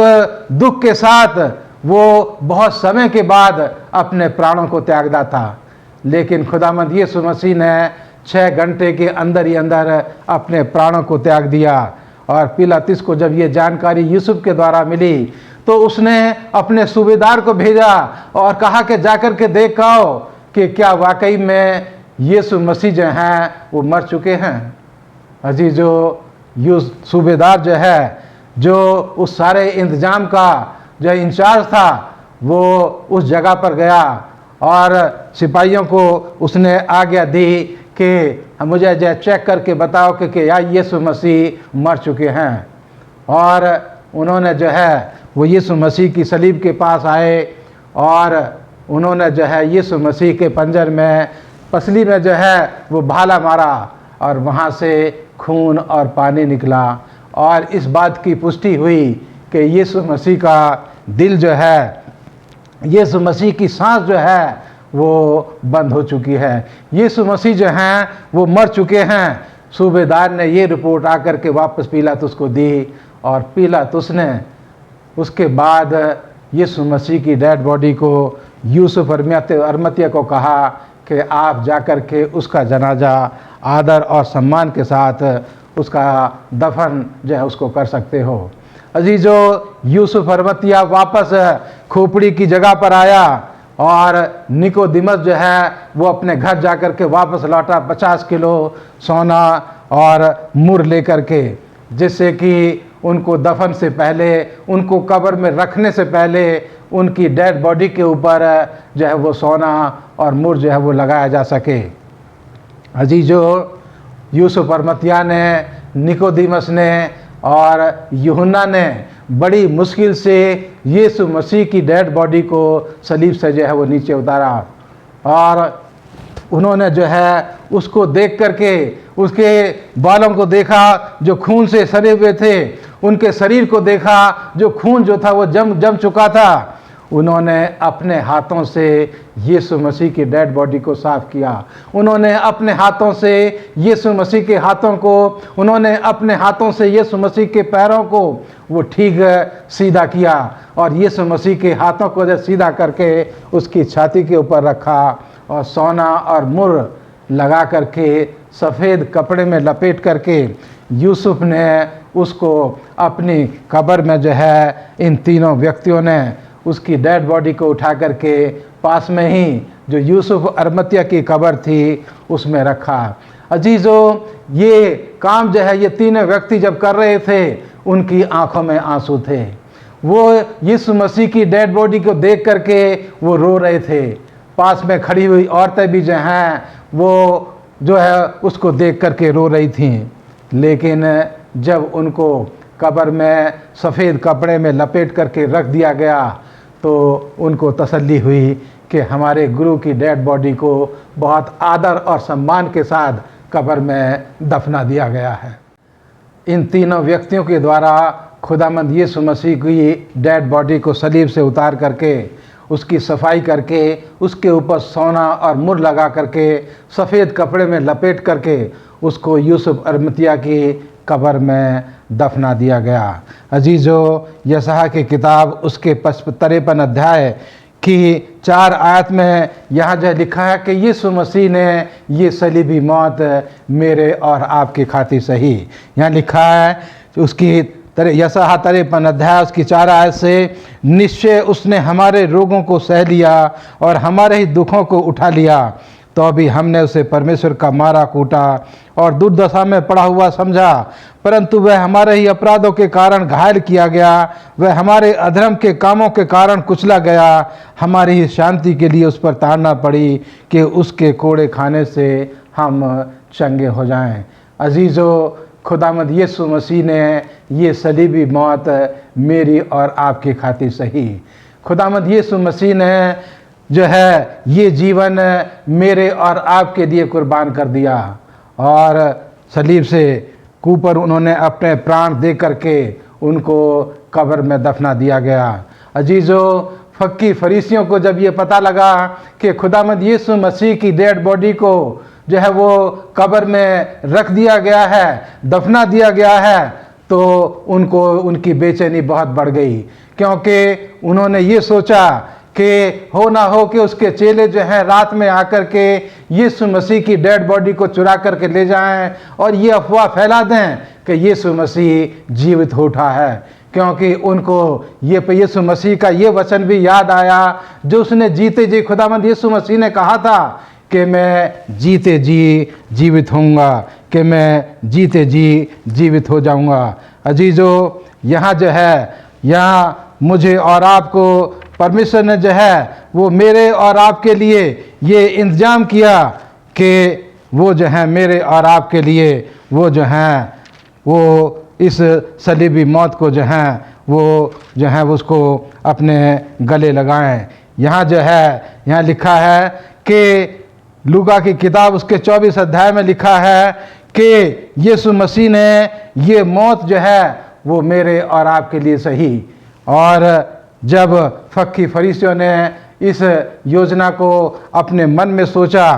दुख के साथ वो बहुत समय के बाद अपने प्राणों को त्यागता था। लेकिन खुदावंद यीशु मसीह ने 6 घंटे के अंदर ही अंदर अपने प्राणों को त्याग दिया। और पिलातुस को जब ये जानकारी यूसुफ के द्वारा मिली तो उसने अपने सूबेदार को भेजा और कहा कि जाकर के देख आओ कि क्या वाकई में यीशु मसीह जो हैं वो मर चुके हैं। अजीजो सूबेदार जो है, जो उस सारे इंतजाम का जो इंचार्ज था, वो उस जगह पर गया और सिपाहियों को उसने आज्ञा दी कि मुझे जो चेक करके बताओ कि या यीशु मसीह मर चुके हैं। और उन्होंने जो है वो यीशु मसीह की सलीब के पास आए और उन्होंने जो है यीशु मसीह के पंजर में, पसली में जो है वो भाला मारा और वहाँ से खून और पानी निकला और इस बात की पुष्टि हुई कि यीशु मसीह का दिल जो है, यीशु मसीह की सांस जो है वो बंद हो चुकी है, यीशु मसीह जो हैं वो मर चुके हैं। सूबेदार ने ये रिपोर्ट आकर के वापस पिलातुस को दी और पिलातुस ने उसके बाद यीशु मसीह की डेड बॉडी को यूसुफ अरमतिया को कहा कि आप जाकर के उसका जनाजा आदर और सम्मान के साथ उसका दफन जो है उसको कर सकते हो। अजीजो, यूसुफ अरमतिया वापस खोपड़ी की जगह पर आया और निकोदिमस जो है वो अपने घर जाकर के वापस लौटा 50 किलो सोना और मुर लेकर के, जिससे कि उनको दफन से पहले, उनको कब्र में रखने से पहले उनकी डेड बॉडी के ऊपर जो है वो सोना और मुर जो है वो लगाया जा सके। अजीजो, यूसुफ अरमतिया ने, निकोदिमस ने और यूहन्ना ने बड़ी मुश्किल से यीशु मसीह की डेड बॉडी को सलीब से जो है वो नीचे उतारा और उन्होंने जो है उसको देख करके उसके बालों को देखा जो खून से सने हुए थे, उनके शरीर को देखा जो खून जो था वो जम चुका था। उन्होंने अपने हाथों से यीशु मसीह की डेड बॉडी को साफ किया, उन्होंने अपने हाथों से यीशु मसीह के हाथों को, उन्होंने अपने हाथों से यीशु मसीह के पैरों को वो ठीक सीधा किया और यीशु मसीह के हाथों को जब सीधा करके उसकी छाती के ऊपर रखा और सोना और मुर लगा करके सफ़ेद कपड़े में लपेट करके यूसुफ ने उसको अपनी कब्र में जो है इन तीनों व्यक्तियों ने उसकी डेड बॉडी को उठा करके पास में ही जो यूसुफ अरमतिया की कब्र थी उसमें रखा। अजीज़ो, ये काम जो है ये तीनों व्यक्ति जब कर रहे थे उनकी आंखों में आंसू थे। वो यीशु मसीह की डेड बॉडी को देख करके वो रो रहे थे। पास में खड़ी हुई औरतें भी जो हैं वो जो है उसको देख करके रो रही थीं। लेकिन जब उनको कब्र में सफ़ेद कपड़े में लपेट करके रख दिया गया तो उनको तसल्ली हुई कि हमारे गुरु की डेड बॉडी को बहुत आदर और सम्मान के साथ कब्र में दफना दिया गया है। इन तीनों व्यक्तियों के द्वारा खुदामंद यीशु मसीह की डेड बॉडी को सलीब से उतार करके उसकी सफाई करके उसके ऊपर सोना और मुर लगा करके सफ़ेद कपड़े में लपेट करके उसको यूसुफ अरमतिया की कब्र में दफना दिया गया। अजीज़ो, यशायाह की किताब उसके 53 अध्याय की 4 आयत में यहाँ जो लिखा है कि यीशु मसीह ने ये सलीबी मौत मेरे और आपकी खातिर सही। यहाँ लिखा है उसकी यशायाह 53 अध्याय उसकी 4 आयत से, निश्चय उसने हमारे रोगों को सह लिया और हमारे ही दुखों को उठा लिया। तो भी हमने उसे परमेश्वर का मारा कूटा और दुर्दशा में पड़ा हुआ समझा, परंतु वह हमारे ही अपराधों के कारण घायल किया गया, वह हमारे अधर्म के कामों के कारण कुचला गया। हमारी ही शांति के लिए उस पर ताड़ना पड़ी कि उसके कोड़े खाने से हम चंगे हो जाएं। अजीज़ों, खुदावंद यीशु मसीह ने ये सलीबी मौत मेरी और आपकी खातिर सही। खुदावंद यीशु मसीह ने जो है ये जीवन मेरे और आपके लिए कुर्बान कर दिया और सलीब से ऊपर उन्होंने अपने प्राण दे करके उनको कब्र में दफना दिया गया। अजीज़ों, फक्की फरीसियों को जब ये पता लगा कि खुदावंद यीशु मसीह की डेड बॉडी को जो है वो कब्र में रख दिया गया है, दफना दिया गया है, तो उनको उनकी बेचैनी बहुत बढ़ गई, क्योंकि उन्होंने ये सोचा कि हो ना हो कि उसके चेले जो हैं रात में आकर के यीशु मसीह की डेड बॉडी को चुरा करके ले जाएं और ये अफवाह फैला दें कि यीशु मसीह जीवित हो उठा है। क्योंकि उनको ये यीशु मसीह का ये वचन भी याद आया जो उसने जीते जी खुदावंद यीशु मसीह ने कहा था कि मैं जीते जी जीवित होऊंगा, कि मैं जीते जी जीवित हो जाऊंगा। अजीज़ों, यहाँ जो है, यहाँ मुझे और आपको परमेश्वर ने जो है वो मेरे और आपके लिए ये इंतजाम किया कि वो जो है मेरे और आपके लिए वो जो हैं वो इस सलीबी मौत को जो है उसको अपने गले लगाएं। यहाँ जो है, यहाँ लिखा है कि लूका की किताब उसके 24 अध्याय में लिखा है कि यीशु मसीह ने ये मौत जो है वो मेरे और आपके लिए सही। और जब फक्की फरीसियों ने इस योजना को अपने मन में सोचा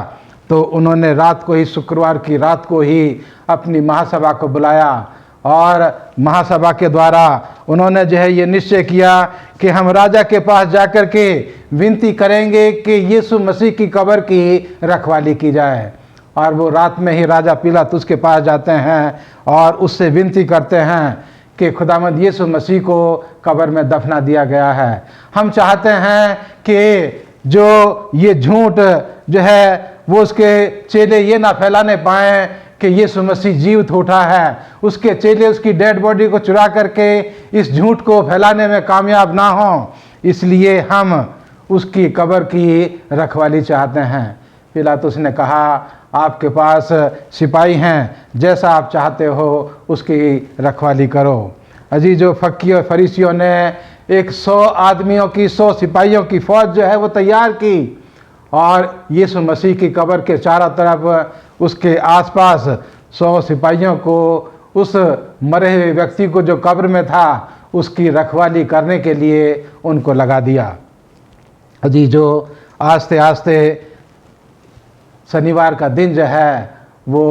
तो उन्होंने रात को ही, शुक्रवार की रात को ही अपनी महासभा को बुलाया और महासभा के द्वारा उन्होंने जो है ये निश्चय किया कि हम राजा के पास जाकर के विनती करेंगे कि यीशु मसीह की कब्र की रखवाली की जाए। और वो रात में ही राजा पिलातुस के पास जाते हैं और उससे विनती करते हैं कि खुदावंद यीशु मसीह को कब्र में दफना दिया गया है। हम चाहते हैं कि जो ये झूठ जो है वो उसके चेले ये ना फैलाने पाएँ कि यीशु मसीह जीवित उठा है। उसके चेले उसकी डेड बॉडी को चुरा करके इस झूठ को फैलाने में कामयाब ना हों, इसलिए हम उसकी कब्र की रखवाली चाहते हैं। पिलातुस ने कहा, आपके पास सिपाही हैं, जैसा आप चाहते हो उसकी रखवाली करो। अजीजों, फक्की और फरीसियों ने एक 100 आदमियों की, 100 सिपाहियों की फौज जो है वो तैयार की और यीशु मसीह की कब्र के चारों तरफ उसके आसपास 100 सिपाहियों को, उस मरे हुए व्यक्ति को जो कब्र में था उसकी रखवाली करने के लिए उनको लगा दिया। अजीजों, आस्ते आस्ते शनिवार का दिन जो है वो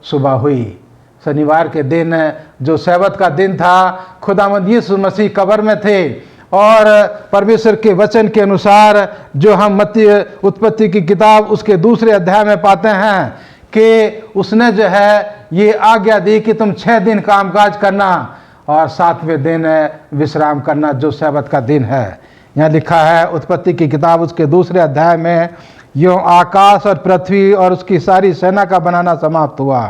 सुबह हुई। शनिवार के दिन जो सब्त का दिन था, खुदावंद यीशु मसीह कब्र में थे और परमेश्वर के वचन के अनुसार जो हम मत्ती उत्पत्ति की किताब उसके 2 अध्याय में पाते हैं कि उसने जो है ये आज्ञा दी कि तुम 6 दिन कामकाज करना और 7वें दिन विश्राम करना, जो सब्त का दिन है। यहाँ लिखा है उत्पत्ति की किताब उसके 2 अध्याय में, यूँ आकाश और पृथ्वी और उसकी सारी सेना का बनाना समाप्त हुआ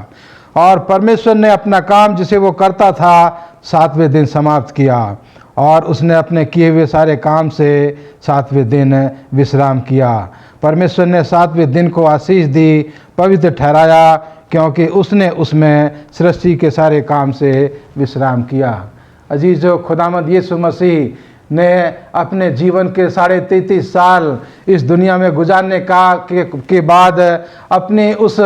और परमेश्वर ने अपना काम जिसे वो करता था 7वें दिन समाप्त किया और उसने अपने किए हुए सारे काम से 7वें दिन विश्राम किया। परमेश्वर ने 7वें दिन को आशीष दी, पवित्र ठहराया, क्योंकि उसने उसमें सृष्टि के सारे काम से विश्राम किया। अजीजों, खुदावंद यीशु मसीह ने अपने जीवन के 33.5 साल इस दुनिया में गुजारने के बाद अपनी उस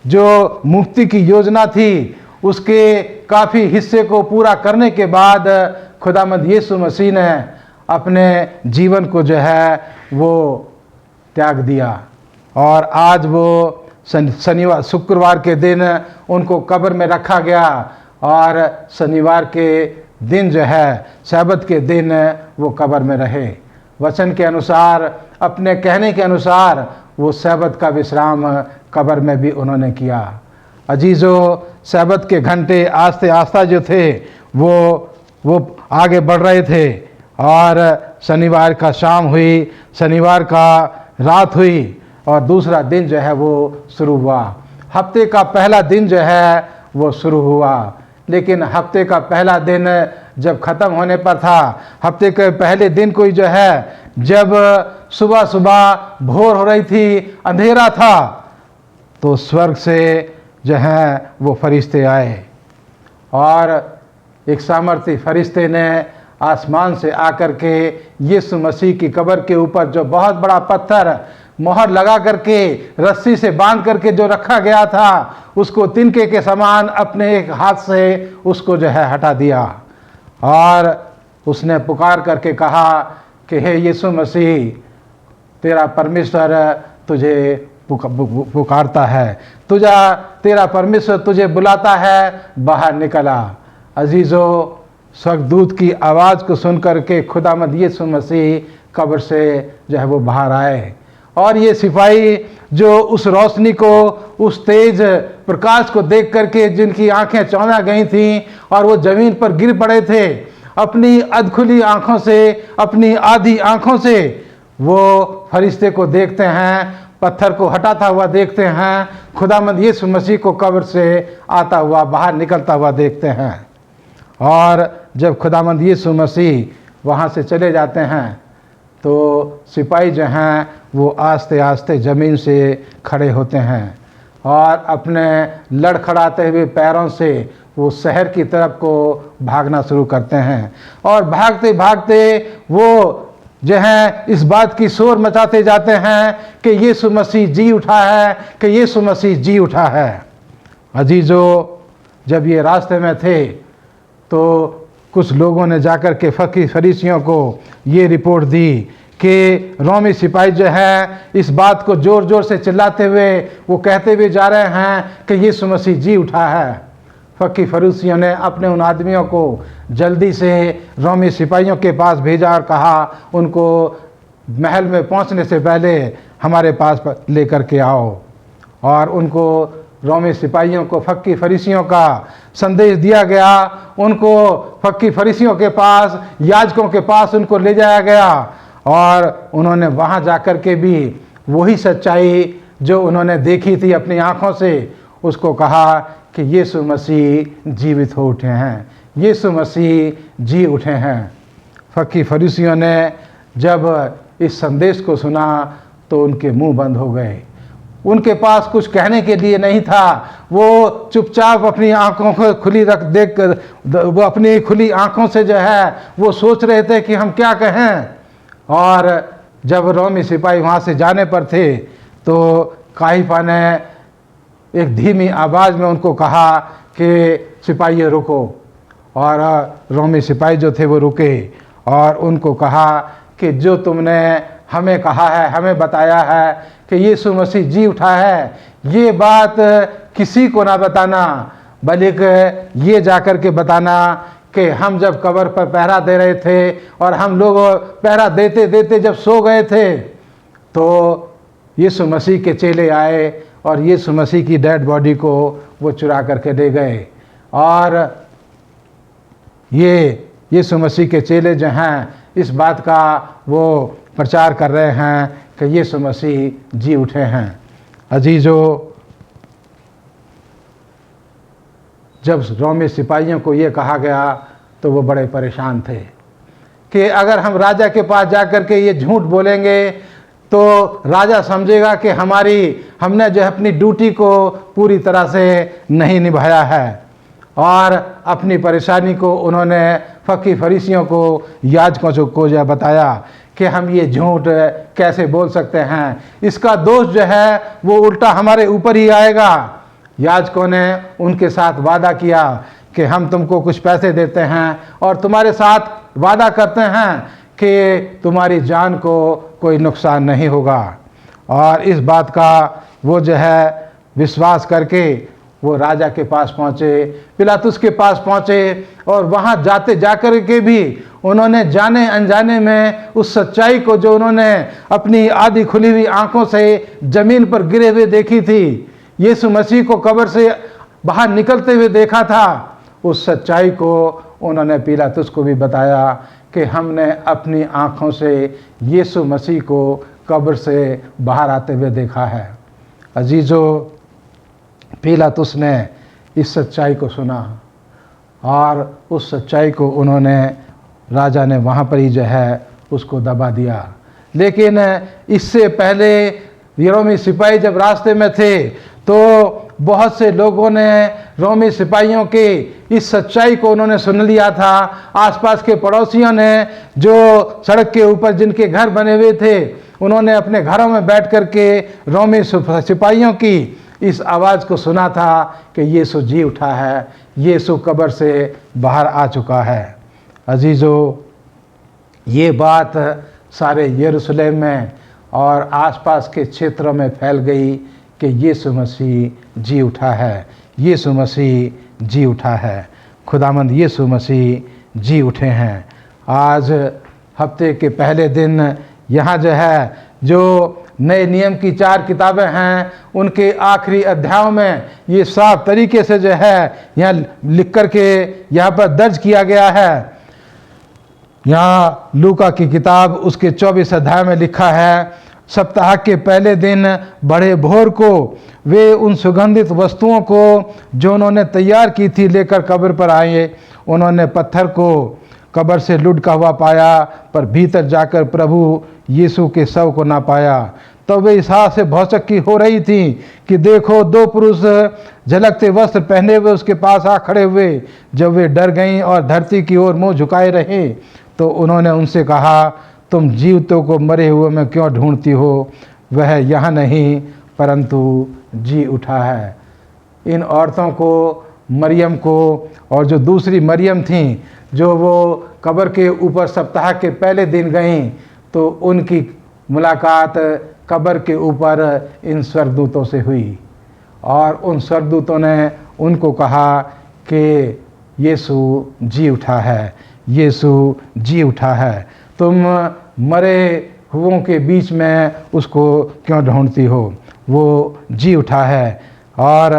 जो मुक्ति की योजना थी उसके काफ़ी हिस्से को पूरा करने के बाद खुदावंद यीशु मसीह ने अपने जीवन को जो है वो त्याग दिया और आज वो शनिवार शुक्रवार के दिन उनको कब्र में रखा गया और शनिवार के दिन जो है सब्त के दिन वो कब्र में रहे। वचन के अनुसार, अपने कहने के अनुसार वो सब्त का विश्राम कब्र में भी उन्होंने किया। अजीज़ों, सब्त के घंटे आस्ते आस्ते जो थे वो आगे बढ़ रहे थे और शनिवार का शाम हुई, शनिवार का रात हुई और दूसरा दिन जो है वो शुरू हुआ। हफ्ते का पहला दिन जो है वो शुरू हुआ, लेकिन हफ्ते का पहला दिन जब ख़त्म होने पर था, हफ्ते के पहले दिन को जो है जब सुबह सुबह भोर हो रही थी, अंधेरा था, तो स्वर्ग से जो है वो फरिश्ते आए और एक सामर्थी फरिश्ते ने आसमान से आकर के यीशु मसीह की कब्र के ऊपर जो बहुत बड़ा पत्थर मोहर लगा करके रस्सी से बांध करके जो रखा गया था, उसको तिनके के समान अपने एक हाथ से उसको जो है हटा दिया और उसने पुकार करके कहा कि हे यीशु मसीह, तेरा परमेश्वर तुझे पुकारता है, तेरा परमेश्वर तुझे बुलाता है, बाहर निकला। अजीज़ों, स्वर्गदूत की आवाज़ को सुन करके खुदावंद यीशु मसीह कब्र से जो है वो बाहर आए और ये सिपाही जो उस रोशनी को, उस तेज प्रकाश को देख करके जिनकी आंखें चौंधा गई थीं और वो ज़मीन पर गिर पड़े थे, अपनी अधखुली आंखों से, अपनी आधी आंखों से वो फरिश्ते को देखते हैं, पत्थर को हटाता हुआ देखते हैं, खुदावंद यीशु मसीह को कब्र से आता हुआ बाहर निकलता हुआ देखते हैं। और जब खुदावंद यीशु मसीह वहाँ से चले जाते हैं तो सिपाही जो हैं वो आस्ते आस्ते ज़मीन से खड़े होते हैं और अपने लड़खड़ाते हुए पैरों से वो शहर की तरफ को भागना शुरू करते हैं और भागते भागते वो जो है इस बात की शोर मचाते जाते हैं कि यीशु मसीह जी उठा है, कि यीशु मसीह जी उठा है। अजीज़ों, जब ये रास्ते में थे तो कुछ लोगों ने जाकर के फरीसियों को ये रिपोर्ट दी कि रोमी सिपाही जो है इस बात को ज़ोर ज़ोर से चिल्लाते हुए वो कहते हुए जा रहे हैं कि यीशु मसीह जी उठा है। फरीसियों ने अपने उन आदमियों को जल्दी से रोमी सिपाहियों के पास भेजा और कहा उनको महल में पहुंचने से पहले हमारे पास लेकर के आओ। और उनको रोमी सिपाहियों को फरीसियों का संदेश दिया गया, उनको फरीसियों के पास, याजकों के पास उनको ले जाया गया और उन्होंने वहाँ जाकर के भी वही सच्चाई जो उन्होंने देखी थी अपनी आँखों से, उसको कहा कि यीशु मसीह जीवित हो उठे हैं, यीशु मसीह जी उठे हैं। फरीसियों ने जब इस संदेश को सुना तो उनके मुंह बंद हो गए, उनके पास कुछ कहने के लिए नहीं था। वो चुपचाप अपनी आंखों को खुली देख कर वो अपनी खुली आंखों से जो है वो सोच रहे थे कि हम क्या कहें। और जब रोमी सिपाही वहाँ से जाने पर थे तो काइफा ने एक धीमी आवाज़ में उनको कहा कि सिपाही रुको। और रोमी सिपाही जो थे वो रुके और उनको कहा कि जो तुमने हमें कहा है, हमें बताया है कि यीशु मसीह जी उठा है, ये बात किसी को ना बताना, बल्कि ये जाकर के बताना कि हम जब कब्र पर पहरा दे रहे थे और हम लोग पहरा देते देते जब सो गए थे तो यीशु मसीह के चेले आए और यीशु मसीह की डेड बॉडी को वो चुरा करके ले गए। और ये यीशु मसीह के चेले जो हैं इस बात का वो प्रचार कर रहे हैं कि यीशु मसीह जी उठे हैं। अजीज़ों, जब रोमी सिपाहियों को ये कहा गया तो वो बड़े परेशान थे कि अगर हम राजा के पास जाकर के ये झूठ बोलेंगे तो राजा समझेगा कि हमने जो अपनी ड्यूटी को पूरी तरह से नहीं निभाया है। और अपनी परेशानी को उन्होंने फरीसियों को, याजकों को जो बताया कि हम ये झूठ कैसे बोल सकते हैं, इसका दोष जो है वो उल्टा हमारे ऊपर ही आएगा। याजकों ने उनके साथ वादा किया कि हम तुमको कुछ पैसे देते हैं और तुम्हारे साथ वादा करते हैं कि तुम्हारी जान को कोई नुकसान नहीं होगा। और इस बात का वो जो है विश्वास करके वो राजा के पास पहुँचे, पिलातुस के पास पहुँचे और वहाँ जाकर के भी उन्होंने जाने अनजाने में उस सच्चाई को जो उन्होंने अपनी आधी खुली हुई आंखों से ज़मीन पर गिरे हुए देखी थी, यीशु मसीह को कब्र से बाहर निकलते हुए देखा था, उस सच्चाई को उन्होंने पिलातुस को भी बताया कि हमने अपनी आँखों से यीशु मसीह को कब्र से बाहर आते हुए देखा है। अजीज़ों, पिलातुस ने इस सच्चाई को सुना और उस सच्चाई को उन्होंने, राजा ने वहाँ पर ही जो है उसको दबा दिया। लेकिन इससे पहले रोमी सिपाही जब रास्ते में थे तो बहुत से लोगों ने रोमी सिपाहियों के इस सच्चाई को उन्होंने सुन लिया था। आसपास के पड़ोसियों ने, जो सड़क के ऊपर जिनके घर बने हुए थे, उन्होंने अपने घरों में बैठ कर के रोमी सिपाहियों की इस आवाज़ को सुना था कि यीशु जी उठा है, यीशु कब्र से बाहर आ चुका है। अजीज़ों, ये बात सारे यरूशलेम में और आसपास के क्षेत्रों में फैल गई कि यीशु मसीह जी उठा है, यीशु मसीह जी उठा है, खुदावंद यीशु मसीह जी उठे हैं। आज हफ्ते के पहले दिन यहाँ जो है, जो नए नियम की 4 किताबें हैं, उनके आखिरी अध्यायों में ये साफ तरीके से जो है यहाँ लिख कर के यहाँ पर दर्ज किया गया है। यहाँ लूका की किताब उसके 24 अध्याय में लिखा है, सप्ताह के पहले दिन बड़े भोर को वे उन सुगंधित वस्तुओं को जो उन्होंने तैयार की थी लेकर कब्र पर आए। उन्होंने पत्थर को कब्र से लुढ़का हुआ पाया, पर भीतर जाकर प्रभु यीशु के शव को ना पाया। तब वे इस हाथ से भौचक्की हो रही थी कि देखो 2 पुरुष झलकते वस्त्र पहने हुए उसके पास आ खड़े हुए। जब वे डर गईं और धरती की ओर मुंह झुकाए रहे तो उन्होंने उनसे कहा, तुम जीवतों को मरे हुए में क्यों ढूंढती हो? वह यहाँ नहीं परंतु जी उठा है। इन औरतों को, मरियम को और जो दूसरी मरियम थी, जो वो कब्र के ऊपर सप्ताह के पहले दिन गईं, तो उनकी मुलाकात कब्र के ऊपर इन स्वर्गदूतों से हुई और उन स्वर्गदूतों ने उनको कहा कि यीशु जी उठा है, यीशु जी उठा है। तुम मरे हुओं के बीच में उसको क्यों ढूंढती हो? वो जी उठा है। और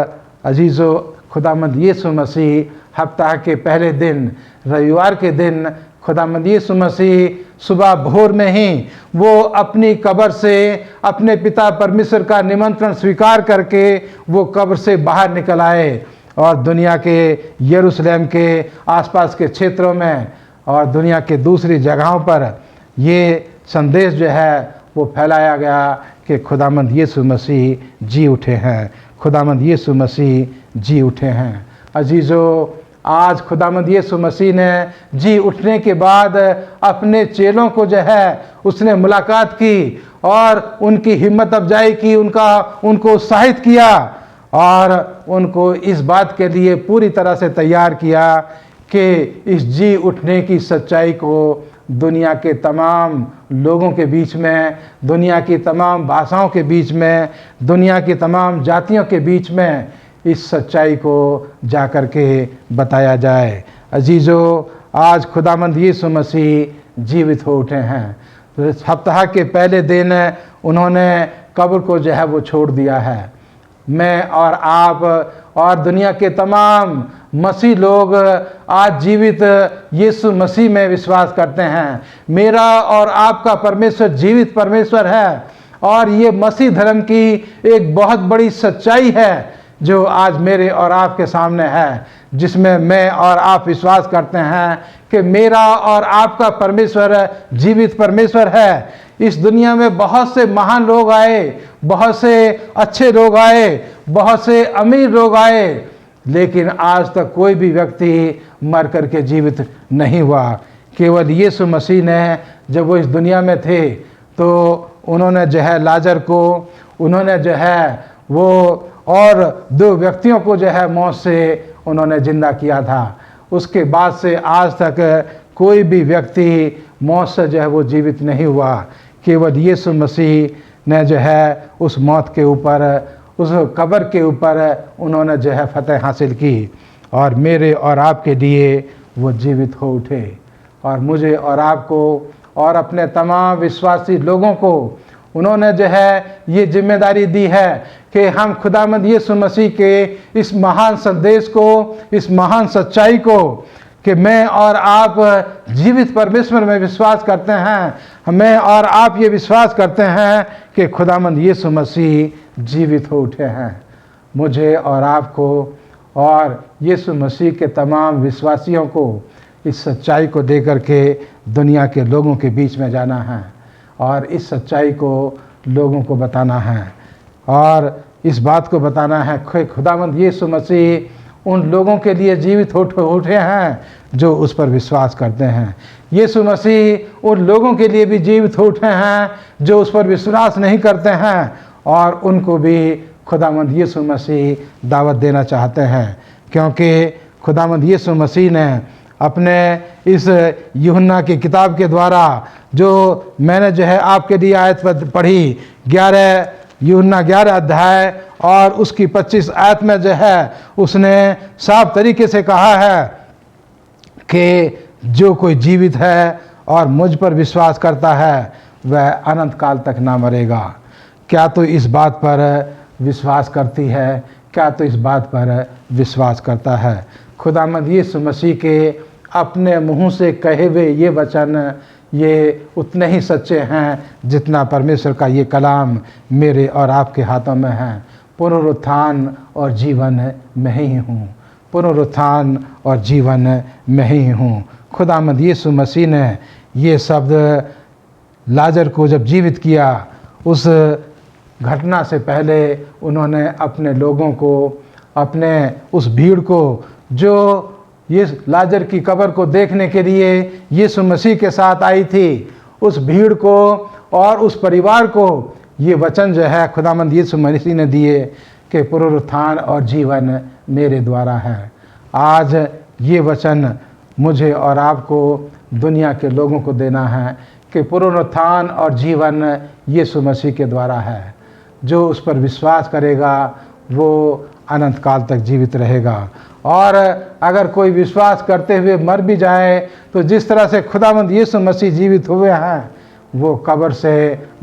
अजीज़ों, खुदावंद यीशु मसीह हफ्ता के पहले दिन, रविवार के दिन, खुदावंद यीशु मसीह सुबह भोर में ही वो अपनी कब्र से अपने पिता परमेश्वर का निमंत्रण स्वीकार करके वो कब्र से बाहर निकल आए और दुनिया के यरूशलेम के आसपास के क्षेत्रों में और दुनिया के दूसरी जगहों पर ये संदेश जो है वो फैलाया गया कि खुदावंद यीशु मसीह जी उठे हैं, खुदावंद यीशु मसीह जी उठे हैं। अजीज़ों, आज खुदावंद यीशु मसीह ने जी उठने के बाद अपने चेलों को जो है उसने मुलाकात की और उनकी हिम्मत अफजाई की, उनको उत्साहित किया और उनको इस बात के लिए पूरी तरह से तैयार किया कि इस जी उठने की सच्चाई को दुनिया के तमाम लोगों के बीच में, दुनिया की तमाम भाषाओं के बीच में, दुनिया की तमाम जातियों के बीच में इस सच्चाई को जाकर के बताया जाए। अजीज़ों, आज खुदावंद यीशु मसीह जीवित हो उठे हैं। तो सप्ताह के पहले दिन उन्होंने कब्र को जो है वो छोड़ दिया है। मैं और आप और दुनिया के तमाम मसीह लोग आज जीवित यीशु मसीह में विश्वास करते हैं। मेरा और आपका परमेश्वर जीवित परमेश्वर है और ये मसीह धर्म की एक बहुत बड़ी सच्चाई है जो आज मेरे और आपके सामने है, जिसमें मैं और आप विश्वास करते हैं कि मेरा और आपका परमेश्वर जीवित परमेश्वर है। इस दुनिया में बहुत से महान लोग आए, बहुत से अच्छे लोग आए, बहुत से अमीर लोग आए, लेकिन आज तक कोई भी व्यक्ति मर करके जीवित नहीं हुआ। केवल यीशु मसीह ने, जब वो इस दुनिया में थे तो उन्होंने जो है लाजर को, उन्होंने जो है वो और 2 व्यक्तियों को जो है मौत से उन्होंने जिंदा किया था। उसके बाद से आज तक कोई भी व्यक्ति मौत से जो है वो जीवित नहीं हुआ। केवल यीशु मसीह ने जो है उस मौत के ऊपर, उस कब्र के ऊपर उन्होंने जो है फतह हासिल की और मेरे और आपके लिए वो जीवित हो उठे। और मुझे और आपको और अपने तमाम विश्वासी लोगों को उन्होंने जो है ये जिम्मेदारी दी है कि हम खुदावंद यीशु मसीह के इस महान संदेश को, इस महान सच्चाई को कि मैं और आप जीवित परमेश्वर में विश्वास करते हैं, मैं और आप ये विश्वास करते हैं कि खुदावंद यीशु मसीह जीवित हो उठे हैं। मुझे और आपको और यीशु मसीह के तमाम विश्वासियों को इस सच्चाई को देकर के दुनिया के लोगों के बीच में जाना है और इस सच्चाई को लोगों को बताना है और इस बात को बताना है कि खुदावंद यीशु मसीह उन लोगों के लिए जीवित उठे हैं जो उस पर विश्वास करते हैं। यीशु मसीह उन लोगों के लिए भी जीवित उठे हैं जो उस पर विश्वास नहीं करते हैं और उनको भी खुदावंद यीशु मसीह दावत देना चाहते हैं, क्योंकि खुदावंद यीशु मसीह ने अपने इस यूहन्ना की किताब के द्वारा जो मैंने जो है आपके लिए आयत पढ़ी, 11 यूहन्ना 11 अध्याय और उसकी 25 आयत में जो है उसने साफ तरीके से कहा है कि जो कोई जीवित है और मुझ पर विश्वास करता है वह अनंत काल तक ना मरेगा। क्या तो इस बात पर विश्वास करती है? क्या तो इस बात पर विश्वास करता है? खुदावंद यीशु मसीह के अपने मुंह से कहे हुए ये वचन ये उतने ही सच्चे हैं जितना परमेश्वर का ये कलाम मेरे और आपके हाथों में है। पुनरुत्थान और जीवन मैं ही हूँ, पुनरुत्थान और जीवन मैं ही हूँ। खुदावंद यीशु मसीह ने ये शब्द लाजर को जब जीवित किया, उस घटना से पहले उन्होंने अपने लोगों को, अपने उस भीड़ को जो ये लाजर की कब्र को देखने के लिए यीशु मसीह के साथ आई थी, उस भीड़ को और उस परिवार को ये वचन जो है खुदावंद यीशु मसीह ने दिए कि पुनरुत्थान और जीवन मेरे द्वारा है। आज ये वचन मुझे और आपको दुनिया के लोगों को देना है कि पुनरुत्थान और जीवन यीशु मसीह के द्वारा है। जो उस पर विश्वास करेगा वो अनंत काल तक जीवित रहेगा। और अगर कोई विश्वास करते हुए मर भी जाए तो जिस तरह से खुदावंद यीशु मसीह जीवित हुए हैं वो कब्र से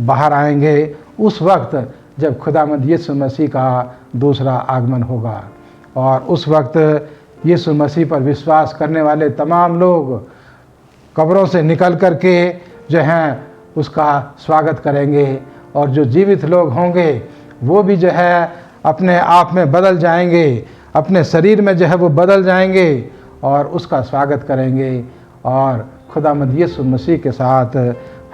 बाहर आएंगे उस वक्त जब खुदावंद यीशु मसीह का दूसरा आगमन होगा। और उस वक्त यीशु मसीह पर विश्वास करने वाले तमाम लोग कब्रों से निकल कर के जो हैं उसका स्वागत करेंगे और जो जीवित लोग होंगे वो भी जो है अपने आप में बदल जाएंगे, अपने शरीर में जो है वो बदल जाएंगे और उसका स्वागत करेंगे और खुदावंद यीशु मसीह के साथ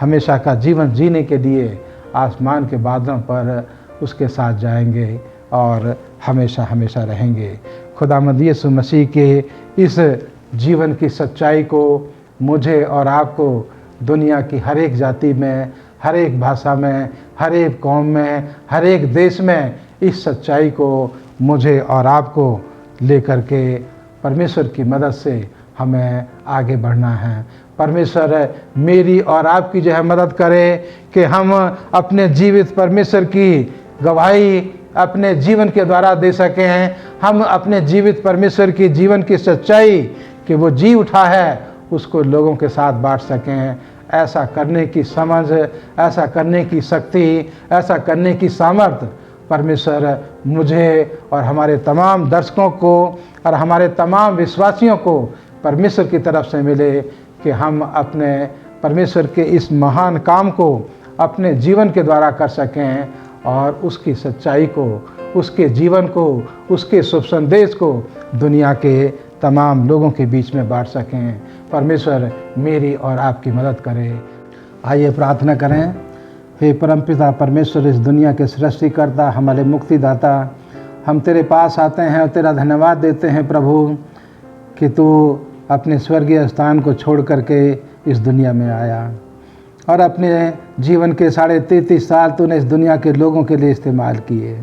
हमेशा का जीवन जीने के लिए आसमान के बादलों पर उसके साथ जाएंगे और हमेशा हमेशा रहेंगे। खुदावंद यीशु मसीह के इस जीवन की सच्चाई को मुझे और आपको दुनिया की हर एक जाति में, हर एक भाषा में, हर एक कौम में, हर एक देश में इस सच्चाई को मुझे और आपको लेकर के परमेश्वर की मदद से हमें आगे बढ़ना है। परमेश्वर मेरी और आपकी जो है मदद करे कि हम अपने जीवित परमेश्वर की गवाही अपने जीवन के द्वारा दे सकें। हम अपने जीवित परमेश्वर की जीवन की सच्चाई कि वो जी उठा है उसको लोगों के साथ बांट सकें। ऐसा करने की समझ, ऐसा करने की शक्ति, ऐसा करने की सामर्थ्य परमेश्वर मुझे और हमारे तमाम दर्शकों को और हमारे तमाम विश्वासियों को परमेश्वर की तरफ से मिले कि हम अपने परमेश्वर के इस महान काम को अपने जीवन के द्वारा कर सकें और उसकी सच्चाई को, उसके जीवन को, उसके शुभ संदेश को दुनिया के तमाम लोगों के बीच में बांट सकें। परमेश्वर मेरी और आपकी मदद करे। आइए प्रार्थना करें। हे परमपिता परमेश्वर, इस दुनिया के सृष्टिकर्ता, हमारे मुक्तिदाता, हम तेरे पास आते हैं और तेरा धन्यवाद देते हैं प्रभु कि तू अपने स्वर्गीय स्थान को छोड़ करके इस दुनिया में आया और अपने जीवन के 33.5 साल तूने इस दुनिया के लोगों के लिए इस्तेमाल किए।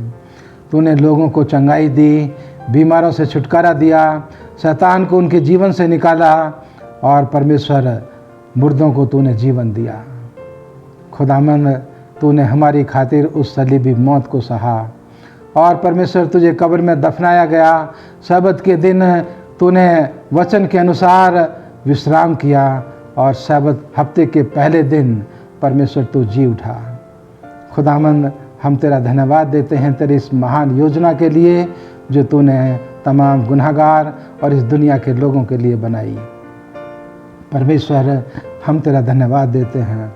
तूने लोगों को चंगाई दी, बीमारों से छुटकारा दिया, शैतान को उनके जीवन से निकाला और परमेश्वर मुर्दों को तूने जीवन दिया। खुदावंद तूने हमारी खातिर उस सलीबी मौत को सहा और परमेश्वर तुझे कब्र में दफनाया गया। सब्त के दिन तूने वचन के अनुसार विश्राम किया और सब्त हफ्ते के पहले दिन परमेश्वर तू जी उठा। खुदावंद हम तेरा धन्यवाद देते हैं तेरी इस महान योजना के लिए जो तूने तमाम गुनहगार और इस दुनिया के लोगों के लिए बनाई। परमेश्वर, हम तेरा धन्यवाद देते हैं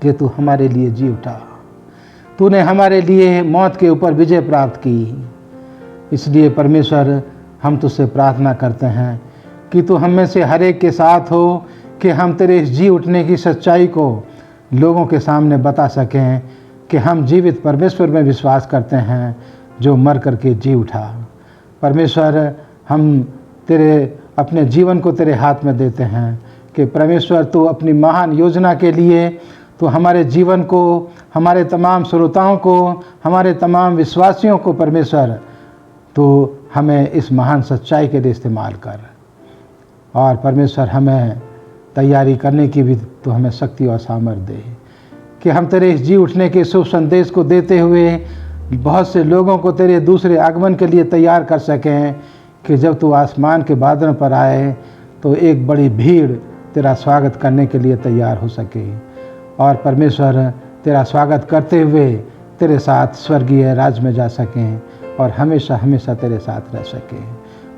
कि तू हमारे लिए जी उठा, तूने हमारे लिए मौत के ऊपर विजय प्राप्त की। इसलिए परमेश्वर, हम तुझसे प्रार्थना करते हैं कि तू हम में से हर एक के साथ हो, कि हम तेरे इस जी उठने की सच्चाई को लोगों के सामने बता सकें कि हम जीवित परमेश्वर में विश्वास करते हैं जो मर करके जी उठा। परमेश्वर, हम तेरे अपने जीवन को तेरे हाथ में देते हैं कि परमेश्वर, तू अपनी महान योजना के लिए तो हमारे जीवन को, हमारे तमाम श्रोताओं को, हमारे तमाम विश्वासियों को परमेश्वर, तो हमें इस महान सच्चाई के लिए इस्तेमाल कर। और परमेश्वर, हमें तैयारी करने की भी तो हमें शक्ति और सामर्थ्य दे कि हम तेरे इस जी उठने के शुभ संदेश को देते हुए बहुत से लोगों को तेरे दूसरे आगमन के लिए तैयार कर सकें, कि जब तू आसमान के बादलों पर आए तो एक बड़ी भीड़ तेरा स्वागत करने के लिए तैयार हो सके। और परमेश्वर, तेरा स्वागत करते हुए तेरे साथ स्वर्गीय राज में जा सकें और हमेशा हमेशा तेरे साथ रह सकें।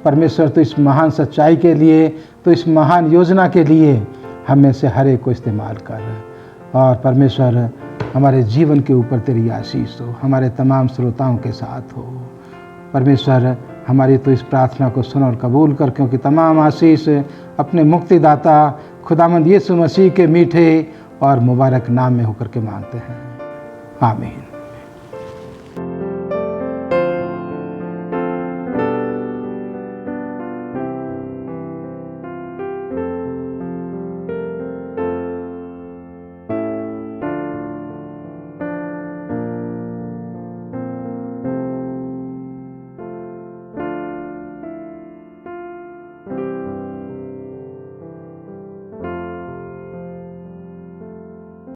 परमेश्वर, तो इस महान सच्चाई के लिए, तो इस महान योजना के लिए हम में से हर एक को इस्तेमाल कर। और परमेश्वर, हमारे जीवन के ऊपर तेरी आशीष हो, हमारे तमाम श्रोताओं के साथ हो। परमेश्वर, हमारी तो इस प्रार्थना को सुन और कबूल कर, क्योंकि तमाम आशीष अपने मुक्तिदाता खुदावंद यीशु मसीह के मीठे और मुबारक नाम में होकर के मांगते हैं। आमीन।